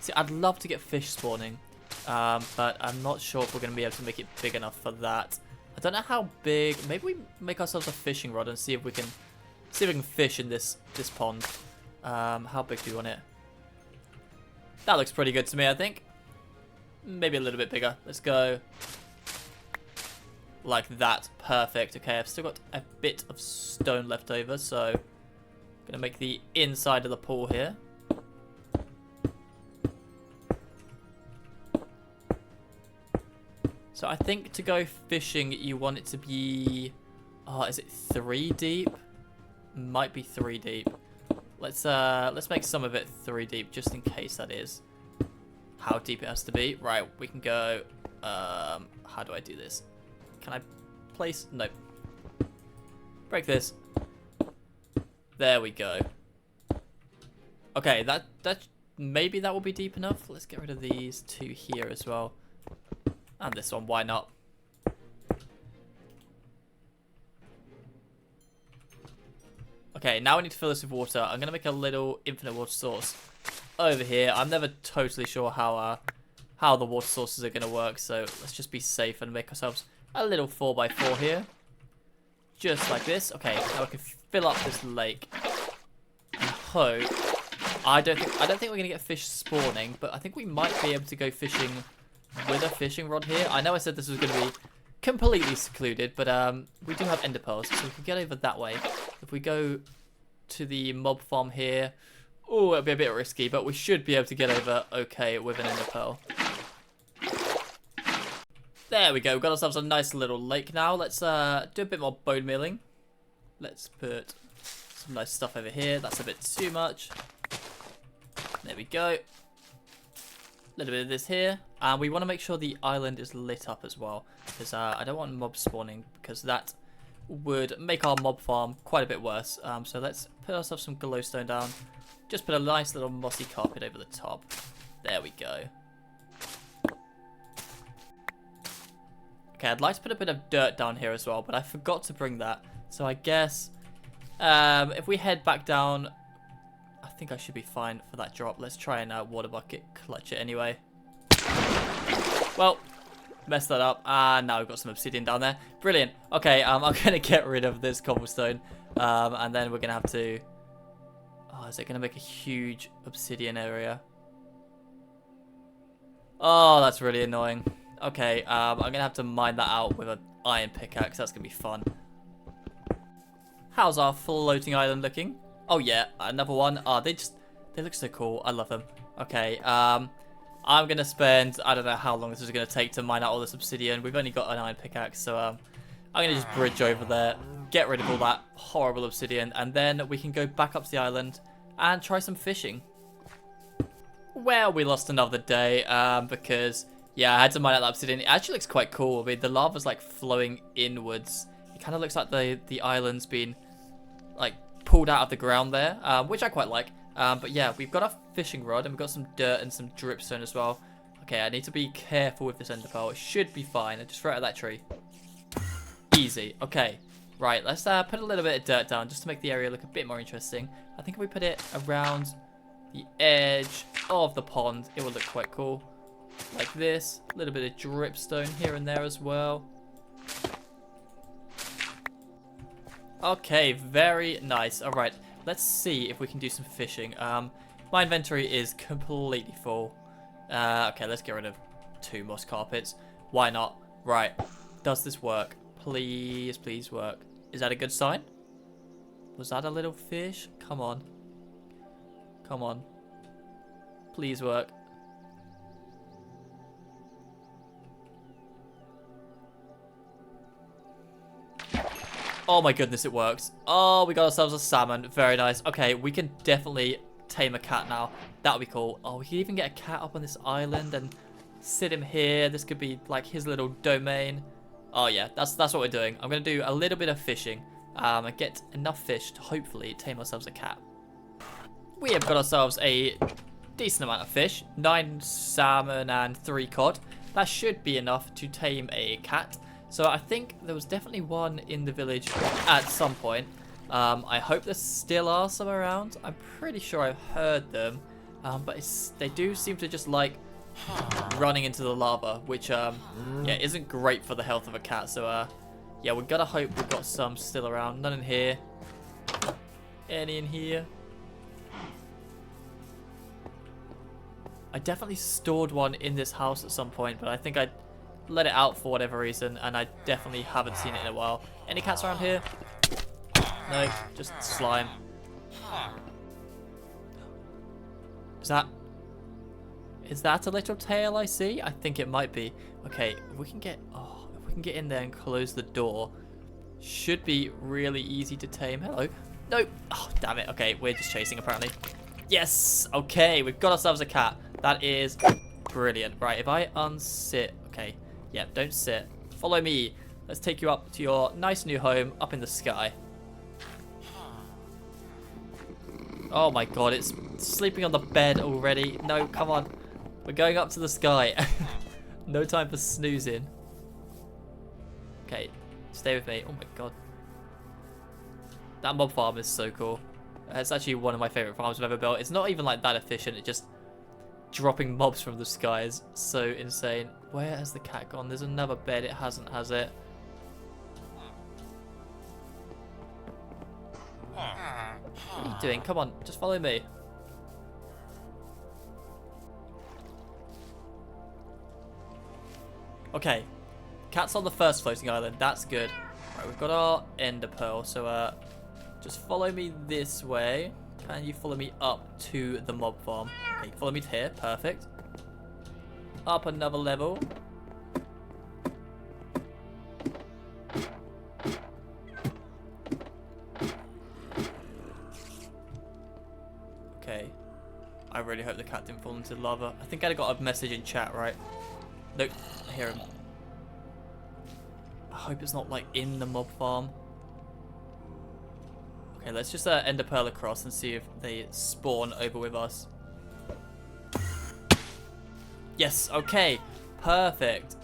See, I'd love to get fish spawning. But I'm not sure if we're going to be able to make it big enough for that. I don't know how big. Maybe we make ourselves a fishing rod and see if we can fish in this pond. How big do you want it? That looks pretty good to me, I think. Maybe a little bit bigger. Let's go like that. Perfect. Okay, I've still got a bit of stone left over, so I'm gonna make the inside of the pool here. So I think to go fishing, you want it to be... Oh, is it 3 deep? Might be 3 deep. Let's make some of it 3 deep, just in case that is how deep it has to be. Right, we can go. How do I do this? Can I place? Nope. Break this. There we go. Okay, that maybe that will be deep enough. Let's get rid of these 2 here as well, and this one. Why not? Okay, now we need to fill this with water. I'm gonna make a little infinite water source over here. I'm never totally sure how the water sources are gonna work, so let's just be safe and make ourselves a little 4x4 here, just like this. Okay, now we can fill up this lake. And hope. I don't think we're gonna get fish spawning, but I think we might be able to go fishing with a fishing rod here. I know I said this was gonna be completely secluded, but we do have ender pearls, so we can get over that way. If we go to the mob farm here, oh, it'll be a bit risky, but we should be able to get over okay with an ender pearl. There we go. We've got ourselves a nice little lake now. Let's do a bit more bone mealing. Let's put some nice stuff over here. That's a bit too much. There we go. A little bit of this here. And we want to make sure the island is lit up as well, because I don't want mobs spawning, because that would make our mob farm quite a bit worse. So let's put ourselves some glowstone down. Just put a nice little mossy carpet over the top. There we go. Okay, I'd like to put a bit of dirt down here as well, but I forgot to bring that. So I guess if we head back down, I think I should be fine for that drop. Let's try and water bucket clutch it anyway. Well, messed that up. And now we've got some obsidian down there. Brilliant. Okay, I'm going to get rid of this cobblestone. And then we're going to have to... Oh, is it going to make a huge obsidian area? Oh, that's really annoying. Okay, I'm going to have to mine that out with an iron pickaxe. That's going to be fun. How's our floating island looking? Oh, yeah, another one. Oh, they look so cool. I love them. Okay, I'm going to spend, I don't know how long this is going to take to mine out all this obsidian. We've only got an iron pickaxe, so I'm going to just bridge over there, get rid of all that horrible obsidian, and then we can go back up to the island and try some fishing. Well, we lost another day because... Yeah, I had to mine out that obsidian. It actually looks quite cool. I mean, the lava's like flowing inwards. It kind of looks like the island's been like pulled out of the ground there, which I quite like. But yeah, we've got a fishing rod and we've got some dirt and some dripstone as well. Okay, I need to be careful with this ender pearl. It should be fine. I just throw it at that tree. Easy. Okay, right. Let's put a little bit of dirt down just to make the area look a bit more interesting. I think if we put it around the edge of the pond, it will look quite cool. Like this, a little bit of dripstone here and there as well. Okay, very nice. All right, let's see if we can do some fishing. My inventory is completely full. Okay, let's get rid of 2 moss carpets. Why not? Right, does this work? Please, please work. Is that a good sign? Was that a little fish? Come on. Come on. Please work. Oh my goodness, it works. Oh, we got ourselves a salmon. Very nice. Okay, we can definitely tame a cat now. That would be cool. Oh, we can even get a cat up on this island and sit him here. This could be like his little domain. Oh yeah, that's what we're doing. I'm going to do a little bit of fishing and get enough fish to hopefully tame ourselves a cat. We have got ourselves a decent amount of fish. 9 salmon and 3 cod. That should be enough to tame a cat. So I think there was definitely one in the village at some point. I hope there still are some around. I'm pretty sure I've heard them. But they do seem to just like running into the lava, which yeah, isn't great for the health of a cat. So yeah, we've got to hope we've got some still around. None in here. Any in here? I definitely stored one in this house at some point, but I think I let it out for whatever reason, and I definitely haven't seen it in a while. Any cats around here? No, just slime. Is that a little tail I see? I think it might be. Okay, if we can get in there and close the door, Should be really easy to tame. Hello. No. Oh, damn it. Okay, we're just chasing apparently. Yes. Okay, we've got ourselves a cat. That is brilliant. Right, if I unsit. Okay. Yeah, don't sit. Follow me. Let's take you up to your nice new home up in the sky. Oh my god, it's sleeping on the bed already. No, come on. We're going up to the sky. No time for snoozing. Okay, stay with me. Oh my god. That mob farm is so cool. It's actually one of my favorite farms I've ever built. It's not even like that efficient. It's just dropping mobs from the sky is so insane. Where has the cat gone? There's another bed. It hasn't, has it? What are you doing? Come on, just follow me. Okay, cat's on the first floating island. That's good. Right, we've got our ender pearl, so just follow me this way. Can you follow me up to the mob farm? Okay, follow me to here. Perfect. Up another level. Okay. I really hope the cat didn't fall into lava. I think I got a message in chat, right? Nope. I hear him. I hope it's not like in the mob farm. Okay, let's just ender pearl across and see if they spawn over with us. Yes, okay. Perfect.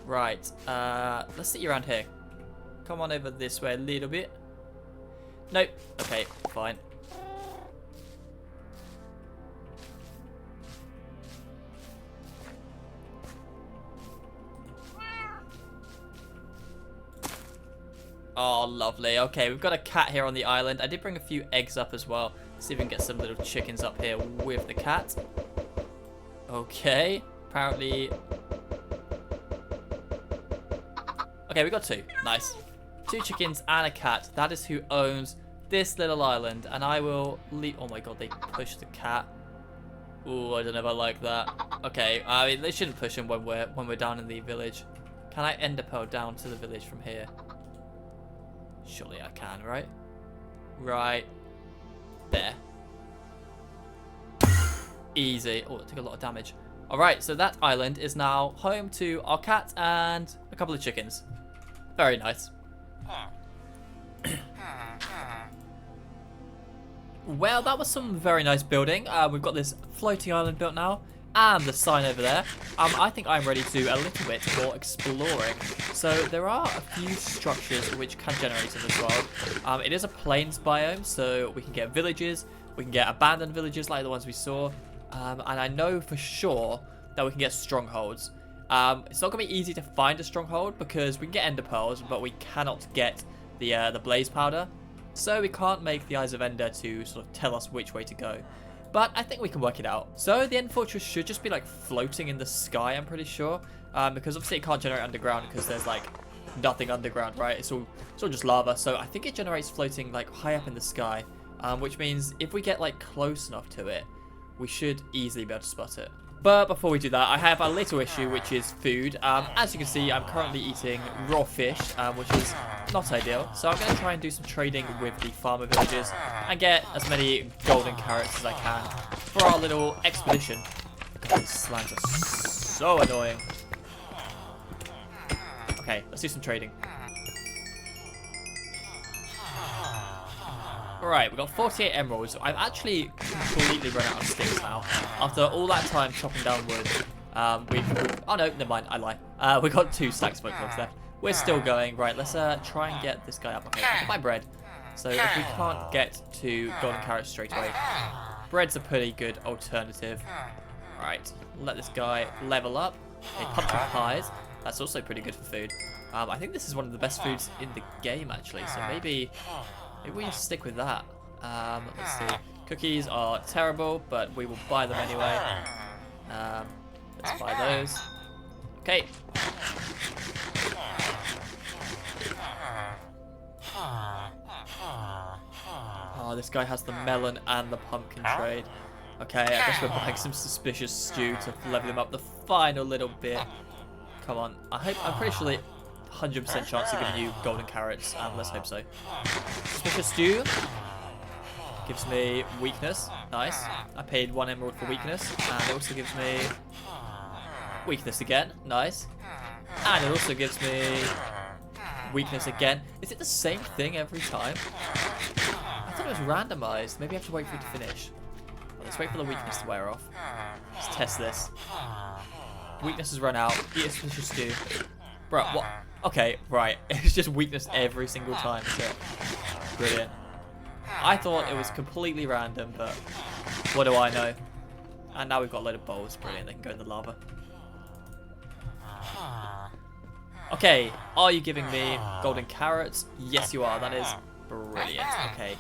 Right. Let's sit you around here. Come on over this way a little bit. Nope. Okay, fine. Oh, lovely. Okay, we've got a cat here on the island. I did bring a few eggs up as well. See if we can get some little chickens up here with the cat. Okay. Apparently... Okay, we got two. Nice. 2 chickens and a cat. That is who owns this little island. And I will leave... Oh my god, they pushed the cat. Ooh, I don't know if I like that. Okay, I mean, they shouldn't push him when we're down in the village. Can I ender pearl down to the village from here? Surely I can, right? Right. There. Easy. Oh, it took a lot of damage. Alright, so that island is now home to our cat and a couple of chickens. Very nice. Well, that was some very nice building. We've got this floating island built now. And the sign over there. I think I'm ready to do a little bit more exploring. So there are a few structures which can generate in this world. It is a plains biome, so we can get villages. We can get abandoned villages like the ones we saw. And I know for sure that we can get strongholds. It's not going to be easy to find a stronghold because we can get ender pearls, but we cannot get the blaze powder. So we can't make the Eyes of Ender to sort of tell us which way to go. But I think we can work it out. So the end fortress should just be like floating in the sky, I'm pretty sure. Because obviously it can't generate underground because there's like nothing underground, right? It's all just lava. So I think it generates floating like high up in the sky. Which means if we get like close enough to it, we should easily be able to spot it. But before we do that, I have a little issue, which is food. As you can see, I'm currently eating raw fish, which is not ideal. So I'm going to try and do some trading with the farmer villages and get as many golden carrots as I can for our little expedition. God, these slimes are so annoying. Okay, let's do some trading. Alright, we've got 48 emeralds. I've actually completely run out of sticks now. After all that time chopping down wood, oh no, never mind, I lie. We've got 2 stacks of smoke logs left. We're still going. Right, let's try and get this guy up. Okay, I'll buy bread. So if we can't get to golden carrots straight away, bread's a pretty good alternative. Right, let this guy level up. Okay, pumpkin pies. That's also pretty good for food. I think this is one of the best foods in the game, actually. So maybe we stick with that. Let's see. Cookies are terrible, but we will buy them anyway. Let's buy those. Okay. Oh, this guy has the melon and the pumpkin trade. Okay, I guess we're buying some suspicious stew to level him up the final little bit. Come on. I'm pretty sure they... 100% chance of giving you golden carrots. Let's hope so. Suspicious stew gives me weakness. Nice. I paid 1 emerald for weakness, and it also gives me weakness again. Nice. And it also gives me weakness again. Is it the same thing every time? I thought it was randomized. Maybe I have to wait for it to finish. Well, let's wait for the weakness to wear off. Let's test this. Weakness has run out. Eat a suspicious stew. Bro, what? Okay, right. It's just weakness every single time. Brilliant. I thought it was completely random, but what do I know? And now we've got a load of bowls. Brilliant. They can go in the lava. Okay, are you giving me golden carrots? Yes, you are. That is brilliant. Okay.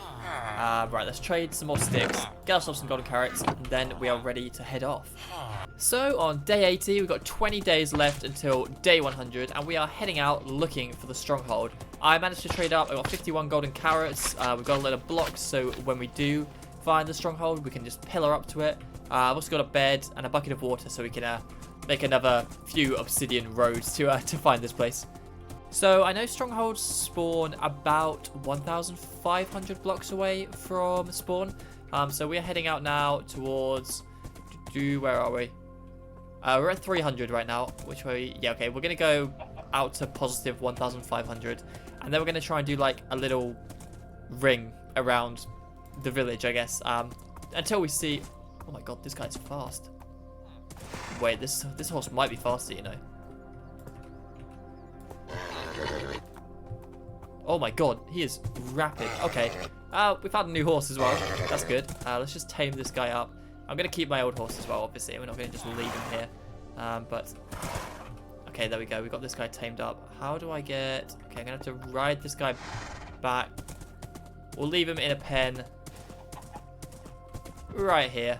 Right, let's trade some more sticks, get ourselves some golden carrots, and then we are ready to head off. So on day 80, we've got 20 days left until day 100, and we are heading out looking for the stronghold. I managed to trade up. I got 51 golden carrots. We've got a load of blocks, so when we do find the stronghold, we can just pillar up to it. I've also got a bed and a bucket of water, so we can make another few obsidian roads to find this place. So I know strongholds spawn about 1,500 blocks away from spawn. So we are heading out now towards. Where are we? We're at 300 right now. Which way? Yeah, okay. We're gonna go out to positive 1,500, and then we're gonna try and do like a little ring around the village, I guess. Until we see. Oh my god, this guy's fast. Wait, this horse might be faster, you know. Oh my god, he is rapid. Okay, we found a new horse as well. That's good. Let's just tame this guy up. I'm going to keep my old horse as well, obviously. We're not going to just leave him here. But, okay, there we go. We got this guy tamed up. How do I get... Okay, I'm going to have to ride this guy back. We'll leave him in a pen right here.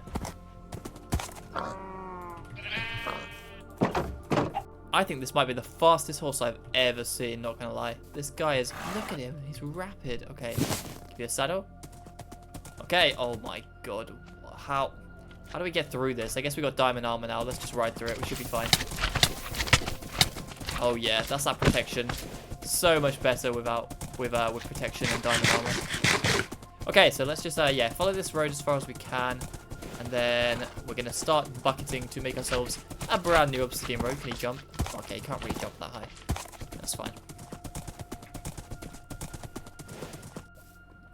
I think this might be the fastest horse I've ever seen, not gonna lie. This guy is, look at him, he's rapid. Okay, give you a saddle. Okay, oh my god. How do we get through this? I guess we got diamond armor now. Let's just ride through it, we should be fine. Oh yeah, that's that protection. So much better with protection and diamond armor. Okay, so let's just, yeah, follow this road as far as we can. And then we're going to start bucketing to make ourselves a brand new obsidian road. Can he jump? Okay, he can't really jump that high. That's fine.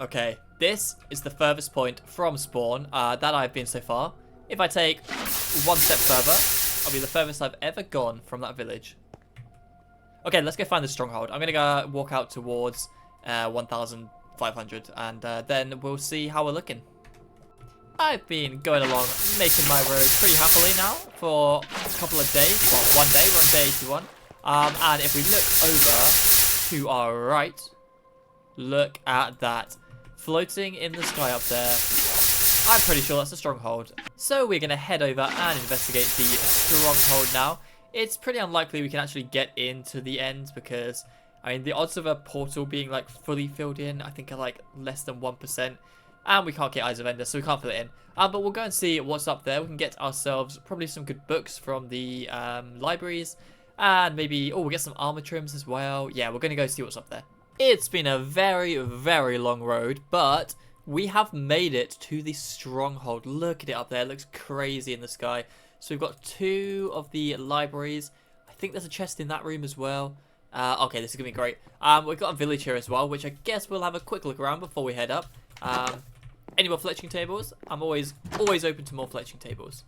Okay, this is the furthest point from spawn that I've been so far. If I take one step further, I'll be the furthest I've ever gone from that village. Okay, let's go find the stronghold. I'm going to go walk out towards 1,500 and then we'll see how we're looking. I've been going along, making my road pretty happily now for a couple of days. Well, one day, we're on day 81. And if we look over to our right, look at that. Floating in the sky up there. I'm pretty sure that's a stronghold. So we're going to head over and investigate the stronghold now. It's pretty unlikely we can actually get into the end because, I mean, the odds of a portal being like fully filled in, I think are like less than 1%. And we can't get Eyes of Ender, so we can't fill it in. But we'll go and see what's up there. We can get ourselves probably some good books from the libraries. And maybe, oh, we'll get some armor trims as well. Yeah, we're going to go see what's up there. It's been a very, very long road, but we have made it to the stronghold. Look at it up there. It looks crazy in the sky. So we've got 2 of the libraries. I think there's a chest in that room as well. Okay, this is going to be great. We've got a village here as well, which I guess we'll have a quick look around before we head up. Any more fletching tables? I'm always open to more fletching tables.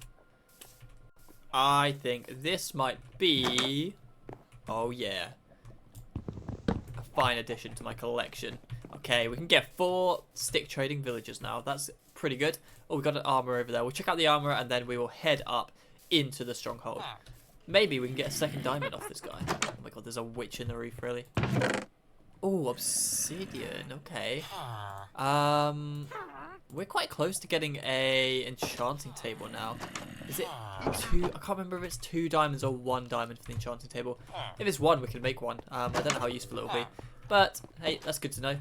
I think this might be... Oh, yeah. A fine addition to my collection. Okay, we can get 4 stick trading villagers now. That's pretty good. Oh, we've got an armor over there. We'll check out the armor and then we will head up into the stronghold. Maybe we can get a second diamond off this guy. Oh my god, there's a witch in the roof, really. Oh, obsidian. Okay. We're quite close to getting a enchanting table now. Is it 2? I can't remember if it's 2 diamonds or 1 diamond for the enchanting table. If it's 1, we can make 1. I don't know how useful it will be. But, hey, that's good to know.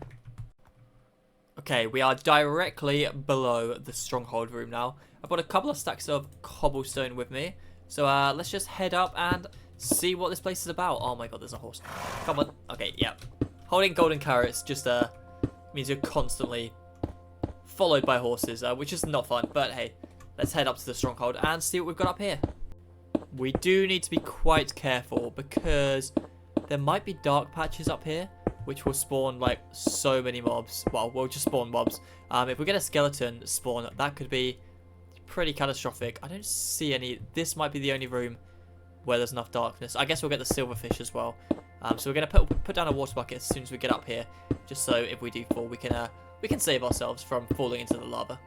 Okay, we are directly below the stronghold room now. I've got a couple of stacks of cobblestone with me. So let's just head up and see what this place is about. Oh my god, there's a horse. Come on. Okay, yeah. Holding golden carrots just means you're constantly followed by horses, which is not fun. But hey, let's head up to the stronghold and see what we've got up here. We do need to be quite careful because there might be dark patches up here, which will spawn like so many mobs. Well, we'll just spawn mobs. If we get a skeleton spawn, that could be pretty catastrophic. I don't see any. This might be the only room where there's enough darkness. I guess we'll get the silverfish as well. So we're gonna put down a water bucket as soon as we get up here, just so if we do fall, we can save ourselves from falling into the lava.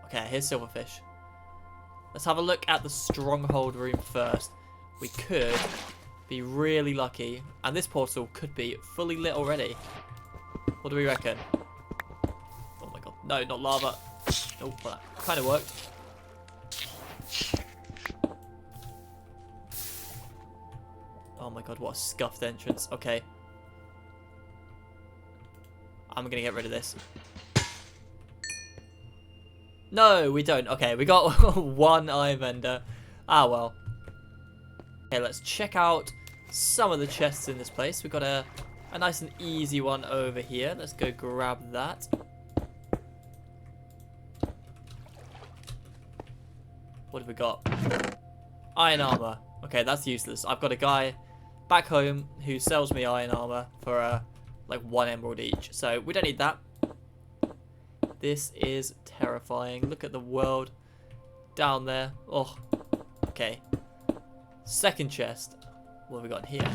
Okay, here's silverfish. Let's have a look at the stronghold room first. We could be really lucky, and this portal could be fully lit already. What do we reckon? Oh my god, no, not lava. Oh, well, that kind of worked. Oh my god, what a scuffed entrance. Okay. I'm gonna get rid of this. No, we don't. Okay, we got one eye vendor. Ah, well. Okay, let's check out some of the chests in this place. We've got a nice and easy one over here. Let's go grab that. What have we got? Iron armor. Okay, that's useless. I've got a guy back home who sells me iron armor for like 1 emerald each. So we don't need that. This is terrifying. Look at the world down there. Oh, okay. Second chest. What have we got here?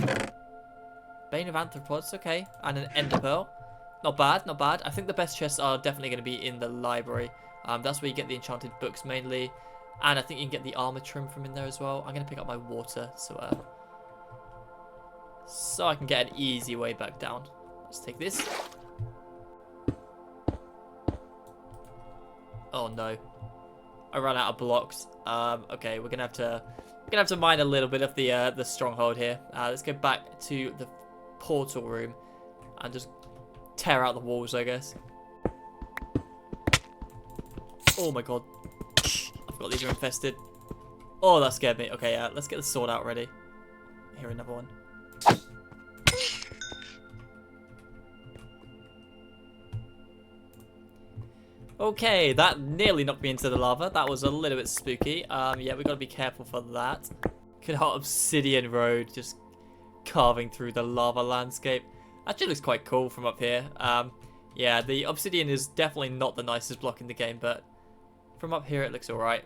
Bane of Arthropods, okay. And an ender pearl. Not bad, not bad. I think the best chests are definitely going to be in the library. That's where you get the enchanted books mainly. And I think you can get the armor trim from in there as well. I'm going to pick up my water so I can get an easy way back down. Let's take this. Oh no, I ran out of blocks. Okay, we're gonna have to mine a little bit of the stronghold here. Let's go back to the portal room and just tear out the walls, I guess. Oh my god, I forgot these are infested. Oh, that scared me. Okay, let's get the sword out ready. Here, another one. Okay, that nearly knocked me into the lava. That was a little bit spooky. Yeah, we've got to be careful for that. Look at our obsidian road just carving through the lava landscape. Actually looks quite cool from up here. Yeah, the obsidian is definitely not the nicest block in the game, but from up here it looks alright.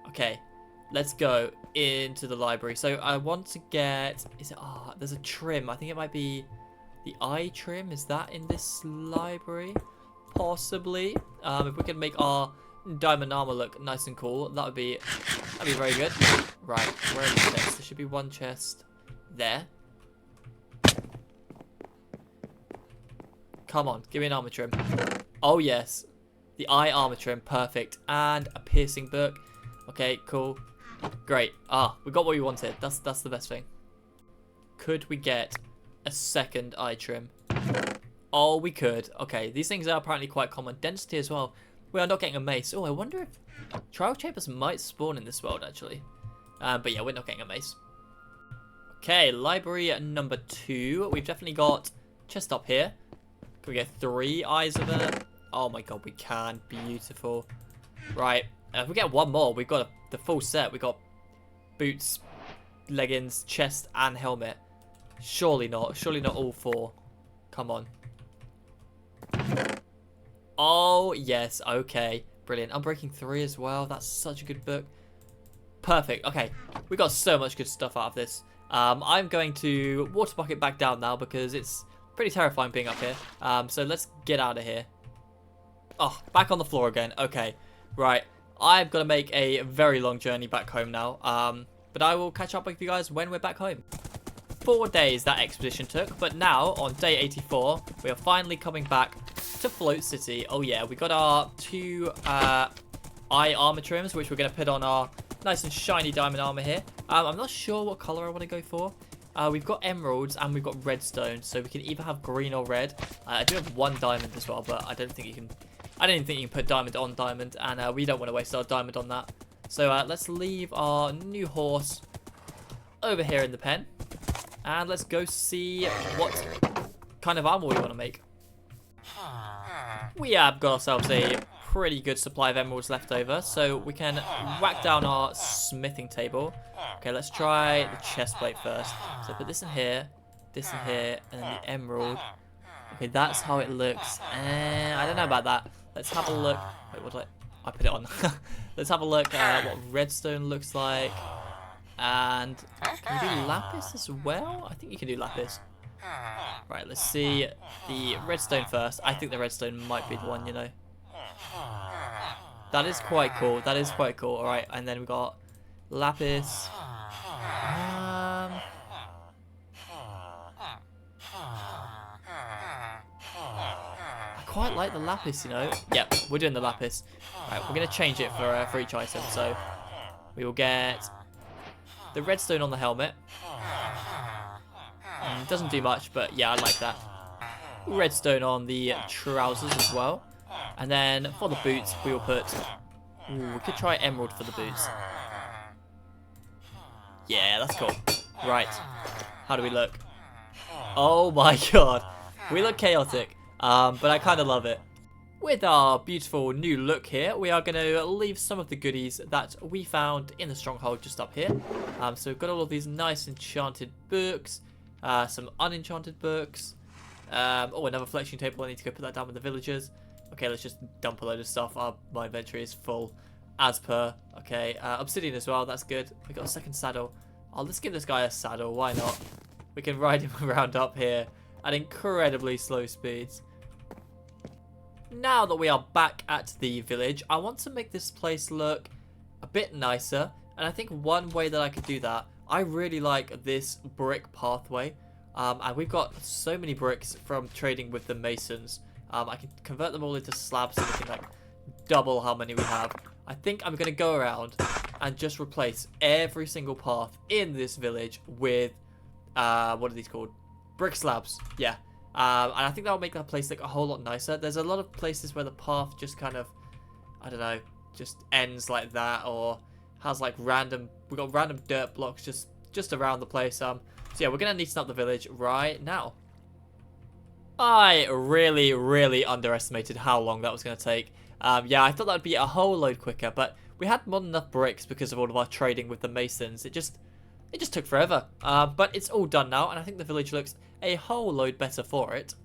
Okay, let's go into the library. So I want to get... Is it... Oh, there's a trim. I think it might be the eye trim. Is that in this library? Possibly. If we can make our diamond armor look nice and cool, that'd be very good. Right, where are the chests? There should be one chest there. Come on, give me an armor trim. Oh yes, the eye armor trim, perfect, and a piercing book. Okay, cool, great. Ah, we got what we wanted. That's the best thing. Could we get a second eye trim? Oh, we could. Okay, these things are apparently quite common. Density as well. We are not getting a mace. Oh, I wonder if trial chambers might spawn in this world, actually. But yeah, we're not getting a mace. Okay, library number 2. We've definitely got chest up here. Can we get 3 eyes of it? Oh my god, we can. Beautiful. Right, if we get one more, we've got the full set. We've got boots, leggings, chest, and helmet. Surely not. Surely not all 4. Come on. Oh, yes. Okay. Brilliant. Unbreaking 3 as well. That's such a good book. Perfect. Okay. We got so much good stuff out of this. I'm going to water bucket back down now because it's pretty terrifying being up here. So let's get out of here. Oh, back on the floor again. Okay. Right. I've got to make a very long journey back home now. But I will catch up with you guys when we're back home. 4 days that expedition took, but now on day 84 we are finally coming back to Float City. Oh yeah, we got our 2 eye armor trims, which we're going to put on our nice and shiny diamond armor here. I'm not sure what color I want to go for. We've got emeralds and we've got redstone, so we can either have green or red. I do have 1 diamond as well, but I don't think you can put diamond on diamond, and we don't want to waste our diamond on that. So let's leave our new horse over here in the pen. And let's go see what kind of armor we want to make. We have got ourselves a pretty good supply of emeralds left over, so we can whack down our smithing table. Okay, let's try the chest plate first. So put this in here, and then the emerald. Okay, that's how it looks. I don't know about that. Let's have a look. Wait, what did I put it on. Let's have a look at what redstone looks like. And can we do lapis as well? I think you can do lapis. Right, let's see the redstone first. I think the redstone might be the one, you know. That is quite cool. That is quite cool. Alright, and then we got lapis. I quite like the lapis, you know. Yep, we're doing the lapis. Alright, we're going to change it for each item. So we will get the redstone on the helmet. Doesn't do much, but yeah, I like that. Redstone on the trousers as well. And then for the boots, we will put... Ooh, we could try emerald for the boots. Yeah, that's cool. Right. How do we look? Oh my god. We look chaotic. But I kind of love it. With our beautiful new look here, we are going to leave some of the goodies that we found in the stronghold just up here. So we've got all of these nice enchanted books. Some unenchanted books. Oh, another flexing table. I need to go put that down with the villagers. Okay, let's just dump a load of stuff. My inventory is full as per. Okay, obsidian as well. That's good. We got a second saddle. Oh, let's give this guy a saddle. Why not? We can ride him around up here at incredibly slow speeds. Now that we are back at the village, I want to make this place look a bit nicer. And I think one way that I could do that, I really like this brick pathway. And we've got so many bricks from trading with the masons. I can convert them all into slabs so we can like double how many we have. I think I'm going to go around and just replace every single path in this village with, what are these called? Brick slabs. Yeah. And I think that will make that place look a whole lot nicer. There's a lot of places where the path just kind of, I don't know, just ends like that, or has like random, we got random dirt blocks just around the place. So yeah, we're gonna neaten up the village right now. I really underestimated how long that was gonna take. Yeah, I thought that would be a whole load quicker, but we had more than enough bricks because of all of our trading with the masons. It just took forever. But it's all done now, and I think the village looks a whole load better for it.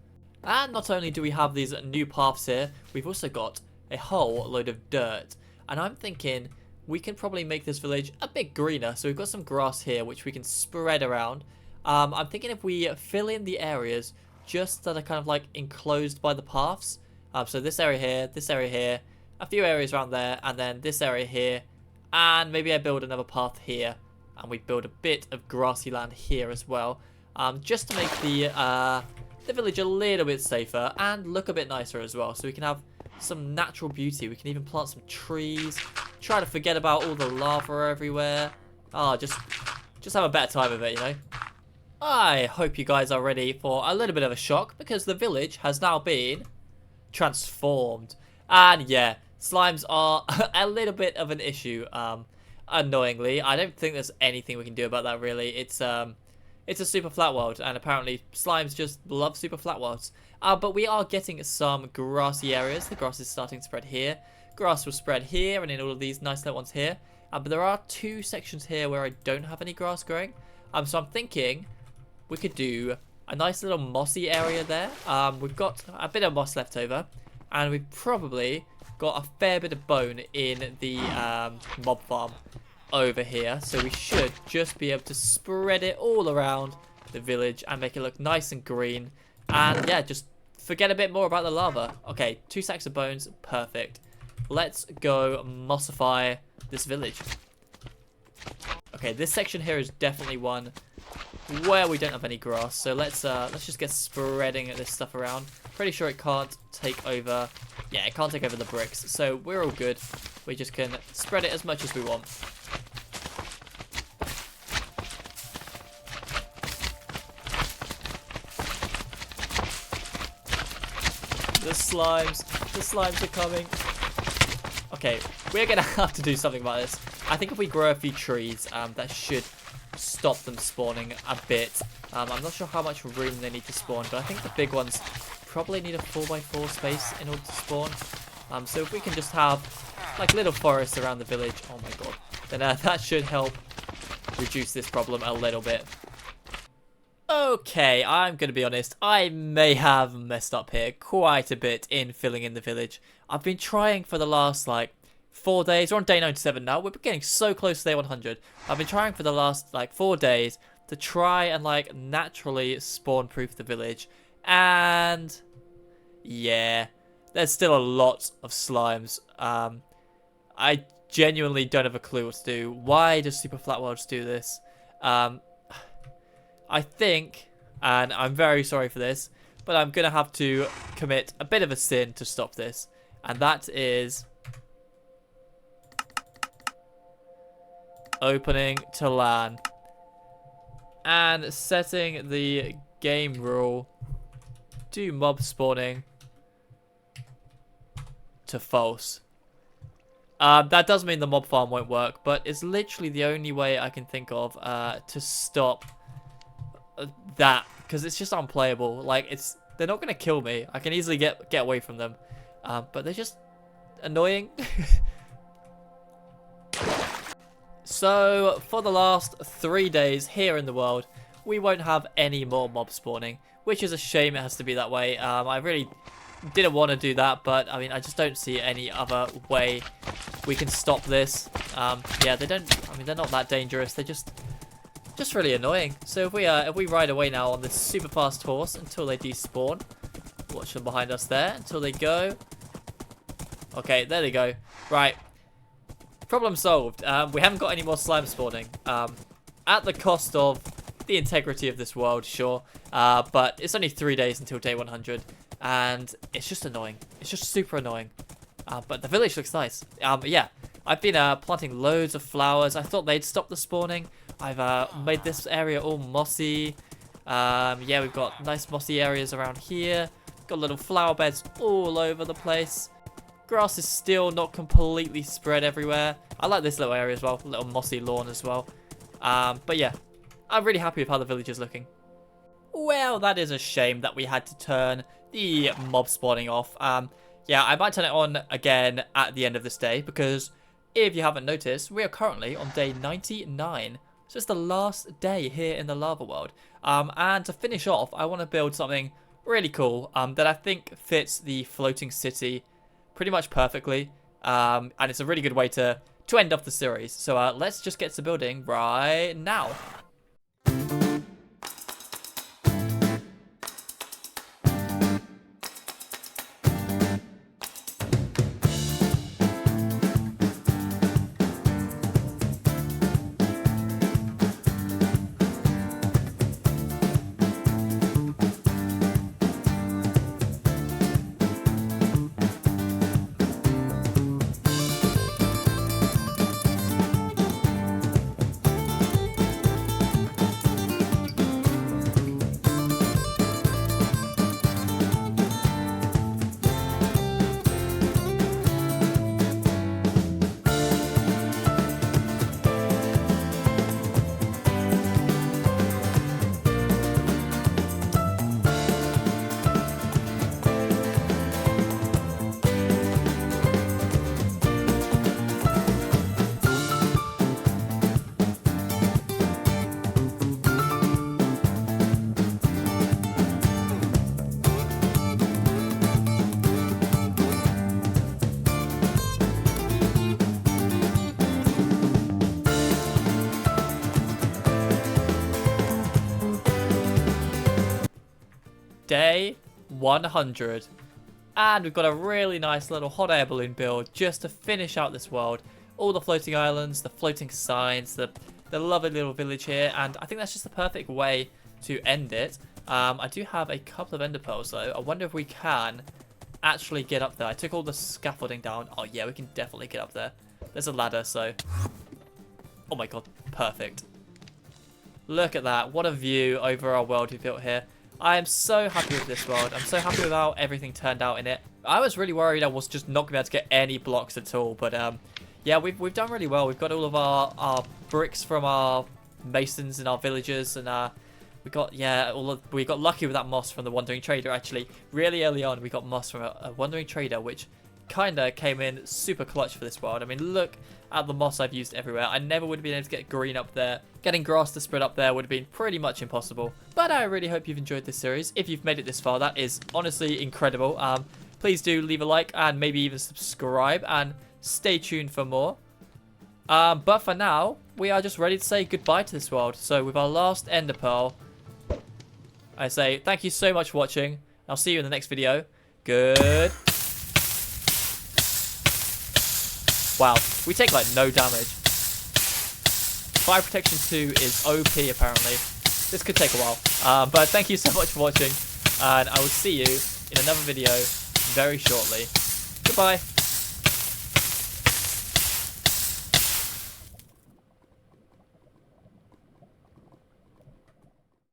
And not only do we have these new paths here, we've also got a whole load of dirt. And I'm thinking we can probably make this village a bit greener. So we've got some grass here, which we can spread around. I'm thinking if we fill in the areas just that are kind of like enclosed by the paths. So this area here, a few areas around there, and then this area here. And maybe I build another path here. And we build a bit of grassy land here as well. Just to make the village a little bit safer and look a bit nicer as well. So we can have some natural beauty. We can even plant some trees. Try to forget about all the lava everywhere. Just have a better time of it, you know. I hope you guys are ready for a little bit of a shock, because the village has now been transformed. And yeah, slimes are a little bit of an issue. Annoyingly, I don't think there's anything we can do about that really. It's a super flat world, and apparently slimes just love super flat worlds. But we are getting some grassy areas. The grass is starting to spread here. Grass will spread here and in all of these nice little ones here. But there are two sections here where I don't have any grass growing. So I'm thinking we could do a nice little mossy area there. We've got a bit of moss left over, and we've probably got a fair bit of bone in the mob farm over here. So we should just be able to spread it all around the village and make it look nice and green. And yeah, just forget a bit more about the lava. Okay, 2 sacks of bones, perfect. Let's go mossify this village. Okay, this section here is definitely one where we don't have any grass. So let's just get spreading this stuff around. Pretty sure it can't take over. Yeah, it can't take over the bricks. So we're all good. We just can spread it as much as we want. The slimes are coming. Okay, we're going to have to do something about this. I think if we grow a few trees, that should stop them spawning a bit. I'm not sure how much room they need to spawn, but I think the big ones probably need a 4x4 space in order to spawn. So if we can just have like little forests around the village, oh my god, then that should help reduce this problem a little bit. Okay, I'm going to be honest, I may have messed up here quite a bit in filling in the village. I've been trying for the last like 4 days. We're on day 97 now. We're getting so close to day 100. I've been trying for the last like 4 days to try and like naturally spawn proof the village. And yeah, there's still a lot of slimes. I genuinely don't have a clue what to do. Why does Super Flat Worlds do this? I think, and I'm very sorry for this, but I'm going to have to commit a bit of a sin to stop this. And that is opening to LAN and setting the game rule to mob spawning to false. That does mean the mob farm won't work, but it's literally the only way I can think of to stop that, because it's just unplayable. Like, they're not gonna kill me. I can easily get away from them, but they're just annoying. So for the last 3 days here in the world, we won't have any more mob spawning, which is a shame. It has to be that way. I really didn't want to do that, but I mean, I just don't see any other way we can stop this. Yeah, they're not that dangerous. They're just really annoying. So if we ride away now on this super fast horse until they despawn, watch them behind us there until they go. Okay, there they go. Right, problem solved. We haven't got any more slime spawning. At the cost of the integrity of this world, sure. But it's only 3 days until day 100, and it's just annoying. It's just super annoying. But the village looks nice. Yeah, I've been planting loads of flowers. I thought they'd stop the spawning. I've made this area all mossy. Yeah, we've got nice mossy areas around here. Got little flower beds all over the place. Grass is still not completely spread everywhere. I like this little area as well. A little mossy lawn as well. But yeah, I'm really happy with how the village is looking. Well, that is a shame that we had to turn the mob spawning off. Yeah, I might turn it on again at the end of this day, because if you haven't noticed, we are currently on day 99. So it's the last day here in the lava world. And to finish off, I want to build something really cool that I think fits the floating city pretty much perfectly. And it's a really good way to end off the series. So let's just get to building right now. Day 100. And we've got a really nice little hot air balloon build just to finish out this world. All the floating islands, the floating signs, the lovely little village here. And I think that's just the perfect way to end it. I do have a couple of ender pearls though. I wonder if we can actually get up there. I took all the scaffolding down. Oh yeah, we can definitely get up there. There's a ladder, so... Oh my god, perfect. Look at that. What a view over our world we built here. I am so happy with this world. I'm so happy with how everything turned out in it. I was really worried I was just not going to be able to get any blocks at all, but Yeah, we've done really well. We've got all of our bricks from our masons in our villagers, and we got we got lucky with that moss from the Wandering Trader. Actually, really early on, we got moss from a Wandering Trader, which kind of came in super clutch for this world. I mean, look at the moss I've used everywhere. I never would have been able to get green up there. Getting grass to spread up there would have been pretty much impossible. But I really hope you've enjoyed this series. If you've made it this far, that is honestly incredible. Please do leave a like and maybe even subscribe and stay tuned for more. But for now, we are just ready to say goodbye to this world. So with our last ender pearl, I say thank you so much for watching. I'll see you in the next video. Good. Wow, we take like no damage. Fire Protection 2 is OP apparently. This could take a while. But thank you so much for watching. And I will see you in another video very shortly. Goodbye.